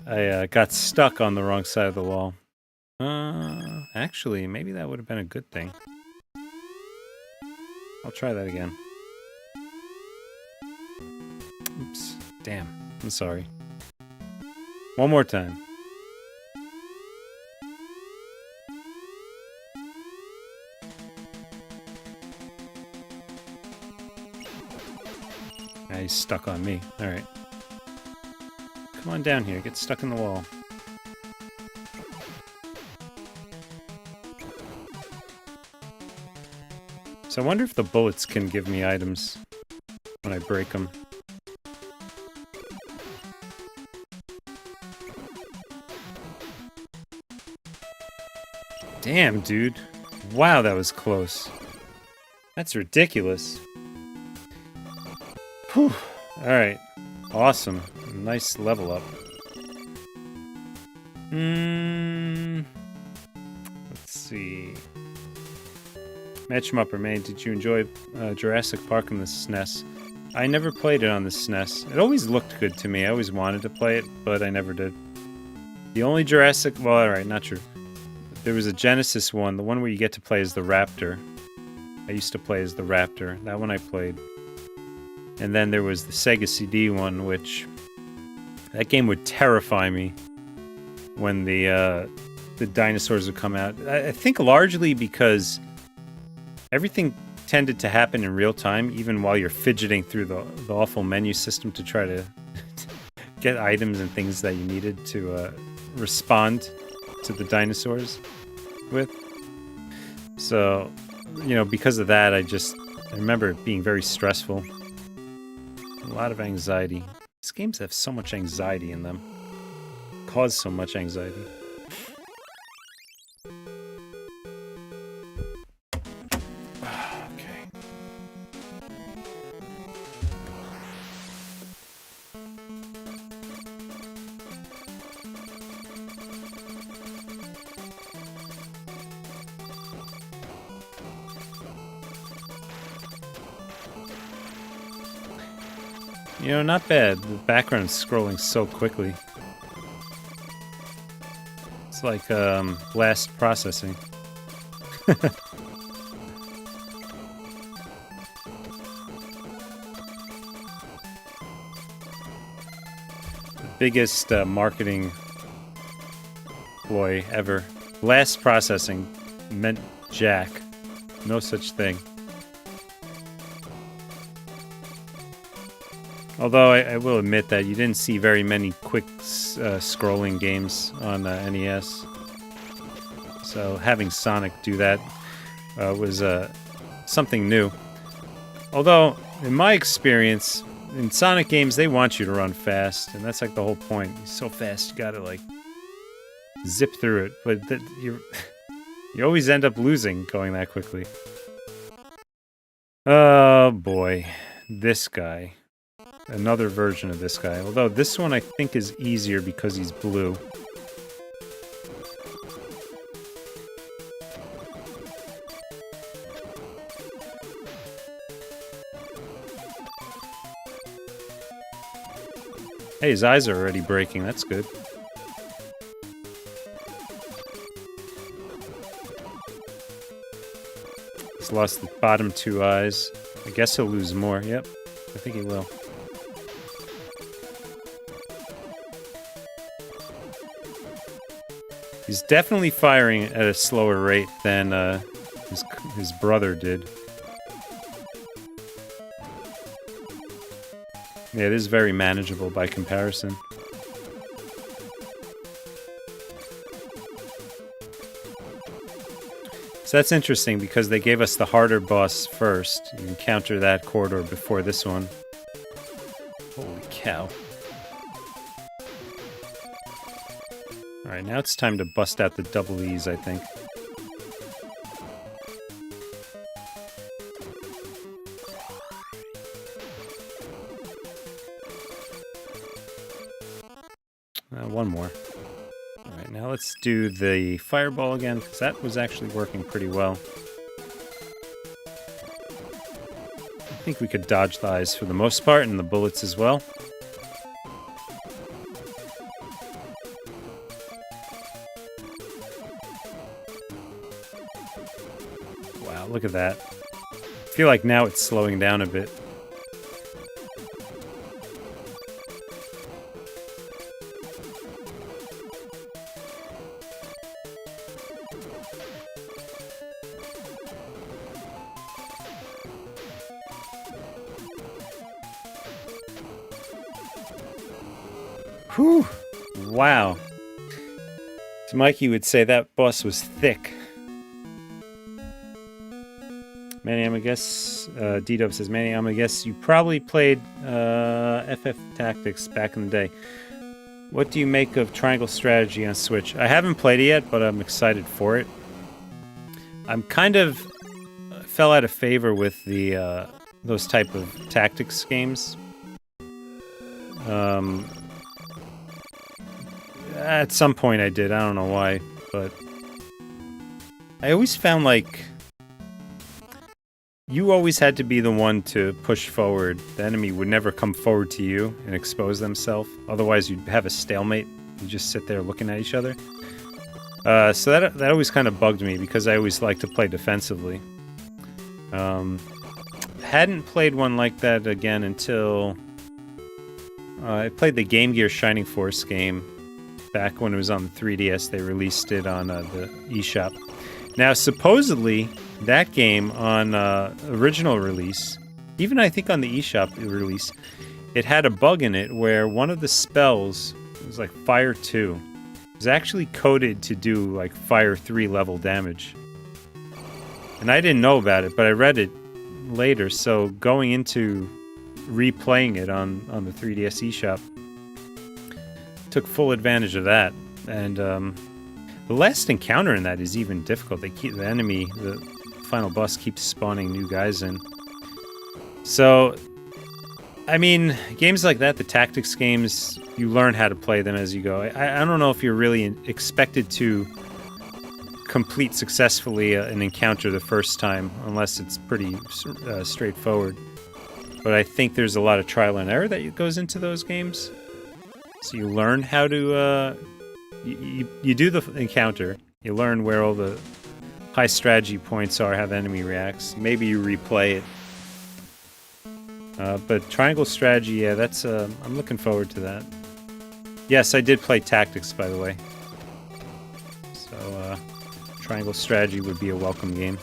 I got stuck on the wrong side of the wall. Actually, maybe that would have been a good thing. I'll try that again. Oops. Damn. I'm sorry. One more time. Now he's stuck on me. Alright. Come on down here. Get stuck in the wall. So I wonder if the bullets can give me items when I break them. Damn, dude. Wow, that was close. That's ridiculous. Whew. Alright. Awesome. Nice level up. Let's see. Match 'em up, or Manny, did you enjoy Jurassic Park on the SNES? I never played it on the SNES. It always looked good to me. I always wanted to play it, but I never did. The only Jurassic... Well, alright, not true. There was a Genesis one, the one where you get to play as the Raptor. I used to play as the Raptor. That one I played. And then there was the Sega CD one, which... That game would terrify me when the the dinosaurs would come out. I think largely because everything tended to happen in real time, even while you're fidgeting through the awful menu system to try to get items and things that you needed to respond to the dinosaurs with. So, you know, because of that, I remember it being very stressful. A lot of anxiety. These games have so much anxiety in them. Cause so much anxiety. Okay. You know, not bad. The background's scrolling so quickly. It's like blast processing. The biggest marketing ploy ever. Blast processing meant jack. No such thing. Although I will admit that you didn't see very many quick scrolling games on NES. So having Sonic do that was something new. Although, in my experience, in Sonic games, they want you to run fast. And that's like the whole point. You're so fast, you gotta like zip through it. But you always end up losing going that quickly. Oh boy. This guy. Another version of this guy. Although this one I think is easier because he's blue. Hey, his eyes are already breaking. That's good. He's lost the bottom two eyes. I guess he'll lose more. Yep, I think he will. He's definitely firing at a slower rate than his brother did. Yeah, it is very manageable by comparison. So that's interesting because they gave us the harder boss first. You encounter that corridor before this one. Holy cow. Alright, now it's time to bust out the double E's, I think. One more. Alright, now let's do the fireball again, because that was actually working pretty well. I think we could dodge the eyes for the most part, and the bullets as well. Wow, look at that. I feel like now it's slowing down a bit. Whew! Wow. So Mikey would say that boss was thick. Manny, I'm gonna guess, D-Dub says, Manny, I'm gonna guess you probably played FF Tactics back in the day. What do you make of Triangle Strategy on Switch? I haven't played it yet, but I'm excited for it. I'm kind of fell out of favor with the those type of tactics games. At some point I did, I don't know why, but I always found like you always had to be the one to push forward. The enemy would never come forward to you and expose themselves. Otherwise you'd have a stalemate. You just sit there looking at each other. So that always kind of bugged me because I always like to play defensively. Hadn't played one like that again until I played the Game Gear Shining Force game. Back when it was on the 3DS, they released it on the eShop. Now, supposedly, that game on original release, even I think on the eShop release, it had a bug in it where one of the spells, it was like Fire 2, was actually coded to do like Fire 3 level damage. And I didn't know about it, but I read it later, so going into replaying it on the 3DS eShop, took full advantage of that. And the last encounter in that is even difficult. They keep the enemy, the final boss, keeps spawning new guys in. So, I mean, games like that, the tactics games, you learn how to play them as you go. I don't know if you're really expected to complete successfully an encounter the first time, unless it's pretty straightforward. But I think there's a lot of trial and error that goes into those games. So you learn how to, you do the encounter, you learn where all the high strategy points are, how the enemy reacts. Maybe you replay it. But triangle strategy, yeah, that's, I'm looking forward to that. Yes, I did play Tactics, by the way. So, triangle strategy would be a welcome game.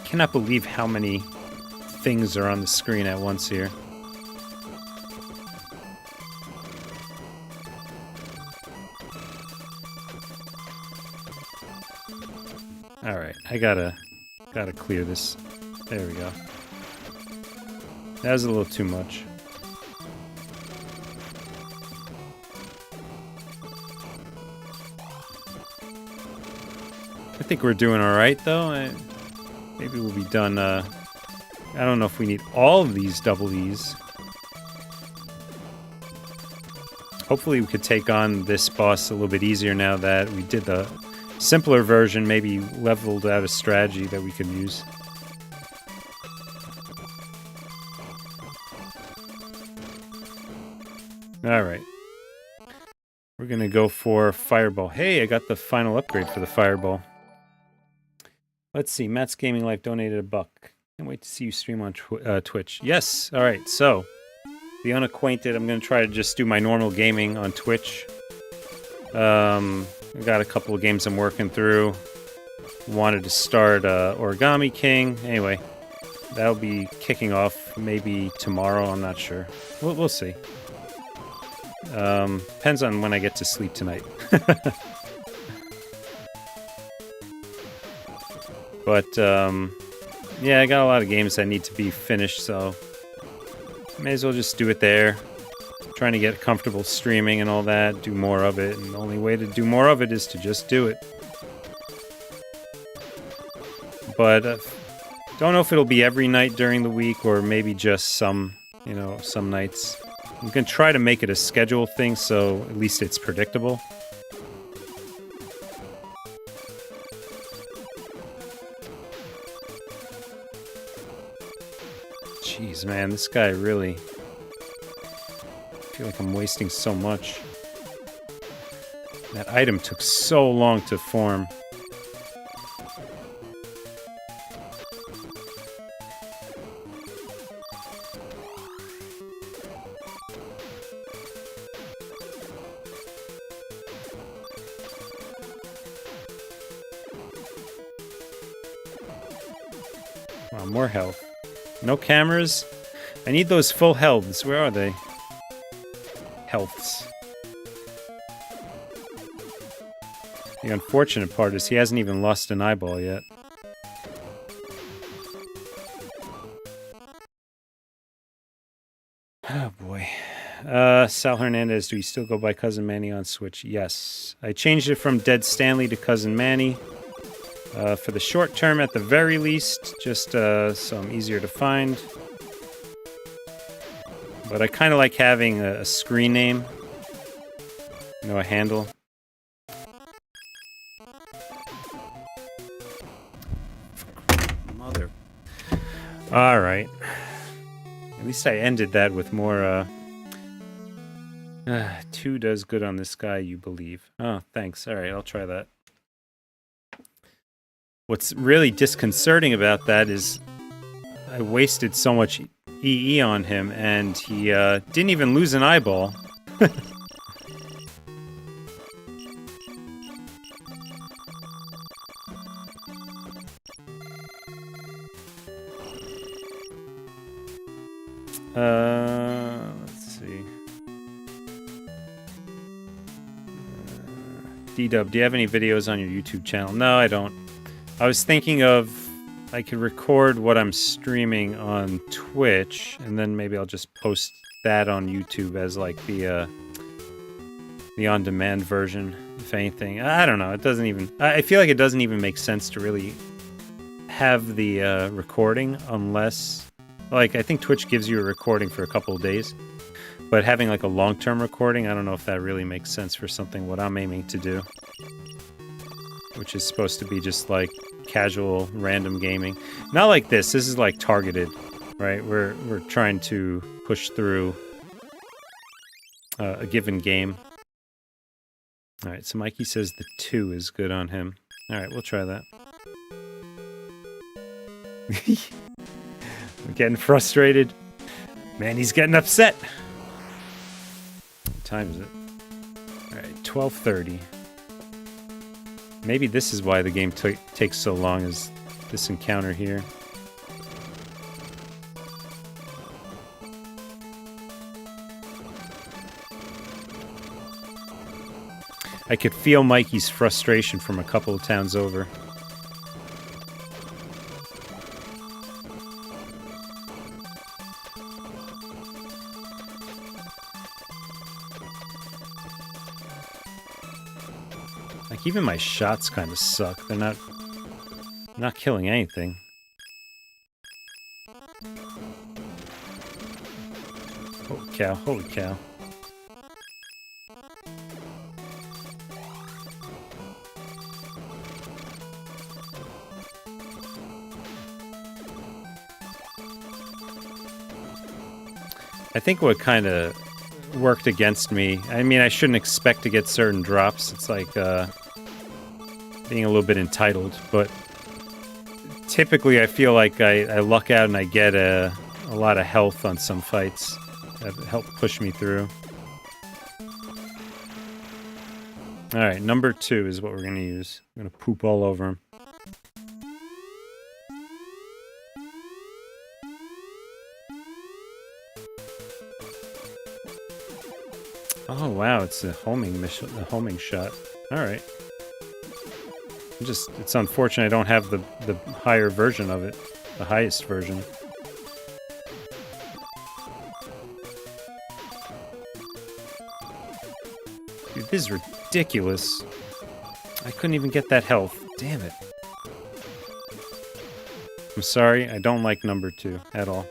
Cannot believe how many things are on the screen at once here. All right, I gotta clear this. There we go. That was a little too much. I think we're doing all right, though. Maybe we'll be done. I don't know if we need all of these double E's. Hopefully we could take on this boss a little bit easier now that we did the simpler version, maybe leveled out a strategy that we could use. Alright. We're gonna go for Fireball. Hey, I got the final upgrade for the Fireball. Let's see, Matt's Gaming Life donated $1. Can't wait to see you stream on Twitch. Yes, alright, so, the unacquainted, I'm gonna try to just do my normal gaming on Twitch. I've got a couple of games I'm working through. Wanted to start Origami King. Anyway, that'll be kicking off maybe tomorrow, I'm not sure. We'll see. Depends on when I get to sleep tonight. But, yeah, I got a lot of games that need to be finished, so may as well just do it there. Trying to get comfortable streaming and all that, do more of it, and the only way to do more of it is to just do it. But, don't know if it'll be every night during the week, or maybe just some, you know, some nights. I'm gonna try to make it a schedule thing, so at least it's predictable. Jeez, man, this guy really... I feel like I'm wasting so much. That item took so long to form. Wow, more health. No cameras? I need those full healths. Where are they? Healths. The unfortunate part is he hasn't even lost an eyeball yet. Oh boy. Sal Hernandez, do you still go by Cousin Manny on Switch? Yes. I changed it from Dead Stanley to Cousin Manny. For the short term at the very least, just so I'm easier to find. But I kind of like having a screen name. You know, a handle. Mother. Alright. At least I ended that with more, 2 does good on this guy, you believe. Oh, thanks. Alright, I'll try that. What's really disconcerting about that is I wasted so much EE on him, and he didn't even lose an eyeball. Let's see. D-Dub, do you have any videos on your YouTube channel? No, I don't. I was thinking of I could record what I'm streaming on Twitch, and then maybe I'll just post that on YouTube as like the on-demand version, if anything. I don't know. It doesn't even. I feel like it doesn't even make sense to really have the recording unless, like, I think Twitch gives you a recording for a couple of days, but having like a long-term recording, I don't know if that really makes sense for something what I'm aiming to do, which is supposed to be just like casual random gaming. Not like this. This is like targeted, right? We're trying to push through a given game. All right, so Mikey says the 2 is good on him. All right, we'll try that. I'm getting frustrated. Manny's getting upset. What time is it? All right, 12:30. Maybe this is why the game takes so long, is this encounter here. I could feel Mikey's frustration from a couple of towns over. Like, even my shots kind of suck. They're not killing anything. Holy cow, holy cow. I think what kind of worked against me, I mean, I shouldn't expect to get certain drops. It's like being a little bit entitled, but typically I feel like I luck out and I get a lot of health on some fights that help push me through. Alright, number 2 is what we're going to use. I'm going to poop all over him. Oh wow, it's a homing mission, a homing shot. Alright. It's unfortunate I don't have the higher version of it. The highest version. Dude, this is ridiculous. I couldn't even get that health. Damn it. I'm sorry, I don't like number 2 at all.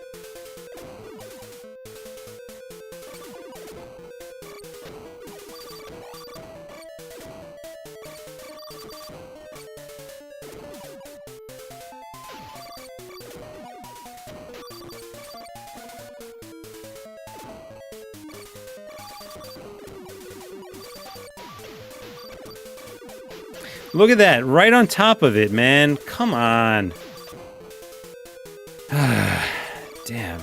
Look at that, right on top of it, man. Come on. Damn.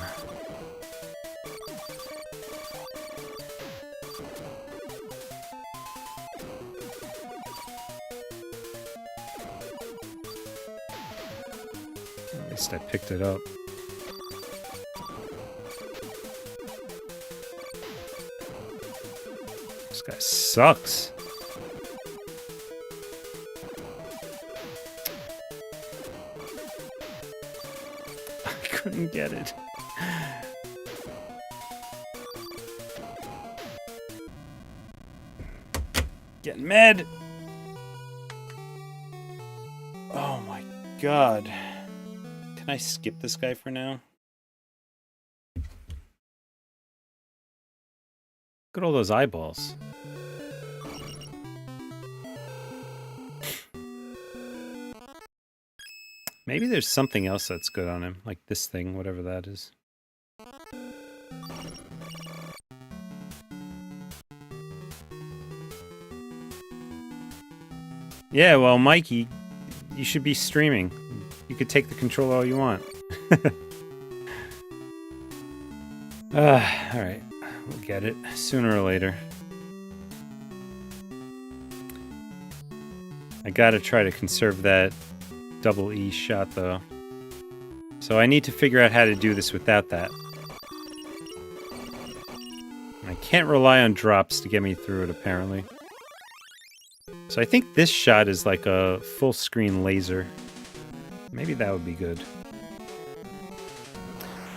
At least I picked it up. This guy sucks. Couldn't get it. Getting mad. Oh my god. Can I skip this guy for now? Look at all those eyeballs. Maybe there's something else that's good on him, like this thing, whatever that is. Yeah, well, Mikey, You should be streaming. You could take the control all you want. Alright. We'll get it sooner or later. I gotta try to conserve that double E shot, though. So I need to figure out how to do this without that. I can't rely on drops to get me through it, apparently. So I think this shot is like a full-screen laser. Maybe that would be good.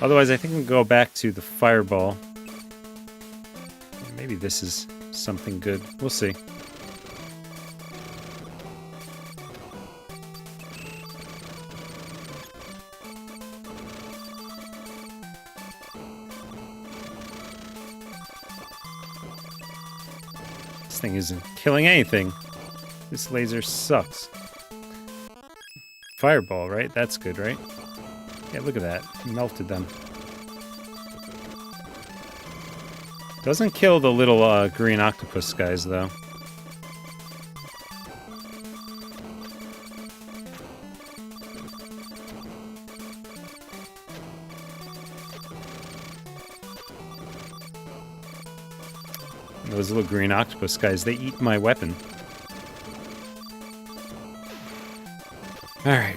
Otherwise, I think we'll go back to the fireball. Maybe this is something good. We'll see. This thing isn't killing anything. This laser sucks. Fireball, right? That's good, right? Yeah, look at that. Melted them. Doesn't kill the little green octopus guys, though. Those little green octopus guys, they eat my weapon. Alright.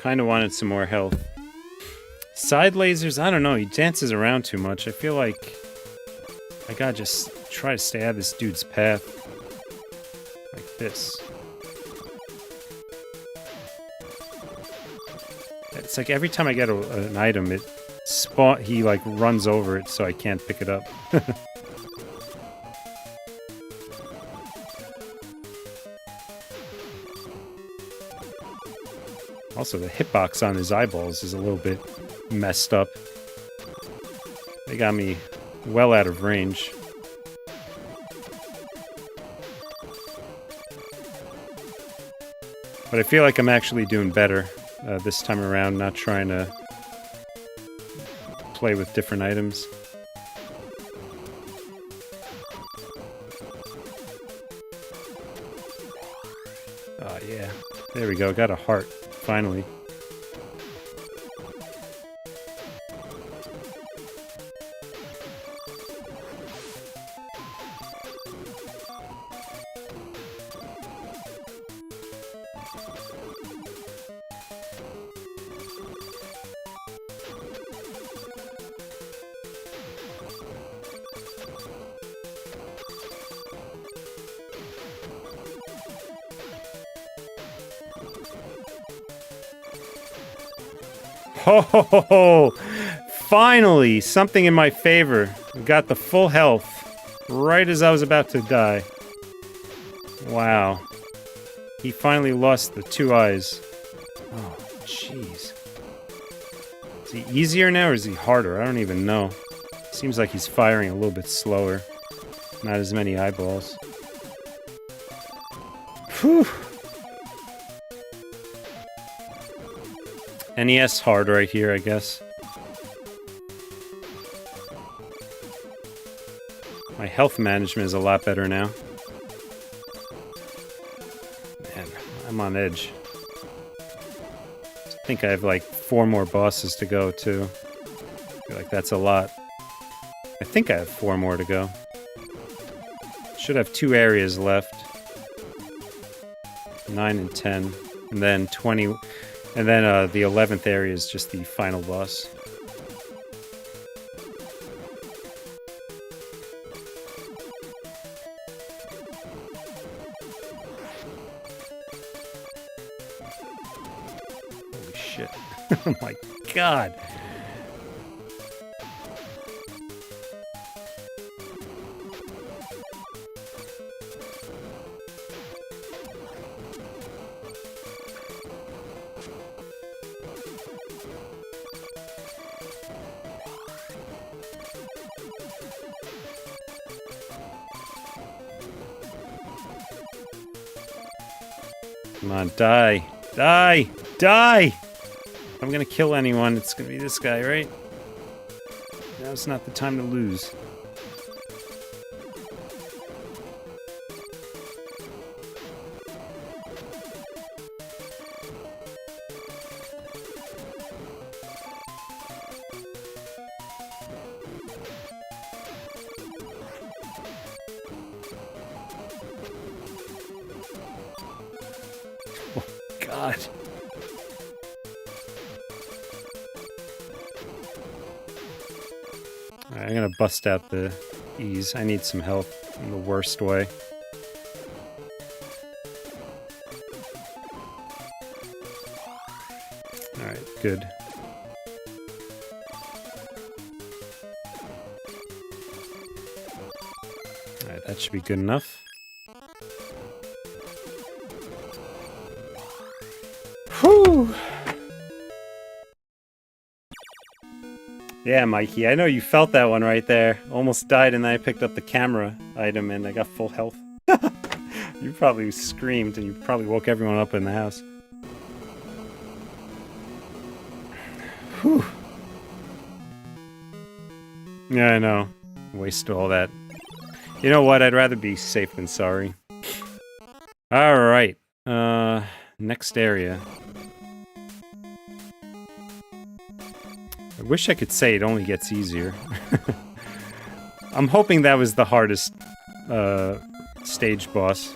Kinda wanted some more health. Side lasers, I don't know, he dances around too much. I feel like I gotta just try to stay out of this dude's path. Like this. It's like every time I get an item, he like runs over it so I can't pick it up. Also, the hitbox on his eyeballs is a little bit messed up. They got me well out of range. But I feel like I'm actually doing better this time around, not trying to play with different items. Oh yeah, there we go, got a heart, finally. Ho ho ho ho! Finally, something in my favor. We got the full health right as I was about to die. Wow. He finally lost the 2 eyes. Oh, jeez. Is he easier now or is he harder? I don't even know. Seems like he's firing a little bit slower. Not as many eyeballs. Whew! NES hard right here, I guess. My health management is a lot better now. Man, I'm on edge. I think I have like 4 more bosses to go, too. I feel like that's a lot. I think I have 4 more to go. Should have 2 areas left. 9 and 10. And then 20... And then the 11th area is just the final boss. Holy shit. Oh my god. Come on, die. Die! Die! If I'm gonna kill anyone, it's gonna be this guy, right? Now's not the time to lose. Oh, God. Alright, I'm gonna bust out the E's. I need some help in the worst way. Alright, good. Alright, that should be good enough. Whew! Yeah, Mikey, I know you felt that one right there. Almost died and then I picked up the camera item and I got full health. You probably screamed and you probably woke everyone up in the house. Whew. Yeah, I know. Wasted all that. You know what? I'd rather be safe than sorry. Alright. Next area. I wish I could say it only gets easier. I'm hoping that was the hardest stage boss.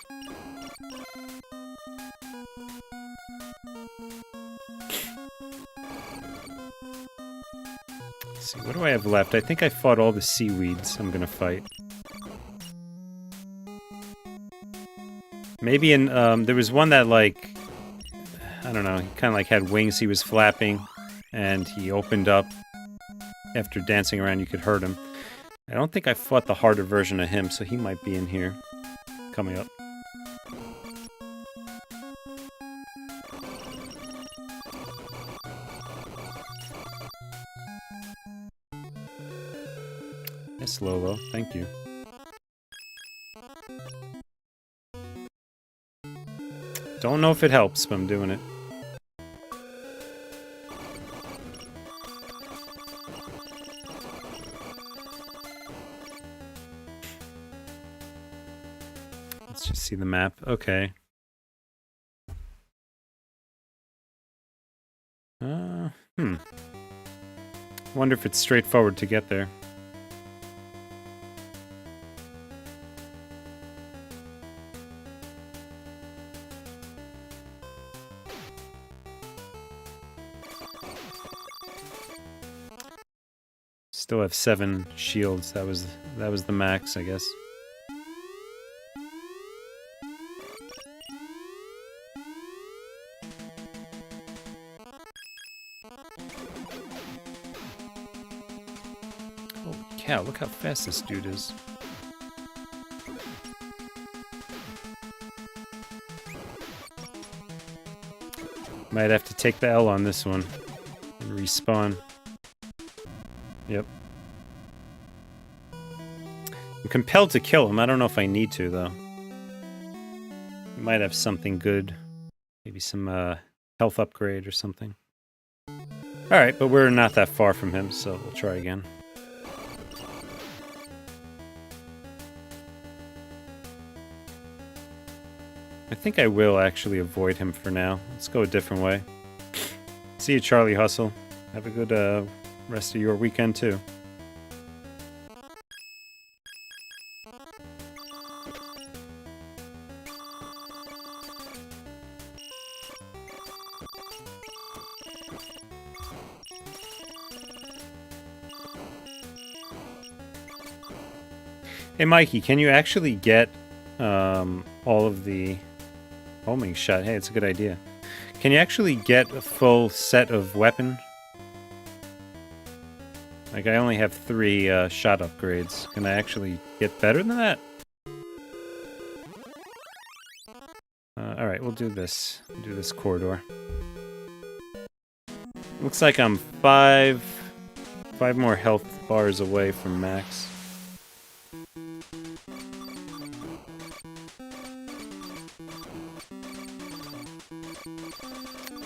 Let's see, what do I have left? I think I fought all the seaweeds I'm gonna fight. Maybe in, there was one that, like, I don't know, he kind of like had wings, he was flapping, and he opened up. After dancing around, you could hurt him. I don't think I fought the harder version of him, so he might be in here. Coming up. Yes, Lolo, thank you. Don't know if it helps, but I'm doing it. Let's just see the map. Okay. Wonder if it's straightforward to get there. Still have 7 shields. That was the max, I guess. Holy cow, look how fast this dude is. Might have to take the L on this one and respawn. Yep. I'm compelled to kill him. I don't know if I need to, though. He might have something good. Maybe some health upgrade or something. Alright, but we're not that far from him, so we'll try again. I think I will actually avoid him for now. Let's go a different way. See you, Charlie Hustle. Have a good rest of your weekend, too. Hey, Mikey, can you actually get all of the homing shot? Hey, it's a good idea. Can you actually get a full set of weapon? Like, I only have 3 shot upgrades. Can I actually get better than that? Alright, we'll do this. We'll do this corridor. Looks like I'm 5 more health bars away from max.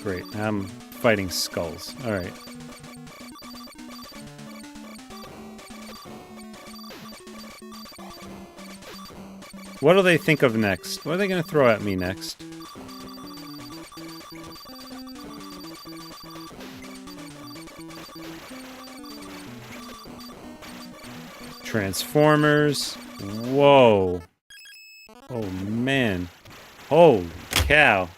Great, I'm fighting skulls. Alright. What do they think of next? What are they going to throw at me next? Transformers. Whoa. Oh, man. Holy cow.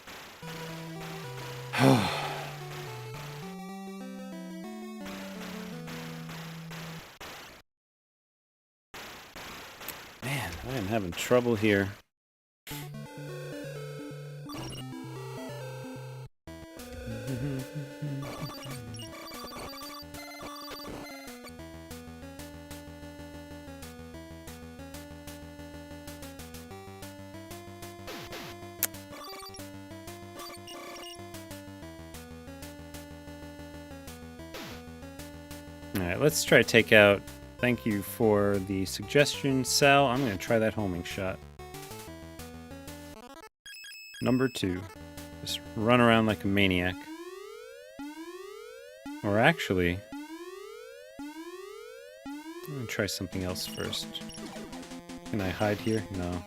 Man, I am having trouble here. Alright, let's try to take out... Thank you for the suggestion, Sal. I'm going to try that homing shot. Number 2. Just run around like a maniac. Or actually... I'm going to try something else first. Can I hide here? No.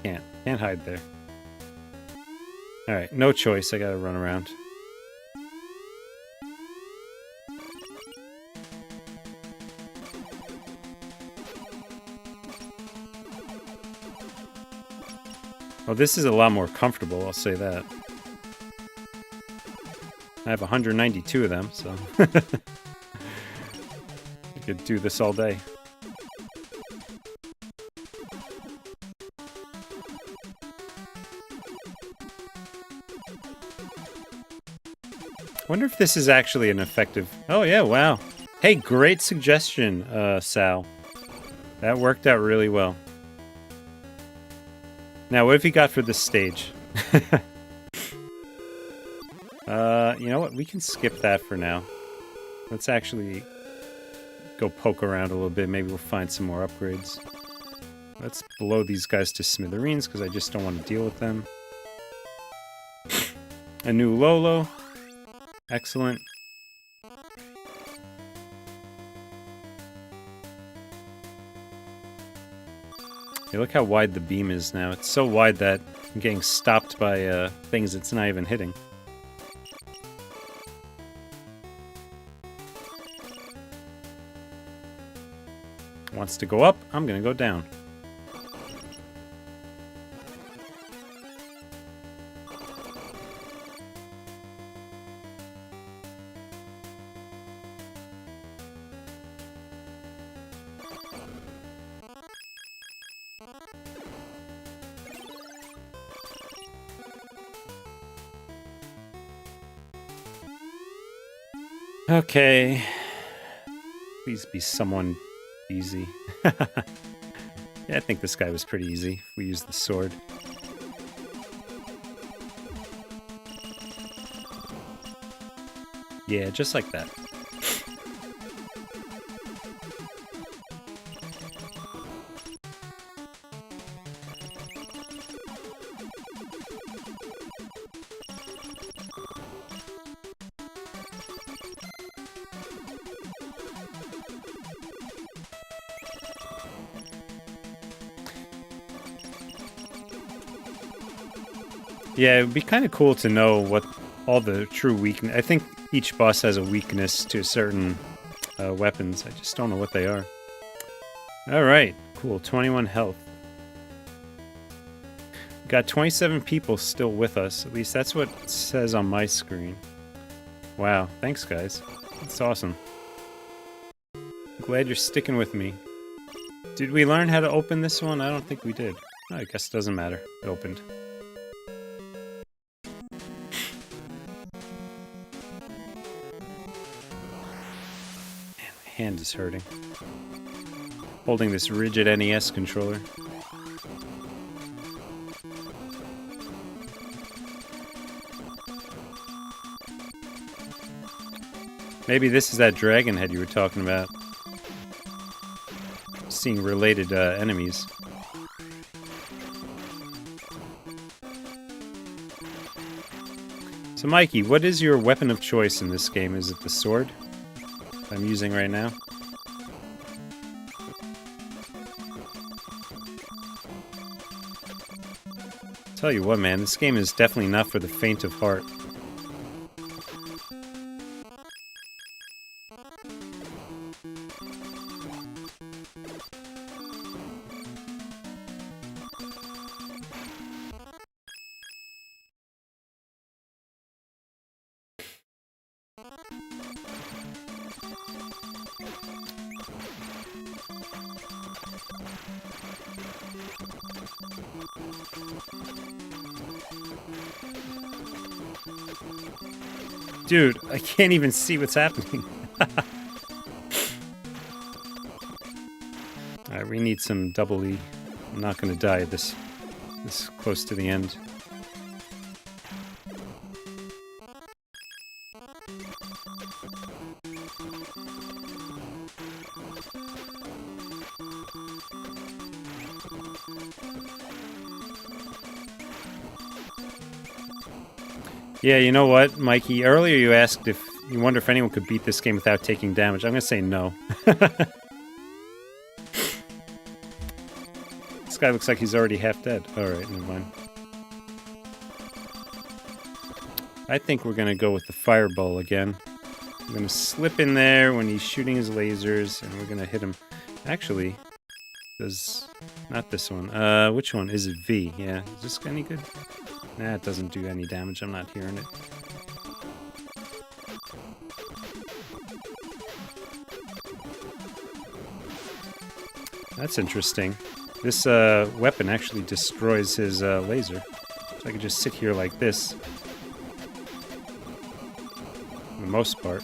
Can't hide there. Alright, no choice. I gotta run around. Well, this is a lot more comfortable, I'll say that. I have 192 of them, so... I could do this all day. Wonder if this is actually an effective... Oh, yeah, wow. Hey, great suggestion, Sal. That worked out really well. Now, what have you got for this stage? You know what? We can skip that for now. Let's actually go poke around a little bit. Maybe we'll find some more upgrades. Let's blow these guys to smithereens, because I just don't want to deal with them. A new Lolo. Excellent. Hey, look how wide the beam is now. It's so wide that I'm getting stopped by things it's not even hitting. Wants to go up, I'm gonna go down. Okay. Please be someone easy. Yeah, I think this guy was pretty easy if we use the sword. Yeah, just like that. Yeah, it would be kind of cool to know what all the true weakness... I think each boss has a weakness to certain weapons. I just don't know what they are. Alright, cool. 21 health. Got 27 people still with us. At least that's what it says on my screen. Wow, thanks guys. That's awesome. Glad you're sticking with me. Did we learn how to open this one? I don't think we did. Oh, I guess it doesn't matter. It opened. Hand is hurting. Holding this rigid NES controller. Maybe this is that dragon head you were talking about. Seeing related enemies. So Mikey, what is your weapon of choice in this game? Is it the sword I'm using right now? Tell you what, man, this game is definitely not for the faint of heart. Dude, I can't even see what's happening. Alright, we need some double E. I'm not gonna die this close to the end. Yeah, you know what, Mikey? Earlier you asked if you wonder if anyone could beat this game without taking damage. I'm gonna say no. This guy looks like he's already half dead. Alright, never mind. I think we're gonna go with the fireball again. I'm gonna slip in there when he's shooting his lasers, and we're gonna hit him. Actually, does... not this one. Which one? Is it V? Yeah. Is this any good? Nah, it doesn't do any damage. I'm not hearing it. That's interesting. This weapon actually destroys his laser. So I can just sit here like this. For the most part.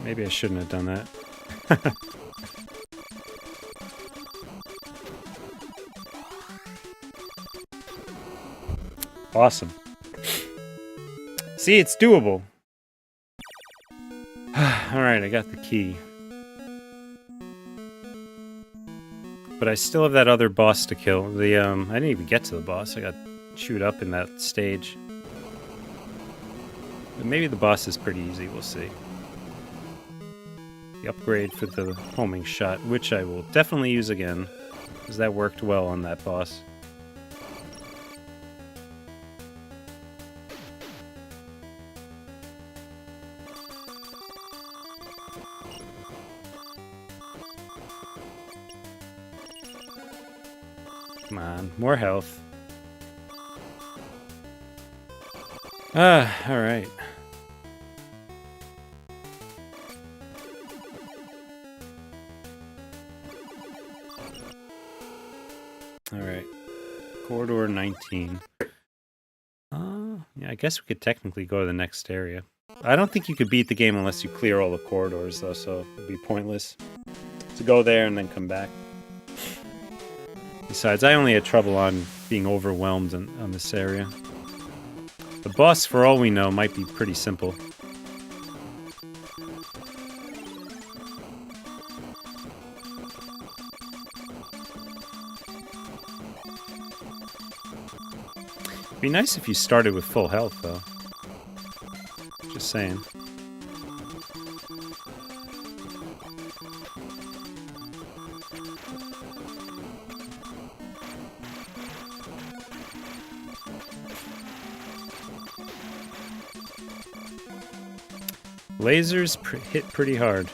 Maybe I shouldn't have done that. Awesome. See, it's doable. Alright, I got the key. But I still have that other boss to kill. I didn't even get to the boss. I got chewed up in that stage. But maybe the boss is pretty easy, we'll see. The upgrade for the homing shot, which I will definitely use again, because that worked well on that boss. Come on, more health. Alright. Alright. Corridor 19. Yeah, I guess we could technically go to the next area. I don't think you could beat the game unless you clear all the corridors, though, so it'd be pointless to go there and then come back. Besides, I only had trouble on being overwhelmed on this area. The boss, for all we know, might be pretty simple. It'd be nice if you started with full health, though. Just saying. Lasers hit pretty hard.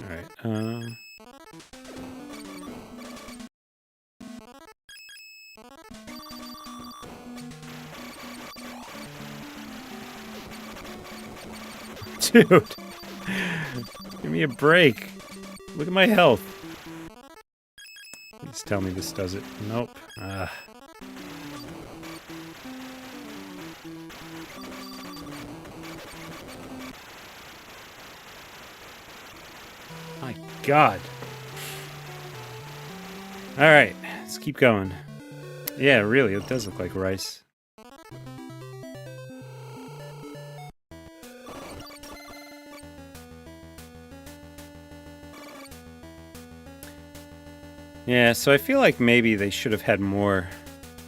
Alright, Dude! Give me a break. Look at my health. Please tell me this does it. Nope. My God. Alright, let's keep going. Yeah, really, it does look like rice. Yeah, so I feel like maybe they should have had more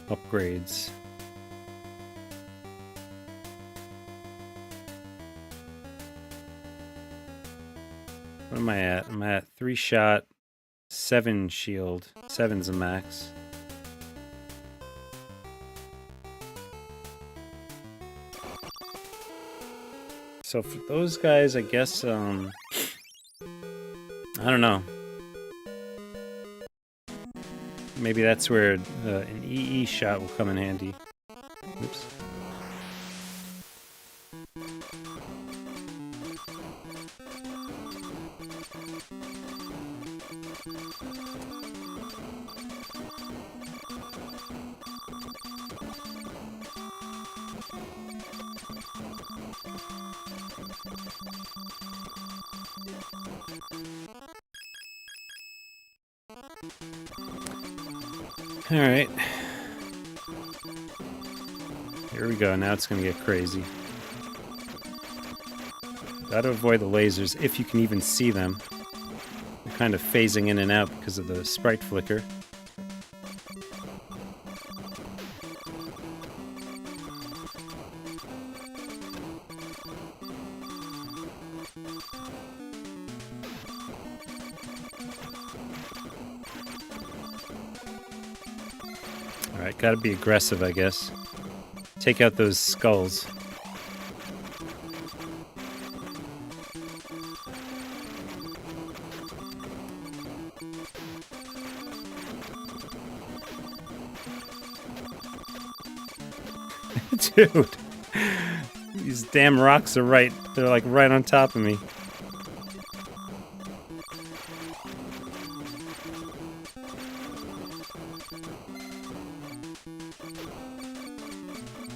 upgrades. What am I at? I'm at 3 shot, 7 shield. 7's a max. So for those guys, I guess, I don't know. Maybe that's where an EE shot will come in handy. Oops. All right. Here we go. Now it's going to get crazy. Gotta avoid the lasers if you can even see them. They're kind of phasing in and out because of the sprite flicker. Alright, gotta be aggressive, I guess. Take out those skulls. Dude, these damn rocks are right. They're like right on top of me.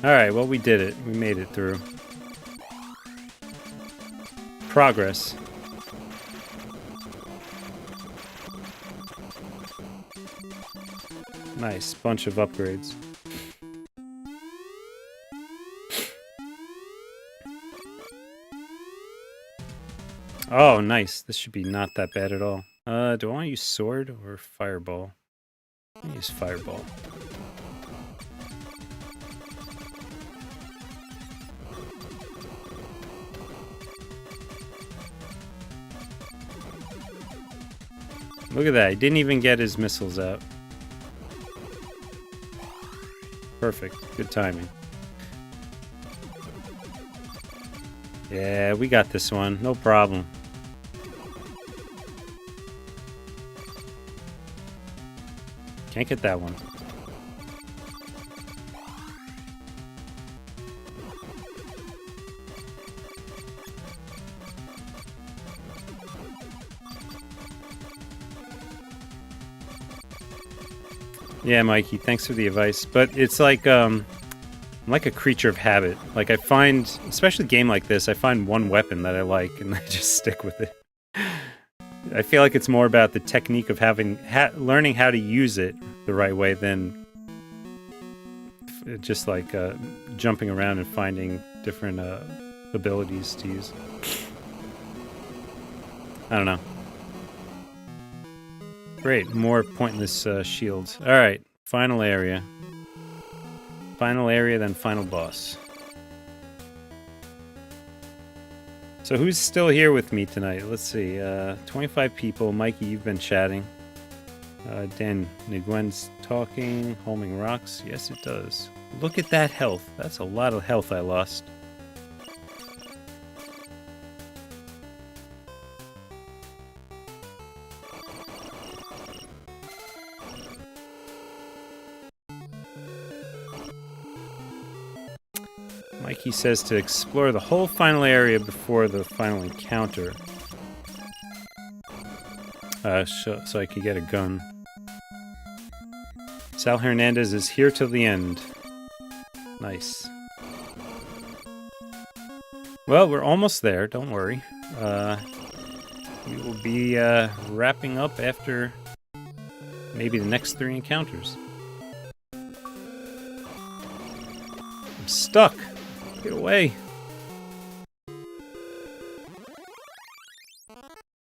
Alright, well, we did it. We made it through. Progress. Nice. Bunch of upgrades. Oh, nice. This should be not that bad at all. Do I want to use sword or fireball? I'll use fireball. Look at that. He didn't even get his missiles out. Perfect. Good timing. Yeah, we got this one. No problem. Can't get that one. Yeah, Mikey, thanks for the advice. But it's like, I'm like a creature of habit. Like, I find, especially a game like this, I find one weapon that I like, and I just stick with it. I feel like it's more about the technique of learning how to use it the right way than just like jumping around and finding different abilities to use. I don't know. Great, more pointless shields. Alright, final area. Final area, then final boss. So who's still here with me tonight? Let's see, 25 people. Mikey, you've been chatting. Dan Nguyen's talking. Homing rocks. Yes, it does. Look at that health. That's a lot of health I lost. Mikey says to explore the whole final area before the final encounter. So I could get a gun. Sal Hernandez is here till the end. Nice. Well, we're almost there, don't worry. We will be wrapping up after maybe the next 3 encounters. I'm stuck! Get away!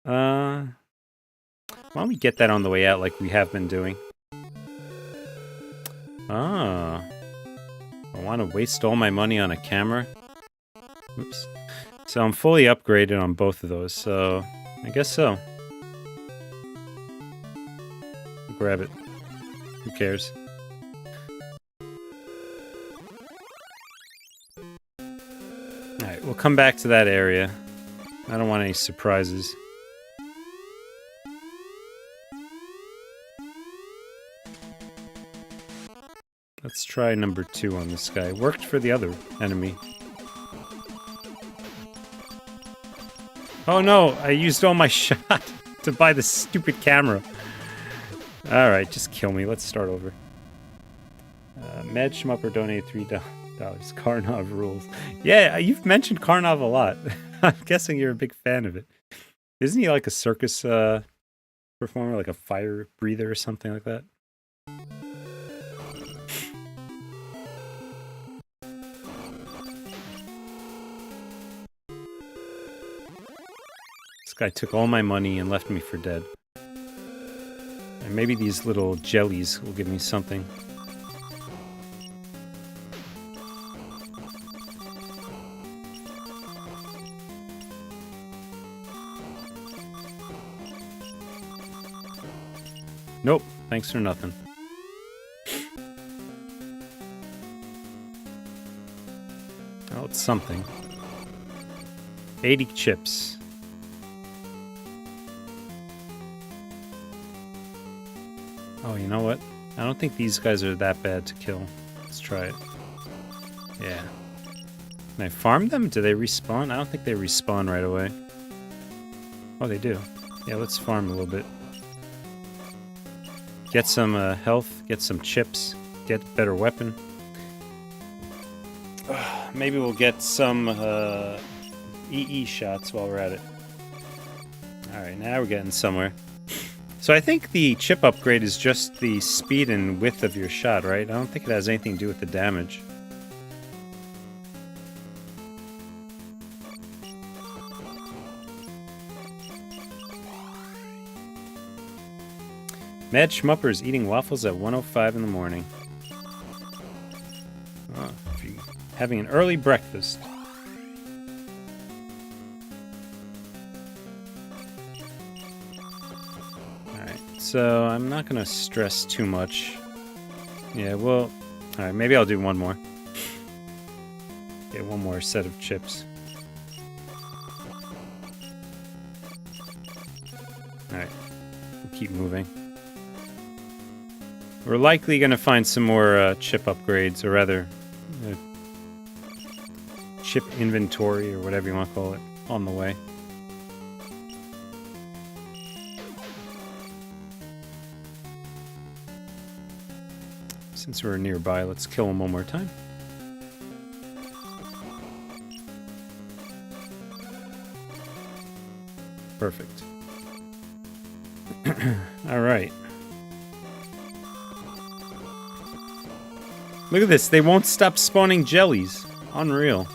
Why don't we we get that on the way out like we have been doing? Ah. I want to waste all my money on a camera. Oops. So I'm fully upgraded on both of those, so I guess so. Grab it. Who cares? Alright, we'll come back to that area. I don't want any surprises. Let's try number 2 on this guy. Worked for the other enemy. Oh no! I used all my shot to buy the stupid camera. Alright, just kill me. Let's start over. Med Schmupper donated $3. Karnov rules. Yeah, you've mentioned Karnov a lot. I'm guessing you're a big fan of it. Isn't he like a circus performer? Like a fire breather or something like that? This guy took all my money and left me for dead. And maybe these little jellies will give me something. Nope, thanks for nothing. Oh, it's something. 80 chips. Oh, you know what? I don't think these guys are that bad to kill. Let's try it. Yeah. Can I farm them? Do they respawn? I don't think they respawn right away. Oh, they do. Yeah, let's farm a little bit. Get some health, get some chips, get a better weapon. Maybe we'll get some EE shots while we're at it. Alright, now we're getting somewhere. So I think the chip upgrade is just the speed and width of your shot, right? I don't think it has anything to do with the damage. Mad Schmupper is eating waffles at 1:05 in the morning. Oh, having an early breakfast. Alright, so I'm not going to stress too much. Yeah, well, alright, maybe I'll do one more. Get one more set of chips. Alright, we'll keep moving. We're likely going to find some more chip upgrades, or rather, chip inventory, or whatever you want to call it, on the way. Since we're nearby, let's kill him one more time. Perfect. Alright. Look at this, they won't stop spawning jellies. Unreal.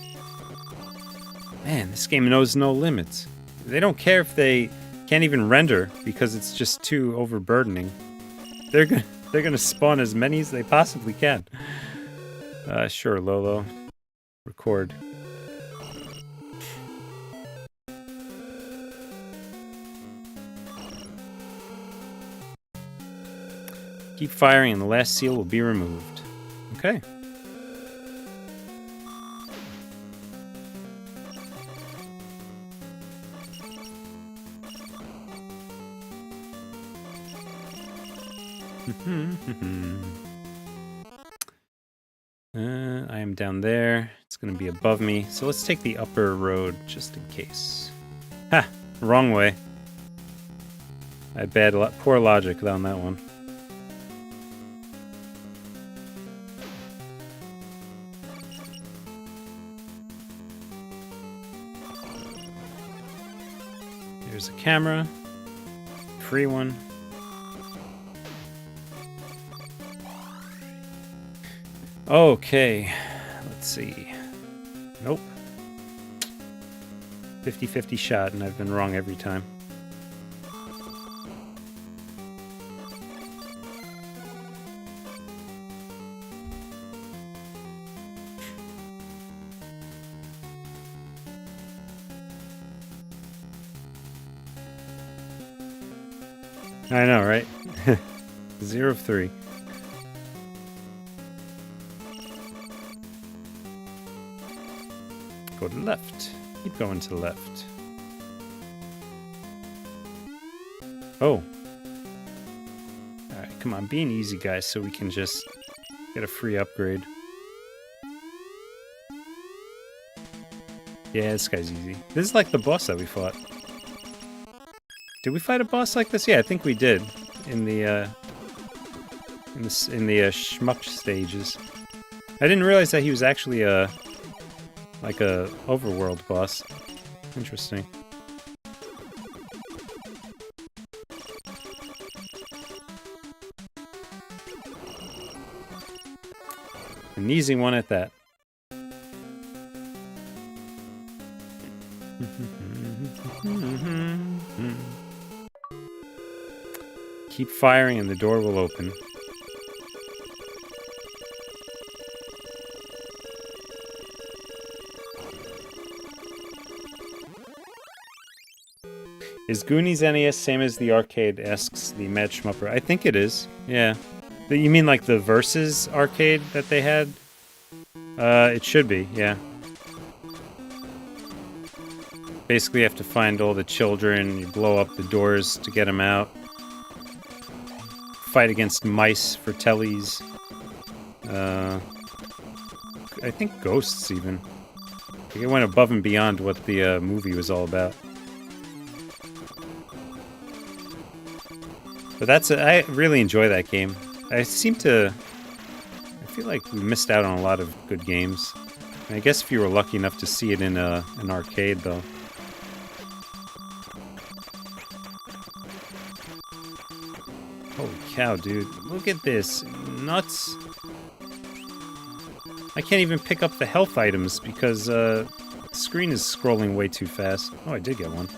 Man, this game knows no limits. They don't care if they can't even render because it's just too overburdening. They're gonna spawn as many as they possibly can. Sure, Lolo. Record. Keep firing and the last seal will be removed. Okay. I am down there. It's going to be above me. So let's take the upper road just in case. Ha! Wrong way. I had poor logic on that one. There's a camera. Free one. Okay. Let's see. Nope. 50-50 shot, and I've been wrong every time. I know, right? 0 of 3. Go to the left. Keep going to the left. Oh. Alright, come on. Be an easy guy so we can just get a free upgrade. Yeah, this guy's easy. This is like the boss that we fought. Did we fight a boss like this? Yeah, I think we did. In the shmuck stages. I didn't realize that he was actually like a overworld boss. Interesting. An easy one at that. Keep firing and the door will open. Is Goonies NES same as the arcade? Asks the Mad Schmupper. I think it is. Yeah. You mean like the Versus arcade that they had? It should be, yeah. Basically you have to find all the children, you blow up the doors to get them out. Fight against mice for tellies. I think ghosts even. It went above and beyond what the movie was all about. But I really enjoy that game. I feel like we missed out on a lot of good games. And I guess if you were lucky enough to see it in an arcade, though. Holy cow, dude. Look at this. Nuts. I can't even pick up the health items because the screen is scrolling way too fast. Oh, I did get one.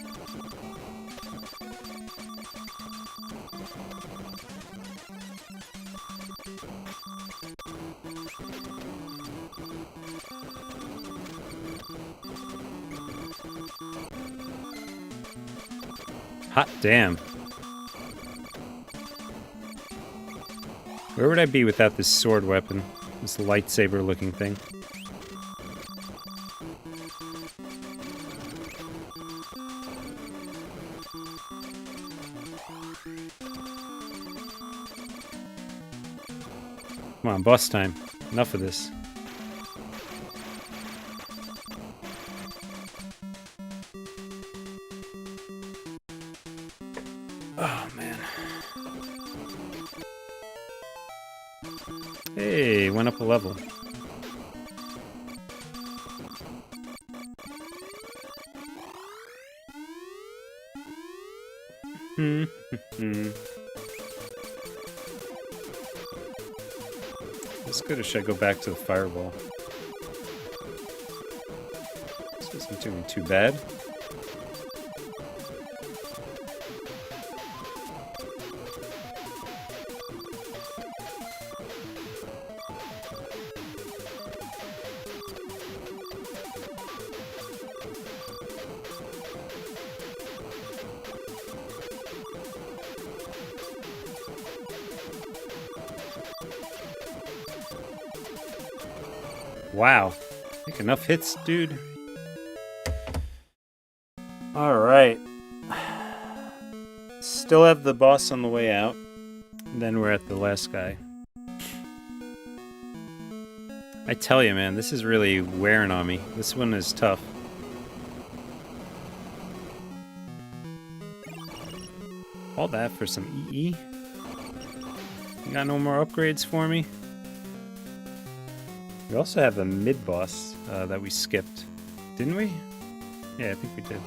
Hot damn. Where would I be without this sword weapon? This lightsaber looking thing. Come on, boss time. Enough of this. Oh, man. Hey, went up a level. It's good, or should I go back to the fireball? This isn't doing too bad. Wow. Make enough hits, dude. Alright. Still have the boss on the way out. And then we're at the last guy. I tell you, man, this is really wearing on me. This one is tough. All that for some EE? You got no more upgrades for me? We also have a mid-boss that we skipped. Didn't we? Yeah, I think we did.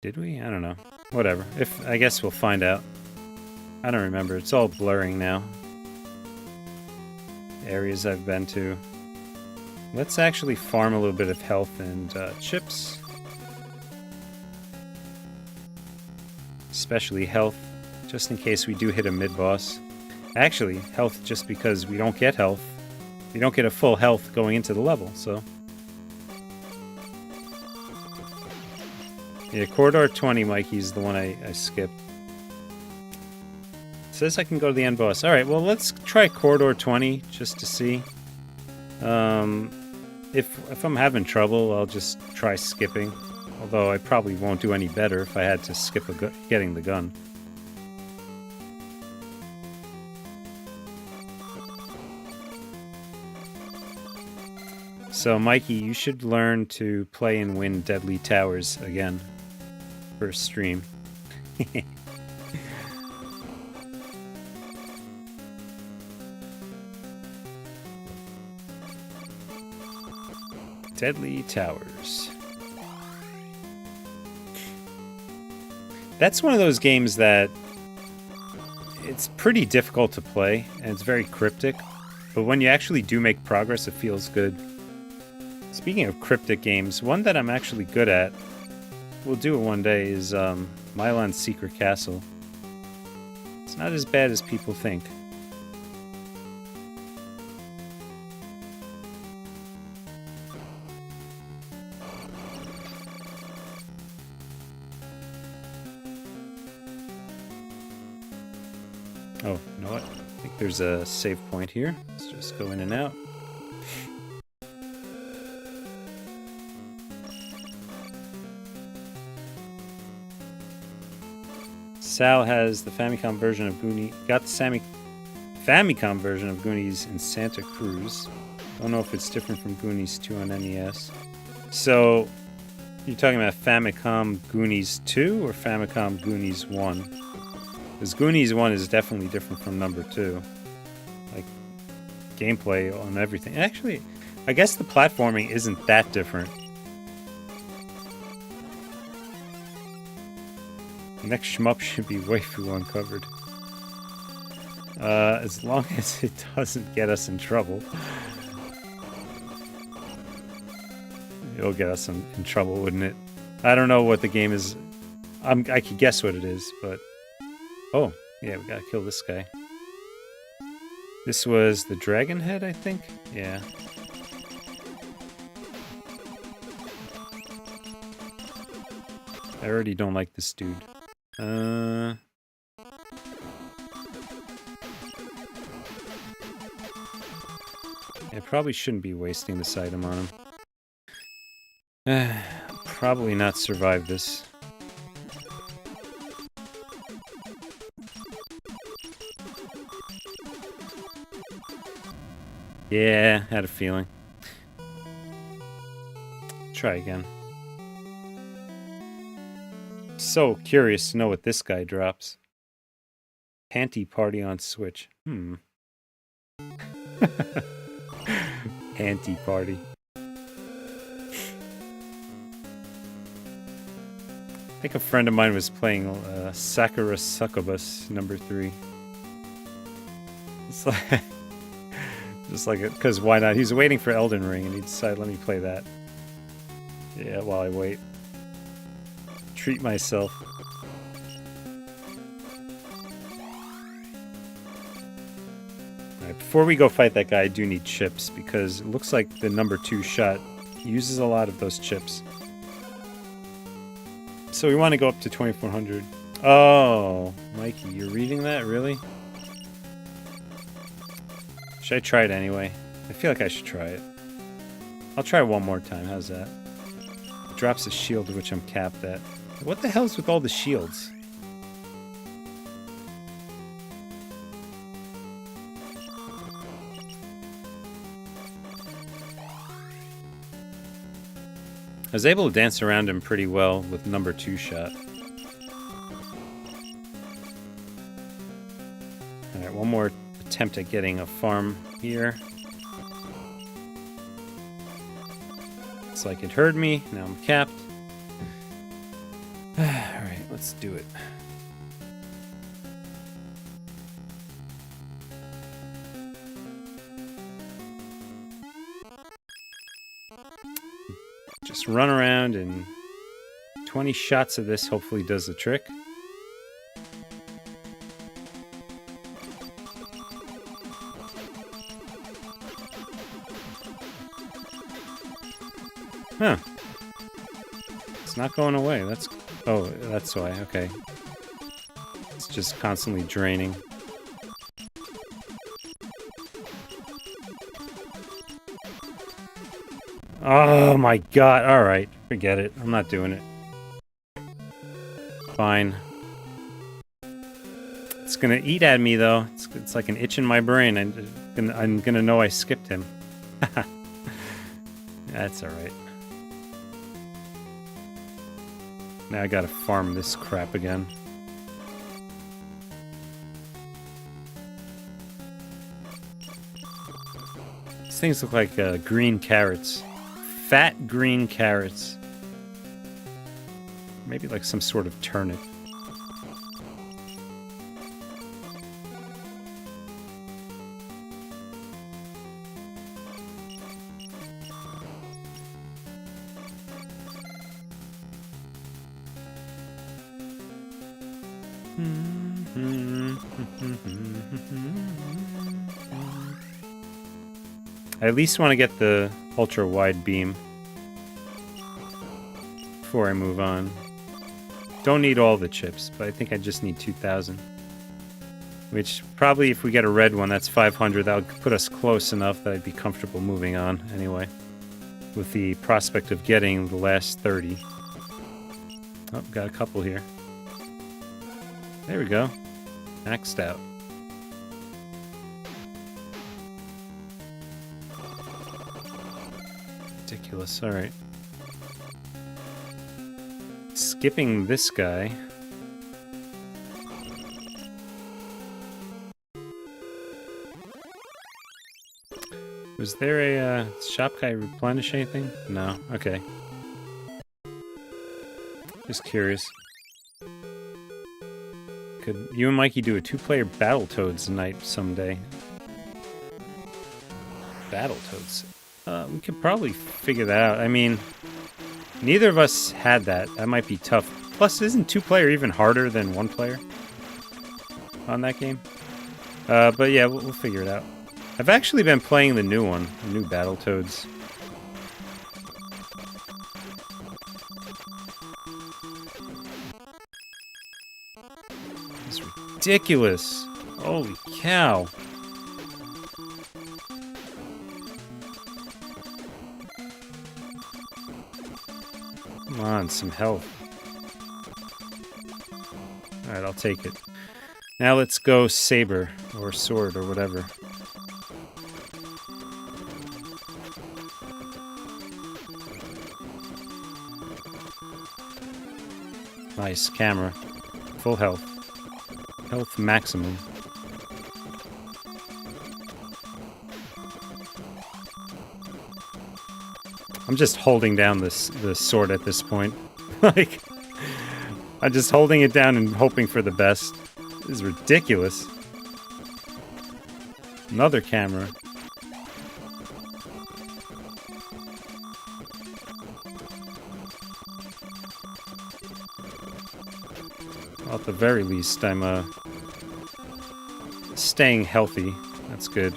Did we? I don't know. Whatever. I guess we'll find out. I don't remember. It's all blurring now. Areas I've been to. Let's actually farm a little bit of health and chips. especially health, just in case we do hit a mid-boss. Actually, health just because we don't get health. We don't get a full health going into the level, so... Yeah, Corridor 20, Mikey, is the one I skipped. It says I can go to the end boss. Alright, well, let's try Corridor 20, just to see. If I'm having trouble, I'll just try skipping. Although I probably won't do any better if I had to skip getting the gun. So, Mikey, you should learn to play and win Deadly Towers again. For a stream. Deadly Towers. That's one of those games that it's pretty difficult to play, and it's very cryptic, but when you actually do make progress, it feels good. Speaking of cryptic games, one that I'm actually good at, we'll do it one day, is Milan's Secret Castle. It's not as bad as people think. Oh, you know what? I think there's a save point here. Let's just go in and out. Sal has the Famicom version of Goonies. Got the Famicom version of Goonies in Santa Cruz. Don't know if it's different from Goonies 2 on NES. So, you're talking about Famicom Goonies 2 or Famicom Goonies 1? Because Goonies 1 is definitely different from number 2. Like, gameplay on everything. Actually, I guess the platforming isn't that different. The next shmup should be waifu uncovered. As long as it doesn't get us in trouble. It'll get us in trouble, wouldn't it? I don't know what the game is. I could guess what it is, but... Oh, yeah, we gotta kill this guy. This was the dragon head, I think? Yeah. I already don't like this dude. I probably shouldn't be wasting this item on him. Probably not survive this. Yeah, had a feeling. Try again. So curious to know what this guy drops. Panty party on Switch. Panty party. I think a friend of mine was playing Sakura Succubus #3. It's like... just like it, because why not? He's waiting for Elden Ring and he decided, let me play that. Yeah, while I wait. Treat myself. Alright, before we go fight that guy, I do need chips, because it looks like the #2 shot uses a lot of those chips. So we want to go up to 2400. Oh, Mikey, you're reading that? Really? Should I try it anyway? I feel like I should try it. I'll try one more time. How's that? It drops a shield, which I'm capped at. What the hell's with all the shields? I was able to dance around him pretty well with #2 shot. Alright, one more attempt at getting a farm here. It's like it heard me. Now I'm capped. Alright, let's do it. Just run around and 20 shots of this hopefully does the trick. Huh. It's not going away. That's... Oh, that's why. Okay. It's just constantly draining. Oh my god. Alright. Forget it. I'm not doing it. Fine. It's gonna eat at me, though. It's like an itch in my brain. I'm gonna know I skipped him. That's alright. Now I gotta farm this crap again. These things look like green carrots. Fat green carrots. Maybe like some sort of turnip. I at least want to get the ultra-wide beam before I move on. Don't need all the chips, but I think I just need 2,000. Which, probably if we get a red one, that's 500. That would put us close enough that I'd be comfortable moving on, anyway. With the prospect of getting the last 30. Oh, got a couple here. There we go. Maxed out. Ridiculous, alright. Skipping this guy. Was there a shop guy replenish anything? No, okay. Just curious. Could you and Mikey do a 2-player Battletoads night someday? Battletoads? We could probably figure that out. I mean, neither of us had that. That might be tough. Plus, isn't 2-player even harder than 1-player on that game? But yeah, we'll figure it out. I've actually been playing the new one, the new Battletoads. It's ridiculous. Holy cow. Come on, some health. Alright, I'll take it. Now let's go saber, or sword, or whatever. Nice, camera. Full health. Health maximum. I'm just holding down the sword at this point. Like, I'm just holding it down and hoping for the best. This is ridiculous. Another camera. Well, at the very least, I'm staying healthy. That's good.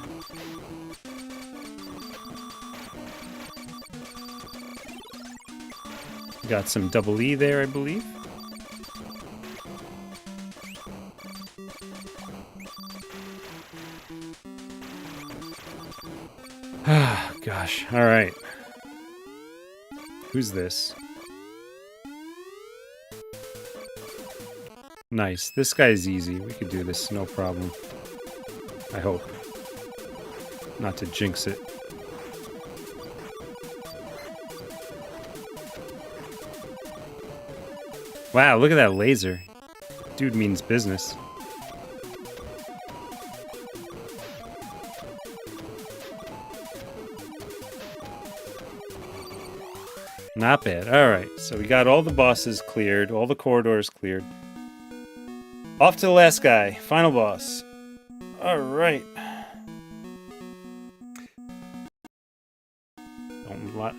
Got some double E there, I believe. Ah, gosh. All right. Who's this? Nice. This guy's easy. We could do this, no problem. I hope. Not to jinx it. Wow, look at that laser. Dude means business. Not bad. Alright, so we got all the bosses cleared, all the corridors cleared. Off to the last guy, final boss. Alright.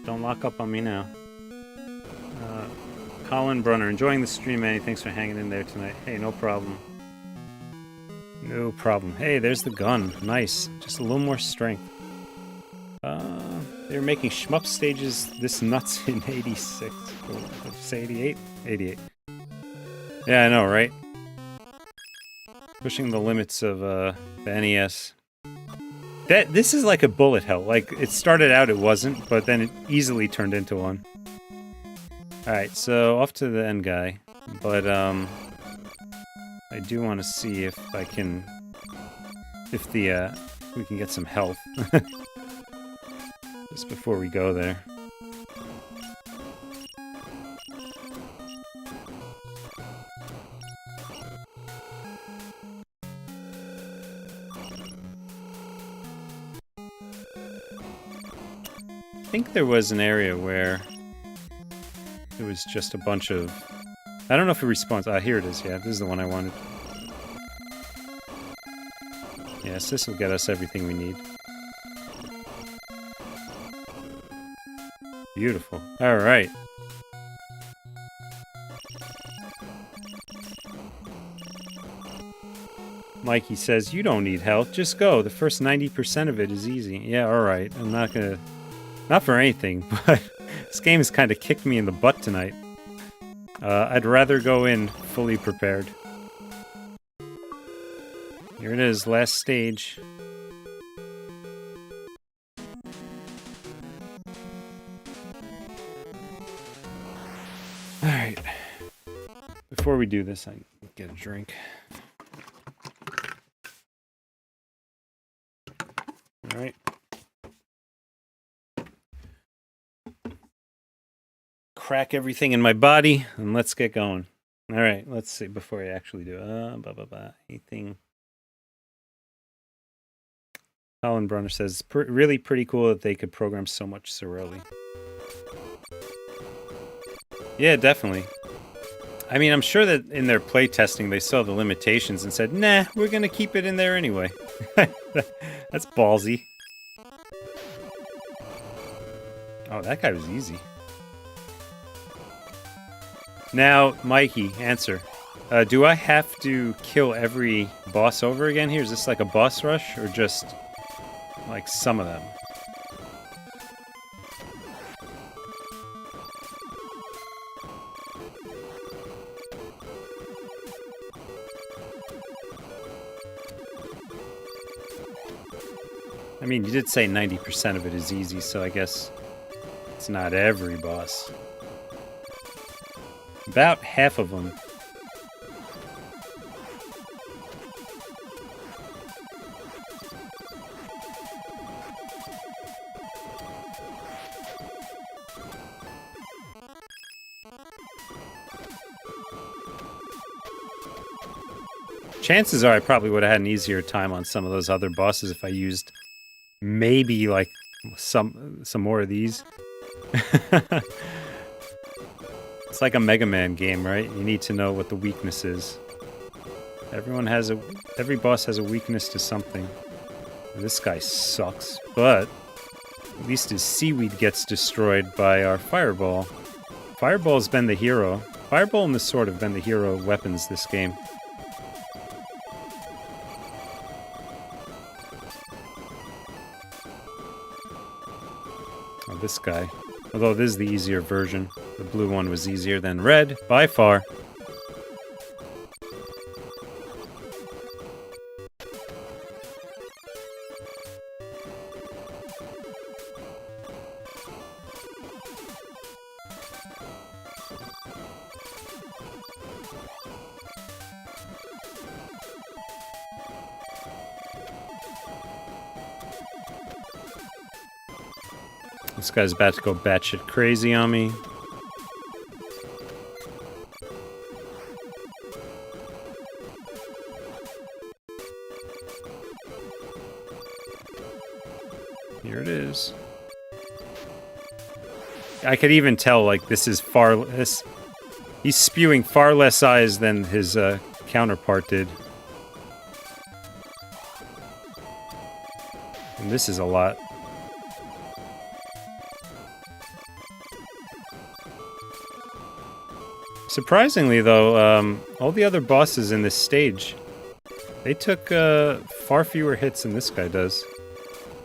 Don't lock up on me now. Colin Brunner, enjoying the stream, Manny. Thanks for hanging in there tonight. Hey, no problem. No problem. Hey, there's the gun. Nice. Just a little more strength. They were making shmup stages this nuts in 86. Or, did you say 88? 88. Yeah, I know, right? Pushing the limits of the NES. This is like a bullet hell. Like, it started out it wasn't, but then it easily turned into one. Alright, so off to the end guy. But, I do want to see if I can... If we can get some health. Just before we go there. I think there was an area where it was just a bunch of... I don't know if it respawns. Ah, here it is. Yeah, this is the one I wanted. Yes, this will get us everything we need. Beautiful. Alright. Mikey says, you don't need health, just go. The first 90% of it is easy. Yeah, alright. I'm not gonna... Not for anything, but this game has kind of kicked me in the butt tonight. I'd rather go in fully prepared. Here it is, last stage. Alright. Before we do this, I get a drink. Alright. Crack everything in my body, and let's get going. Alright, let's see, before I actually do anything. Colin Brunner says, really pretty cool that they could program so much so early. Yeah, definitely. I mean, I'm sure that in their playtesting they saw the limitations and said, nah, we're gonna keep it in there anyway. That's ballsy. Oh, that guy was easy. Now, Mikey, answer. Do I have to kill every boss over again here? Is this like a boss rush, or just, like, some of them? I mean, you did say 90% of it is easy, so I guess it's not every boss. About half of them. Chances are I probably would have had an easier time on some of those other bosses if I used maybe like some more of these. It's like a Mega Man game, right? You need to know what the weakness is. Every boss has a weakness to something. This guy sucks, but at least his seaweed gets destroyed by our fireball. Fireball's been the hero. Fireball and the sword have been the hero weapons this game. Oh, this guy. Although this is the easier version. The blue one was easier than red, by far. This guy's about to go batshit crazy on me. Here it is. I could even tell, like, this is far less... He's spewing far less eyes than his counterpart did. And this is a lot. Surprisingly, though, all the other bosses in this stage, they took far fewer hits than this guy does.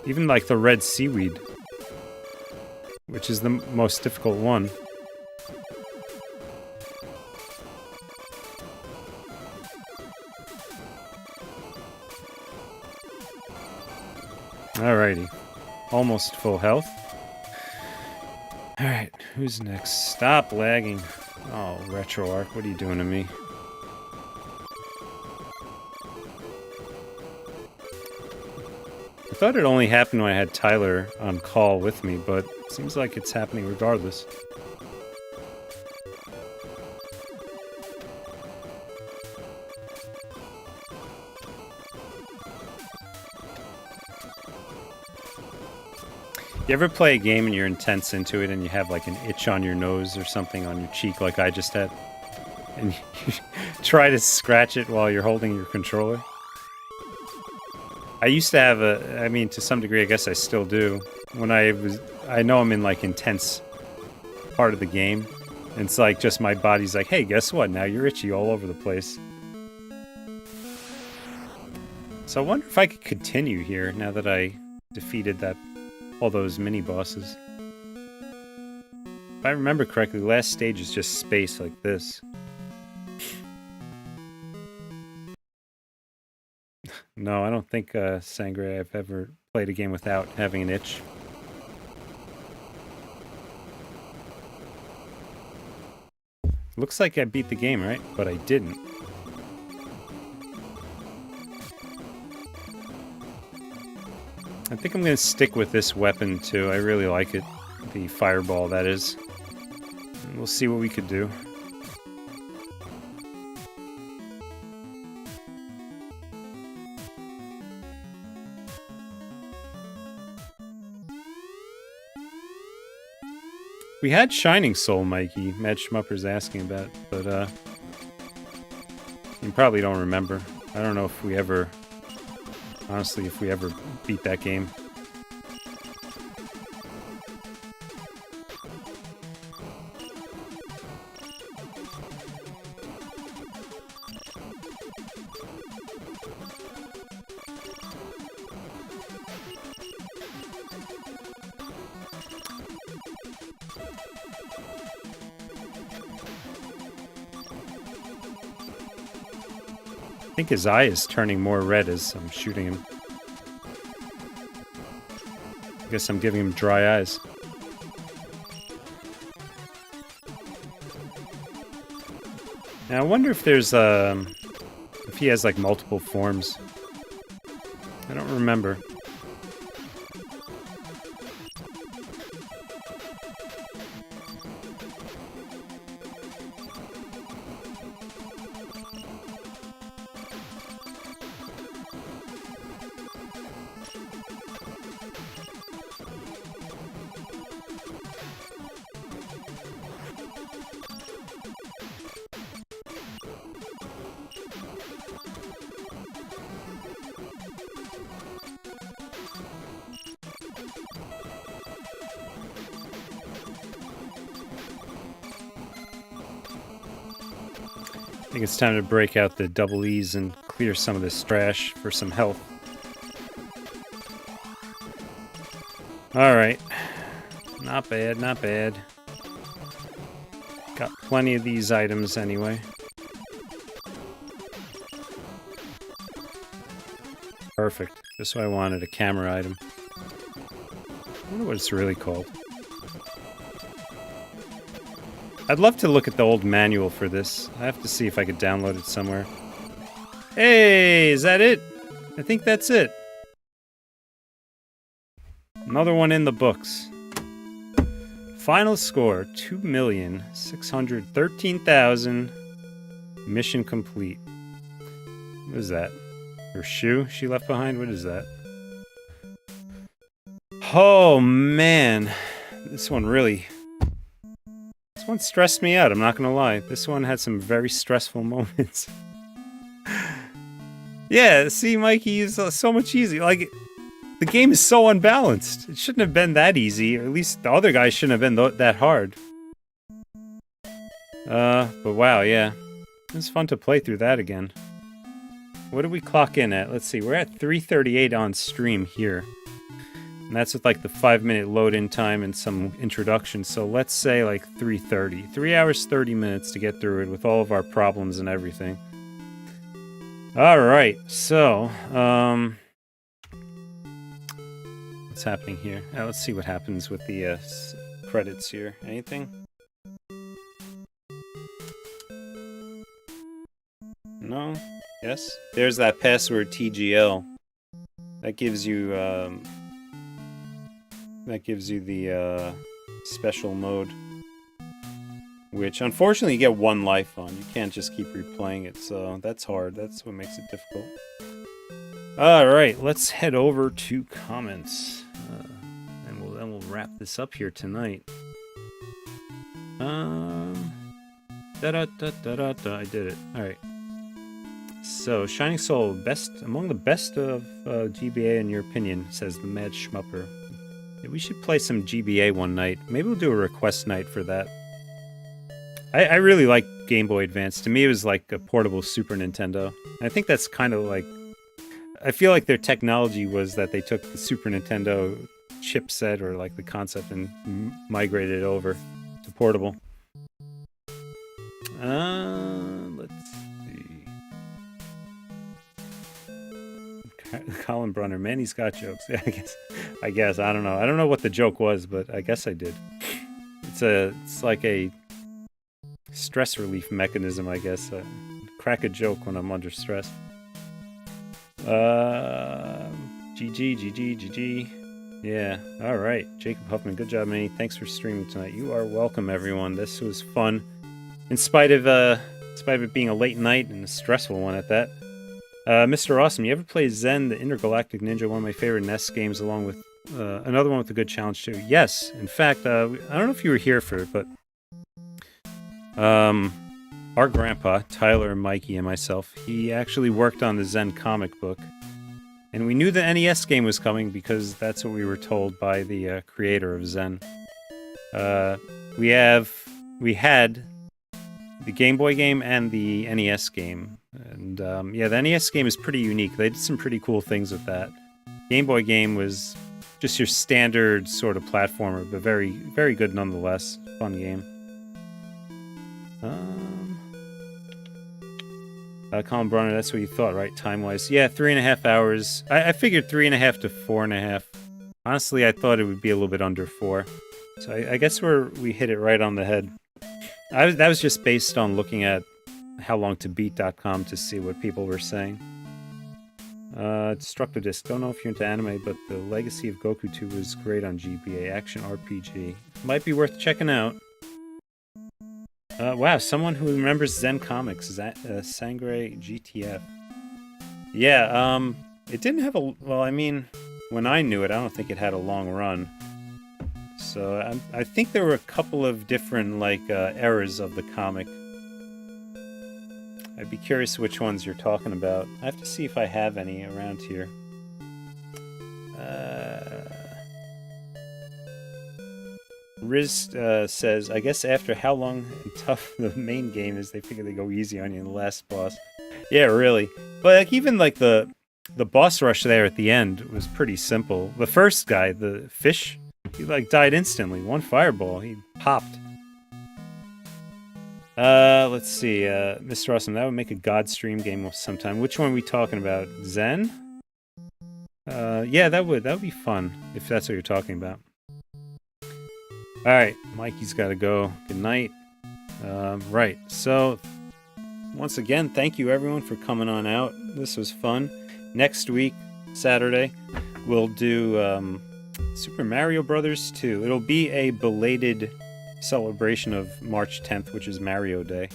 Even like the red seaweed. which is the most difficult one. Alrighty. Almost full health. Alright, who's next? Stop lagging. Oh, RetroArch, what are you doing to me? I thought it only happened when I had Tyler on call with me, but it seems like it's happening regardless. You ever play a game and you're intense into it and you have like an itch on your nose or something on your cheek like I just had? And you try to scratch it while you're holding your controller? I used to have I mean, to some degree, I guess I still do. When I know I'm in like intense part of the game. And it's like just my body's like, hey, guess what? Now you're itchy all over the place. So I wonder if I could continue here now that I defeated all those mini-bosses. If I remember correctly, the last stage is just space like this. No, I don't think, Sangre, I've ever played a game without having an itch. Looks like I beat the game, right? But I didn't. I think I'm going to stick with this weapon, too. I really like it. The fireball, that is. And we'll see what we could do. We had Shining Soul, Mikey. Mad Schmupper's asking about, but, you probably don't remember. I don't know if we ever... Honestly, if we ever beat that game. I think his eye is turning more red as I'm shooting him. I guess I'm giving him dry eyes. Now I wonder if there's if he has like multiple forms. I don't remember. I think it's time to break out the double E's and clear some of this trash for some health. Alright. Not bad, not bad. Got plenty of these items anyway. Perfect. Just what I wanted, a camera item. I wonder what it's really called. I'd love to look at the old manual for this. I have to see if I could download it somewhere. Hey, is that it? I think that's it. Another one in the books. Final score, 2,613,000. Mission complete. What is that? Her shoe she left behind? What is that? Oh, man. This one stressed me out, I'm not gonna lie. This one had some very stressful moments. Yeah, see, Mikey is so much easier. Like, the game is so unbalanced. It shouldn't have been that easy, or at least the other guys shouldn't have been that hard. But wow, yeah. It was fun to play through that again. What did we clock in at? Let's see, we're at 3:38 on stream here. And that's with like the 5-minute load-in time and some introduction. So let's say like 3:30. 3 hours, 30 minutes to get through it with all of our problems and everything. All right, so what's happening here? Let's see what happens with the credits here. Anything? No? Yes? There's that password TGL. That gives you the special mode, which unfortunately you get 1 life on. You can't just keep replaying it, so that's hard. That's what makes it difficult. Alright, let's head over to comments. And then we'll wrap this up here tonight. I did it. Alright. So, Shining Soul, among the best of GBA in your opinion, says the Mad Schmupper. Yeah, we should play some GBA one night. Maybe we'll do a request night for that. I really like Game Boy Advance. To me, it was like a portable Super Nintendo. I think that's kind of like... I feel like their technology was that they took the Super Nintendo chipset or like the concept and migrated it over to portable. Let's see. Colin Brunner, Manny's got jokes. Yeah, I guess. I don't know. I don't know what the joke was, but I guess I did. It's like a stress relief mechanism, I guess. Crack a joke when I'm under stress. GG. Yeah, alright. Jacob Huffman, good job, Manny. Thanks for streaming tonight. You are welcome, everyone. This was fun. In spite of it being a late night and a stressful one at that. Mr. Awesome, you ever play Zen, the Intergalactic Ninja, one of my favorite NES games, along with another one with a good challenge, too? Yes. In fact, I don't know if you were here for it, but our grandpa, Tyler, Mikey, and myself, he actually worked on the Zen comic book. And we knew the NES game was coming because that's what we were told by the creator of Zen. We had the Game Boy game and the NES game. And yeah, the NES game is pretty unique. They did some pretty cool things with that. Game Boy game was just your standard sort of platformer, but very, very good nonetheless. Fun game. Colin Brunner, that's what you thought, right? Time-wise. Yeah, 3.5 hours. I figured 3.5 to 4.5. Honestly, I thought it would be a little bit under 4. So I guess we hit it right on the head. That was just based on looking at howlongtobeat.com to see what people were saying. Destructo Disc. Don't know if you're into anime, but the Legacy of Goku 2 was great on GBA. Action RPG. Might be worth checking out. Wow, someone who remembers Zen Comics. Sangre GTF. Yeah, it didn't have a... Well, I mean, when I knew it, I don't think it had a long run. So, I think there were a couple of different, like, eras of the comic. I'd be curious which ones you're talking about. I have to see if I have any around here. Riz says, I guess after how long and tough the main game is, they figure they go easy on you in the last boss. Yeah, really. But like, even like the boss rush there at the end was pretty simple. The first guy, the fish, he like died instantly. One fireball, he popped. Let's see, Mr. Awesome, that would make a God stream game sometime. Which one are we talking about? Zen? Yeah, that would be fun, if that's what you're talking about. Alright, Mikey's gotta go. Good night. Right, so, once again, thank you everyone for coming on out. This was fun. Next week, Saturday, we'll do, Super Mario Brothers 2. It'll be a belated celebration of March 10th, which is Mario Day,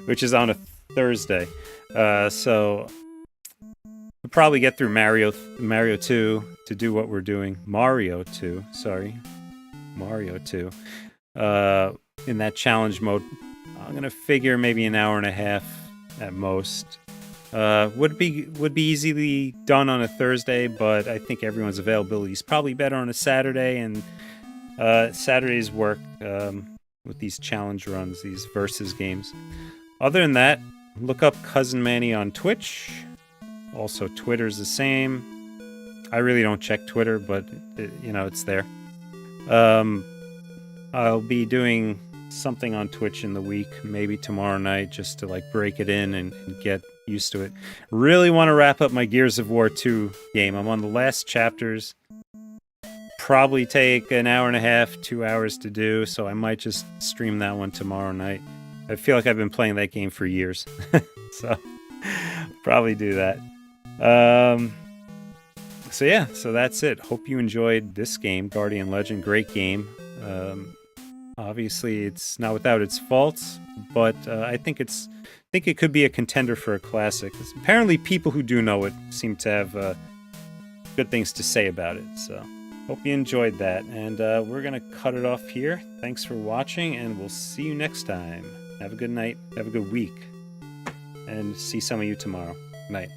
which is on a Thursday. So we'll probably get through Mario 2 to do what we're doing. Mario 2 in that challenge mode. I'm gonna figure maybe an hour and a half at most. Would be easily done on a Thursday, but I think everyone's availability is probably better on a Saturday, and Saturdays work with these challenge runs, these versus games. Other than that, look up Cousin Manny on Twitch. Also, Twitter's the same. I really don't check Twitter, but you know, it's there. I'll be doing something on Twitch in the week, maybe tomorrow night, just to like break it in and get used to it. Really want to wrap up my Gears of War 2 game. I'm on the last chapters. Probably take an hour and a half, 2 hours to do, so I might just stream that one tomorrow night. I feel like I've been playing that game for years, so probably do that. So yeah, so that's it. Hope you enjoyed this game, Guardian Legend. Great game. Obviously, it's not without its faults, but I think it could be a contender for a classic. Apparently, people who do know it seem to have good things to say about it. So, hope you enjoyed that, and we're gonna cut it off here. Thanks for watching, and we'll see you next time. Have a good night. Have a good week, and see some of you tomorrow. Night.